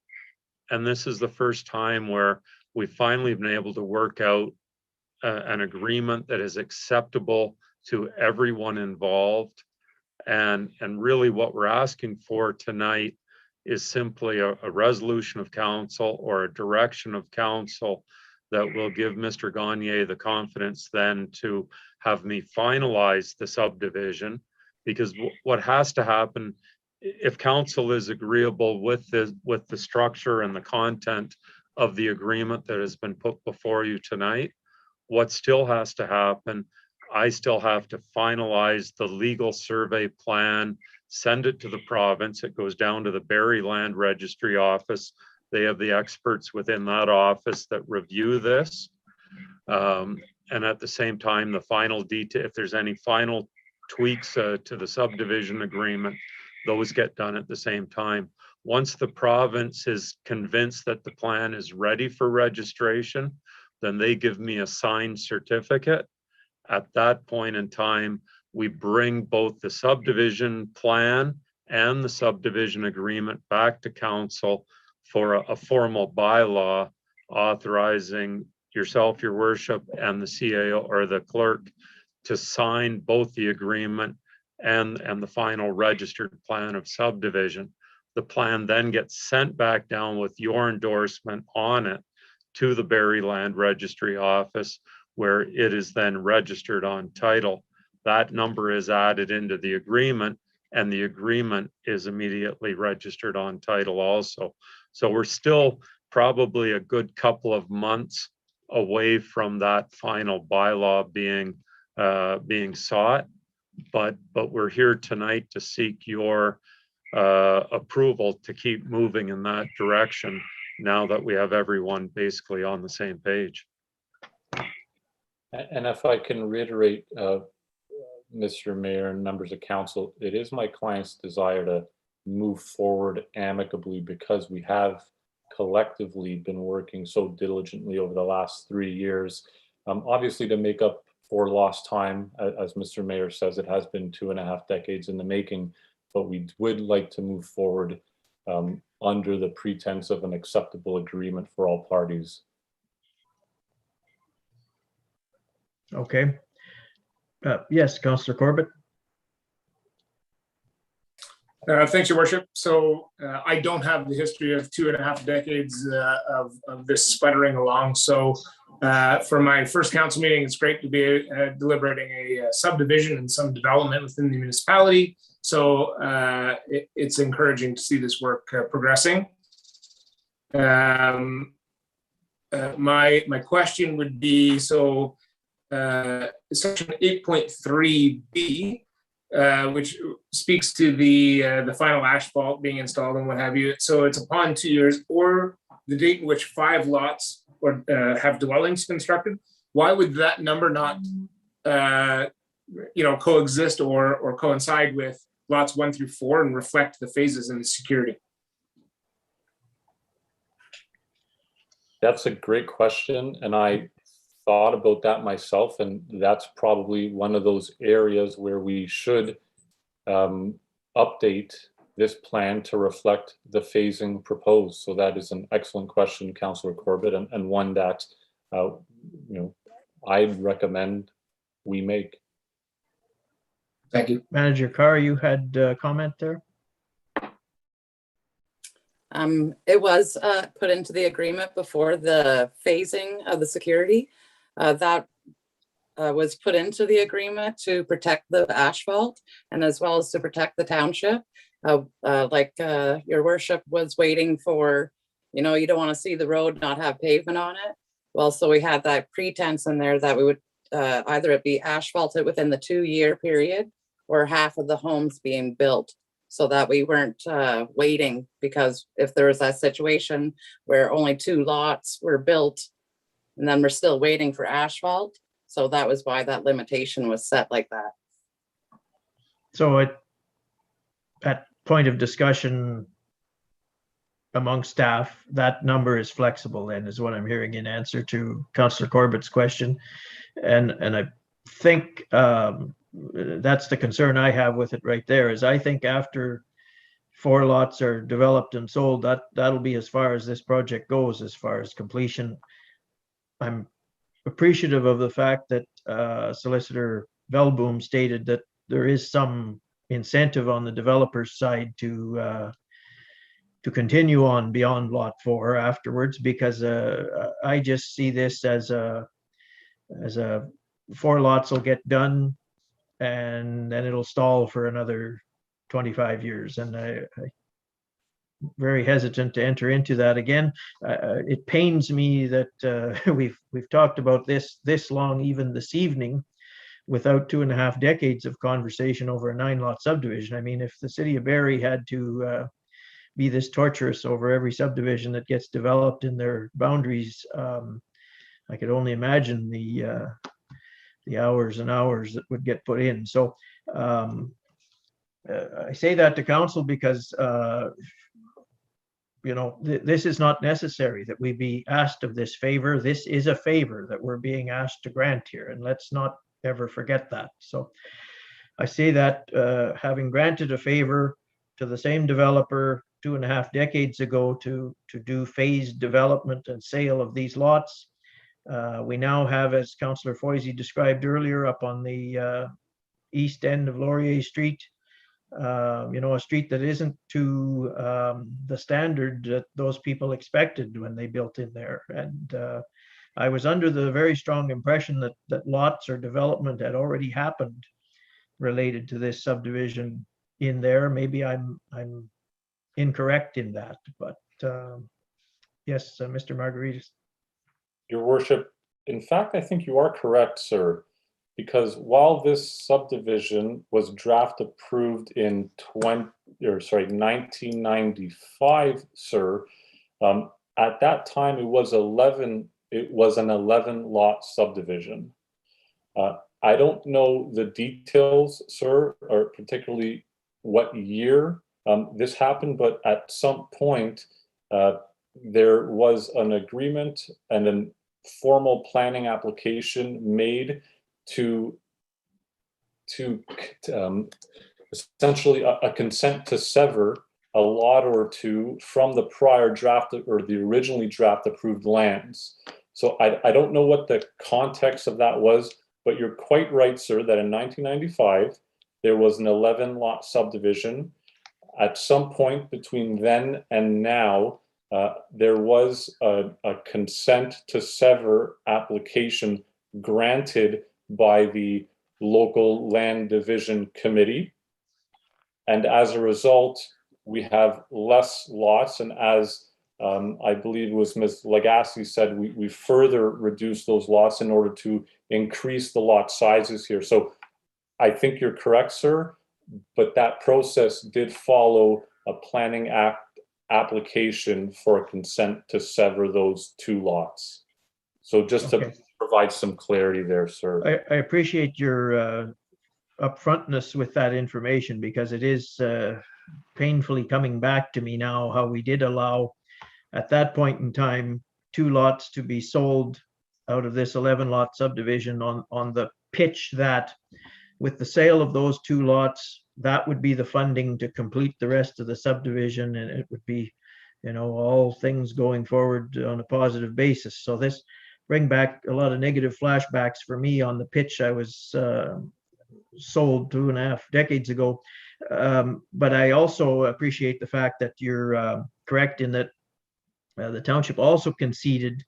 And this is the first time where we've finally been able to work out an agreement that is acceptable to everyone involved. And really what we're asking for tonight is simply a resolution of council or a direction of council that will give Mr. Gagne the confidence then to have me finalize the subdivision. Because what has to happen, if council is agreeable with the structure and the content of the agreement that has been put before you tonight, what still has to happen, I still have to finalize the legal survey plan, send it to the province. It goes down to the Barrie Land Registry office. They have the experts within that office that review this. And at the same time, the final detail, if there's any final tweaks to the subdivision agreement, those get done at the same time. Once the province is convinced that the plan is ready for registration, then they give me a signed certificate. At that point in time, we bring both the subdivision plan and the subdivision agreement back to council for a formal bylaw authorizing yourself, your worship, and the CAO or the clerk to sign both the agreement and the final registered plan of subdivision. The plan then gets sent back down with your endorsement on it to the Barrie Land Registry office, where it is then registered on title. That number is added into the agreement, and the agreement is immediately registered on title also. So we're still probably a good couple of months away from that final bylaw being sought, but we're here tonight to seek your approval to keep moving in that direction now that we have everyone basically on the same page. And if I can reiterate, Mr. Mayor and members of council, it is my client's desire to move forward amicably because we have collectively been working so diligently over the last 3 years, obviously to make up for lost time. As Mr. Mayor says, it has been 2.5 decades in the making, but we would like to move forward under the pretense of an acceptable agreement for all parties. Okay. Yes, Councillor Corbett. Thanks, Your Worship. So I don't have the history of 2.5 decades of this sputtering along. So for my first council meeting, it's great to be deliberating a subdivision and some development within the municipality. So it's encouraging to see this work progressing. My question would be, so section 8.3B, which speaks to the final asphalt being installed and what have you. So it's upon 2 years or the date in which 5 lots or have dwellings constructed. Why would that number not, coexist or coincide with lots 1 through 4 and reflect the phases in the security? That's a great question, and I thought about that myself, and that's probably one of those areas where we should update this plan to reflect the phasing proposed. So that is an excellent question, Councillor Corbett, and one that I'd recommend we make. Thank you. Manager Carr, you had a comment there? It was put into the agreement before the phasing of the security. That was put into the agreement to protect the asphalt and as well as to protect the township. Your worship was waiting for, you don't want to see the road not have pavement on it. Well, so we had that pretense in there that we would either it be asphalted within the 2-year period or half of the homes being built, so that we weren't waiting, because if there was that situation where only 2 lots were built and then we're still waiting for asphalt. So that was why that limitation was set like that. So at point of discussion among staff, that number is flexible then, is what I'm hearing in answer to Councillor Corbett's question. And I think that's the concern I have with it right there, is I think after 4 lots are developed and sold, that'll be as far as this project goes, as far as completion. I'm appreciative of the fact that Solicitor Velboom stated that there is some incentive on the developer's side to to continue on beyond lot 4 afterwards, because I just see this as a 4 lots will get done and then it'll stall for another 25 years. And I'm very hesitant to enter into that again. It pains me that we've talked about this long, even this evening, without 2.5 decades of conversation over a 9-lot subdivision. I mean, if the city of Barrie had to be this torturous over every subdivision that gets developed in their boundaries, I could only imagine the hours and hours that would get put in. So I say that to council because this is not necessary that we be asked of this favor. This is a favor that we're being asked to grant here, and let's not ever forget that. So I say that having granted a favor to the same developer 2.5 decades ago to do phased development and sale of these lots, we now have, as Councillor Foisey described earlier, up on the east end of Laurier Street, a street that isn't to the standard that those people expected when they built in there. And I was under the very strong impression that lots or development had already happened related to this subdivision in there. Maybe I'm incorrect in that, but yes, Mr. Margaritis. Your worship, in fact, I think you are correct, sir, because while this subdivision was draft approved in 1995, sir, at that time it was an 11 lot subdivision. I don't know the details, sir, or particularly what year this happened, but at some point there was an agreement and a formal planning application made to essentially a consent to sever a lot or two from the prior draft or the originally draft approved lands. So I don't know what the context of that was, but you're quite right, sir, that in 1995, there was an 11 lot subdivision. At some point between then and now, there was a consent to sever application granted by the local land division committee. And as a result, we have less lots. And as I believe it was Ms. Lagasse said, we further reduced those lots in order to increase the lot sizes here. So I think you're correct, sir, but that process did follow a planning act application for a consent to sever those 2 lots. So just to provide some clarity there, sir. I appreciate your upfrontness with that information, because it is painfully coming back to me now how we did allow at that point in time 2 lots to be sold out of this 11 lot subdivision on the pitch that with the sale of those 2 lots, that would be the funding to complete the rest of the subdivision, and it would be, all things going forward on a positive basis. So this bring back a lot of negative flashbacks for me on the pitch I was sold 2.5 decades ago. But I also appreciate the fact that you're correct in that the township also conceded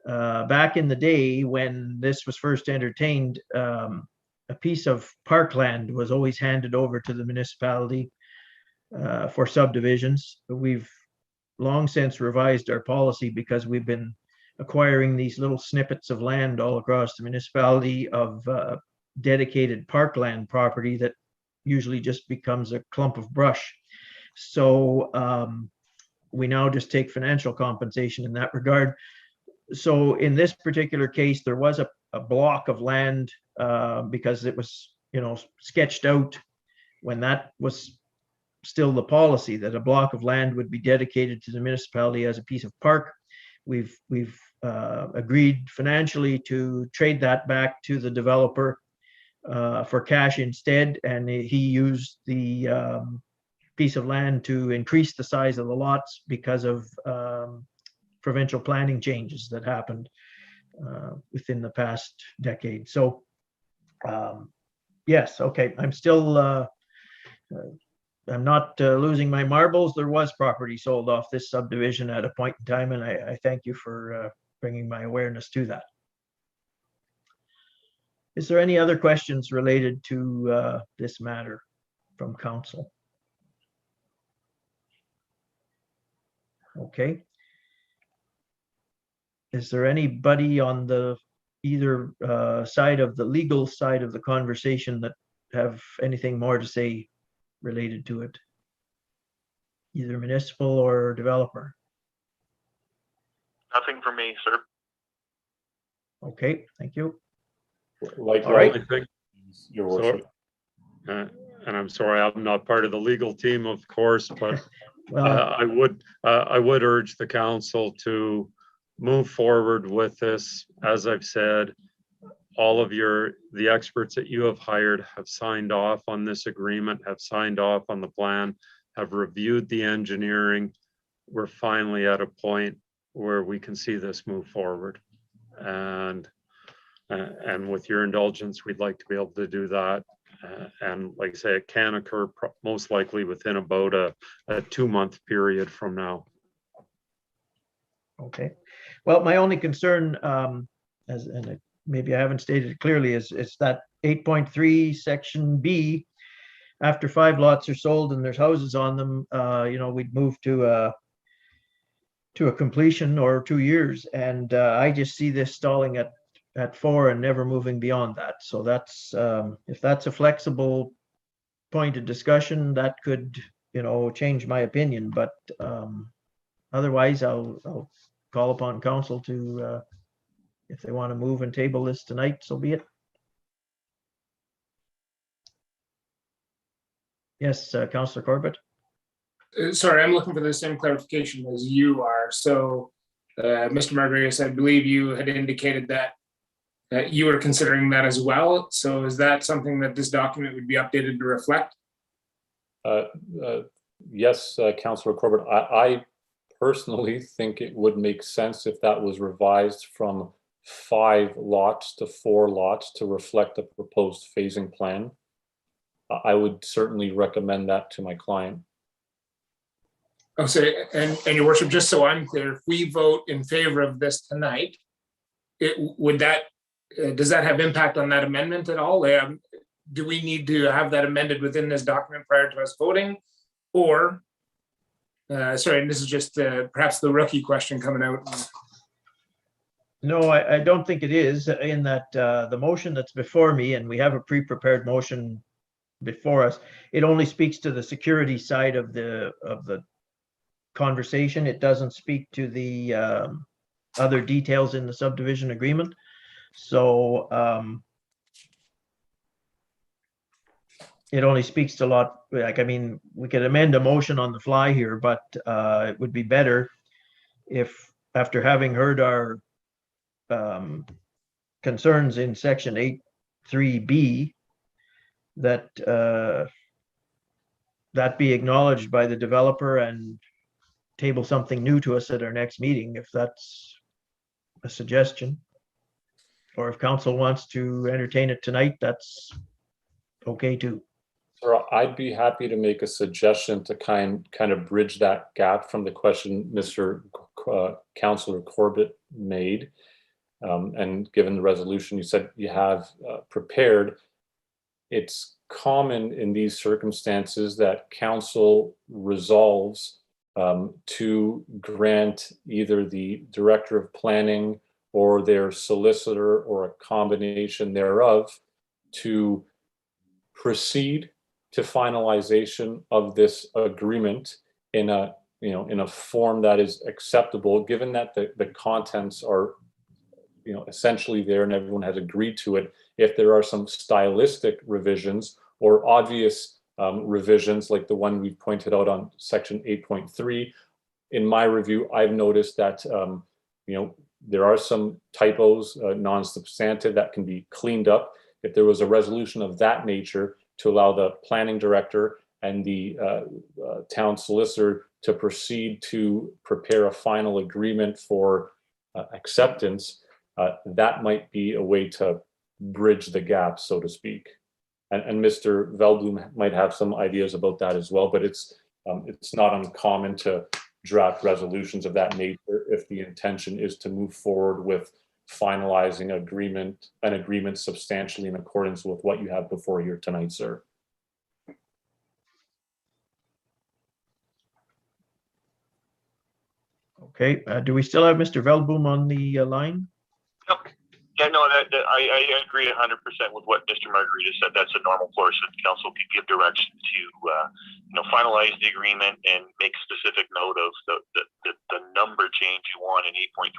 back in the day when this was first entertained, a piece of parkland was always handed over to the municipality for subdivisions. We've long since revised our policy because we've been acquiring these little snippets of land all across the municipality of dedicated parkland property that usually just becomes a clump of brush. So we now just take financial compensation in that regard. So in this particular case, there was a block of land because it was, sketched out when that was still the policy, that a block of land would be dedicated to the municipality as a piece of park. We've agreed financially to trade that back to the developer for cash instead, and he used the piece of land to increase the size of the lots because of provincial planning changes that happened within the past decade. So yes, okay, I'm still I'm not losing my marbles. There was property sold off this subdivision at a point in time, and I thank you for bringing my awareness to that. Is there any other questions related to this matter from council? Okay. Is there anybody on the either side of the legal side of the conversation that have anything more to say related to it? Either municipal or developer? Nothing for me, sir. Okay, thank you. Like, All right. I think, Your so, worship. and I'm sorry, I'm not part of the legal team, of course, but Well, I would urge the council to move forward with this. As I've said, all of the experts that you have hired have signed off on this agreement, have signed off on the plan, have reviewed the engineering. We're finally at a point where we can see this move forward. And with your indulgence, we'd like to be able to do that. And like I say, it can occur most likely within about a 2-month period from now. okay. Well, my only concern, maybe I haven't stated it clearly, is that 8.3 section B. After 5 lots are sold and there's houses on them, we'd move to a completion or 2 years, and I just see this stalling at 4 and never moving beyond that. So that's if that's a flexible point of discussion, that could change my opinion. But otherwise, I'll call upon council to if they want to move and table this tonight, so be it. Yes, Councillor Corbett. Sorry, I'm looking for the same clarification as you are. So, Mr. Margaritis, I believe you had indicated that you were considering that as well. So is that something that this document would be updated to reflect? Yes, Councillor Corbett, I personally think it would make sense if that was revised from 5 lots to 4 lots to reflect the proposed phasing plan. I would certainly recommend that to my client. Okay, and your worship, just so I'm clear, if we vote in favor of this tonight, does that have impact on that amendment at all? Do we need to have that amended within this document prior to us voting? Or, sorry, and this is just perhaps the rookie question coming out. No, I don't think it is, in that the motion that's before me, and we have a pre-prepared motion before us, it only speaks to the security side of the conversation. It doesn't speak to the other details in the subdivision agreement. So it only speaks to a lot, like, I mean, we could amend a motion on the fly here, but it would be better if, after having heard our concerns in section 8.3b, that that be acknowledged by the developer and table something new to us at our next meeting, if that's a suggestion. Or if council wants to entertain it tonight, that's okay too. Sir, I'd be happy to make a suggestion to kind of bridge that gap from the question Mr. Councillor Corbett made. And given the resolution you said you have prepared, it's common in these circumstances that council resolves to grant either the director of planning or their solicitor or a combination thereof to proceed to finalization of this agreement in a form that is acceptable, given that the contents are essentially there and everyone has agreed to it. If there are some stylistic revisions or obvious revisions like the one we pointed out on section 8.3, in my review, I've noticed that there are some typos, non-substantive, that can be cleaned up. If there was a resolution of that nature to allow the planning director and the town solicitor to proceed to prepare a final agreement for acceptance, that might be a way to bridge the gap, so to speak. and Mr. Veldblum might have some ideas about that as well, but it's not uncommon to draft resolutions of that nature if the intention is to move forward with finalizing an agreement substantially in accordance with what you have before here tonight, sir. Okay, do we still have Mr. Veldboom on the line? Yeah, no, I agree 100% with what Mr. Margarita said. That's a normal course that council could give direction to, finalize the agreement and make specific note of the number change you want in 8.3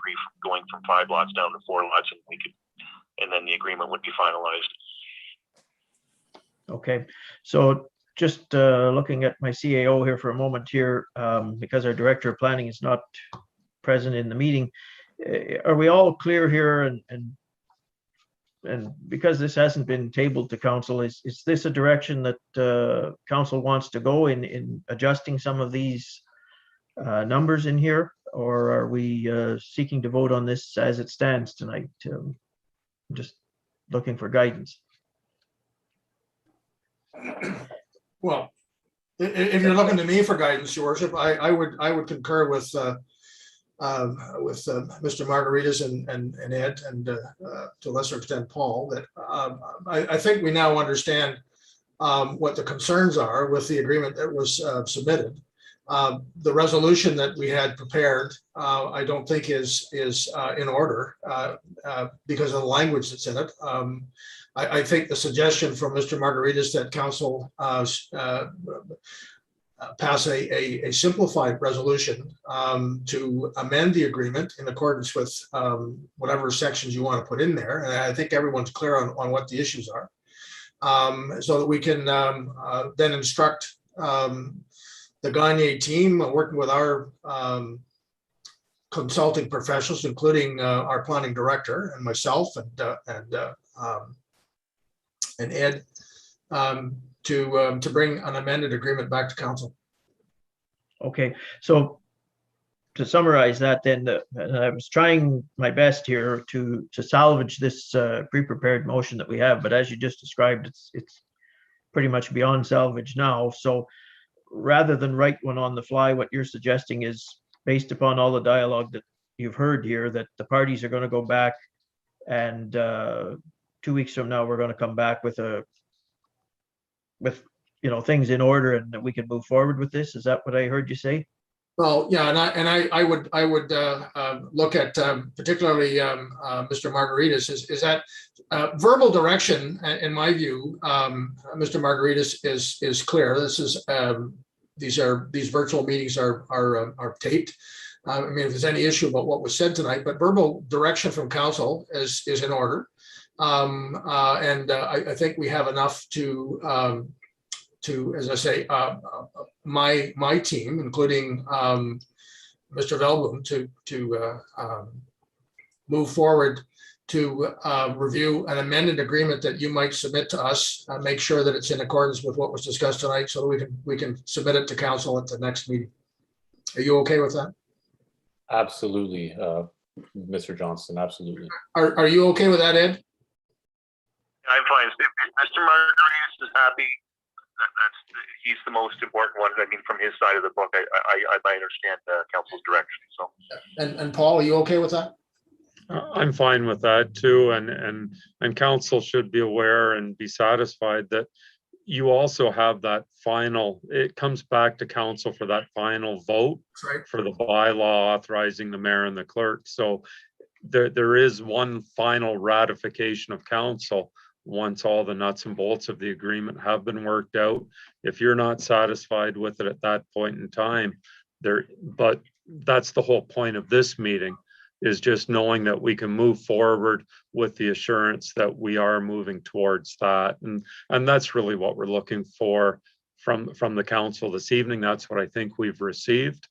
going from 5 lots down to 4 lots, and then the agreement would be finalized. Okay, so just looking at my CAO here for a moment here, because our Director of Planning is not present in the meeting, are we all clear here? And because this hasn't been tabled to council, is this a direction that council wants to go in adjusting some of these numbers in here? Or are we seeking to vote on this as it stands tonight? Just looking for guidance. Well, if you're looking to me for guidance, Your Worship, I would concur with Mr. Margaritas and Ed, and to a lesser extent Paul, that I think we now understand what the concerns are with the agreement that was submitted. The resolution that we had prepared, I don't think is in order because of the language that's in it. I think the suggestion from Mr. Margaritas that council pass a simplified resolution to amend the agreement in accordance with whatever sections you want to put in there. And I think everyone's clear on what the issues are, so that we can then instruct the Gagne team working with our consulting professionals, including our planning director and myself and Ed, to bring an amended agreement back to council. Okay, so to summarize that, then, I was trying my best here to salvage this pre-prepared motion that we have, but as you just described, it's pretty much beyond salvage now. So rather than write one on the fly, what you're suggesting is, based upon all the dialogue that you've heard here, that the parties are going to go back, and 2 weeks from now we're going to come back with things in order, and that we can move forward with this. Is that what I heard you say? Well, yeah, and I would look at particularly Mr. Margaritas is that verbal direction. In my view, Mr. Margaritas is clear. This is these virtual meetings are taped. I mean, if there's any issue about what was said tonight, but verbal direction from council is in order, and I think we have enough to, as I say, my team, including Mr. Veldblum, to move forward to review an amended agreement that you might submit to us, make sure that it's in accordance with what was discussed tonight, so that we can submit it to council at the next meeting. Are you okay with that? Absolutely, Mr. Johnston, absolutely. Are you okay with that, Ed? I'm fine. If Mr. Margaritas is happy, he's the most important one. I mean, from his side of the book, I understand council's direction. So, and Paul, are you okay with that? I'm fine with that too, and council should be aware and be satisfied that you also have that final. It comes back to council for that final vote for the bylaw authorizing the mayor and the clerk. So there is one final ratification of council once all the nuts and bolts of the agreement have been worked out. If you're not satisfied with it at that point in time, but that's the whole point of this meeting, is just knowing that we can move forward with the assurance that we are moving towards that. And that's really what we're looking for from the council this evening. That's what I think we've received.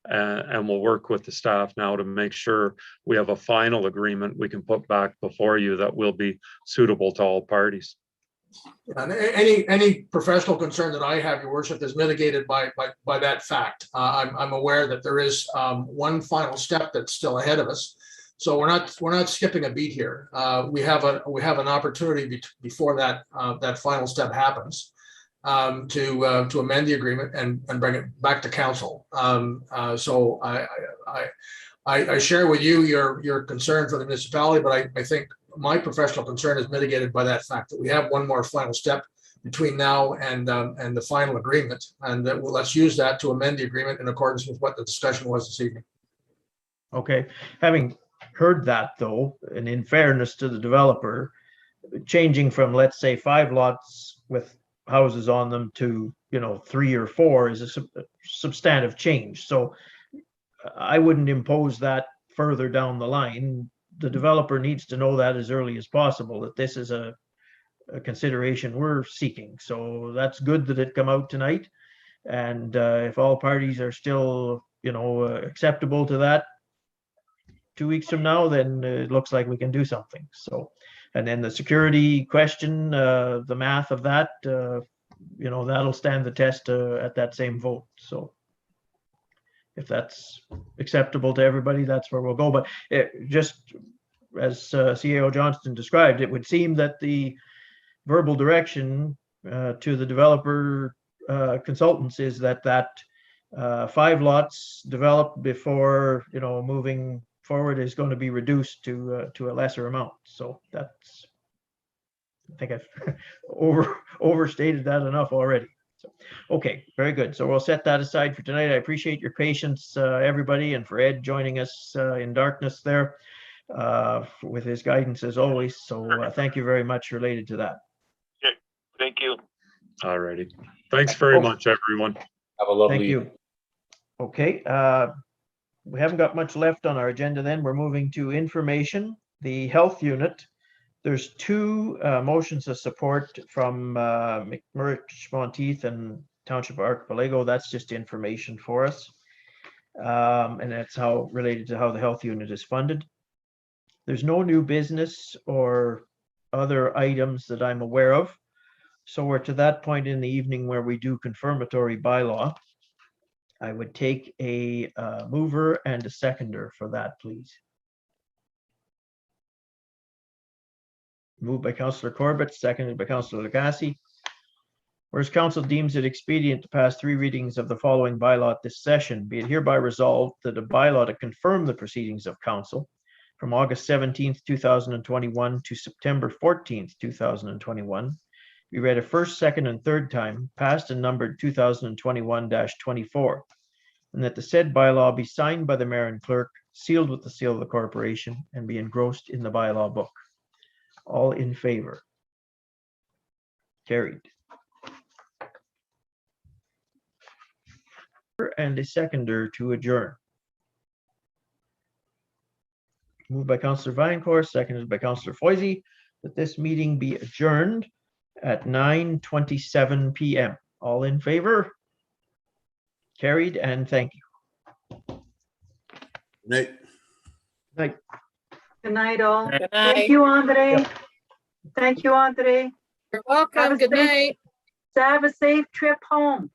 And we'll work with the staff now to make sure we have a final agreement we can put back before you that will be suitable to all parties. And any professional concern that I have, Your Worship, is mitigated by that fact. I'm aware that there is one final step that's still ahead of us. So we're not skipping a beat here. We have an opportunity before that final step happens to amend the agreement and bring it back to council. So I share with you your concern for the municipality, but I think my professional concern is mitigated by that fact that we have one more final step between now and the final agreement, and let's use that to amend the agreement in accordance with what the discussion was this evening. Okay, having heard that though, and in fairness to the developer, changing from, let's say, 5 lots with houses on them to, 3 or 4 is a substantive change. So I wouldn't impose that further down the line. The developer needs to know that as early as possible, that this is a consideration we're seeking. So that's good that it come out tonight. And if all parties are still, acceptable to that 2 weeks from now, then it looks like we can do something. So, and then the security question, the math of that, that'll stand the test at that same vote. So if that's acceptable to everybody, that's where we'll go. But just as CAO Johnston described, it would seem that the verbal direction to the developer consultants is that 5 lots developed before moving forward is going to be reduced to a lesser amount. So that's, I think I've overstated that enough already. So, okay, very good. So we'll set that aside for tonight. I appreciate your patience, everybody, and for Ed joining us in darkness there with his guidance as always. So thank you very much related to that. Okay, thank you. All righty. Thanks very much, everyone. Have a lovely Thank you. Okay, we haven't got much left on our agenda then. We're moving to information, the health unit. There's 2 motions of support from McMurray Monteith and Township of Archipelago. That's just information for us. And that's related to how the health unit is funded. There's no new business or other items that I'm aware of. So we're to that point in the evening where we do confirmatory bylaw. I would take a mover and a seconder for that, please. Moved by Councillor Corbett, seconded by Councillor Lagasse. Whereas council deems it expedient to pass 3 readings of the following bylaw at this session, be it hereby resolved that a bylaw to confirm the proceedings of council from August 17th, 2021 to September 14th, 2021, be read a first, second, and third time, passed and numbered 2021-24, and that the said bylaw be signed by the mayor and clerk, sealed with the seal of the corporation, and be engrossed in the bylaw book. All in favor? Carried. And a seconder to adjourn. Moved by Councillor Vaillancourt, seconded by Councillor Foisey, that this meeting be adjourned at 9:27 p.m. All in favor? Carried, and thank you. Night. Night. Good night, all. Good Thank night. you, Andre. Yep. Thank you, Andre. You're welcome. Have a Good safe- night. Have a safe trip home.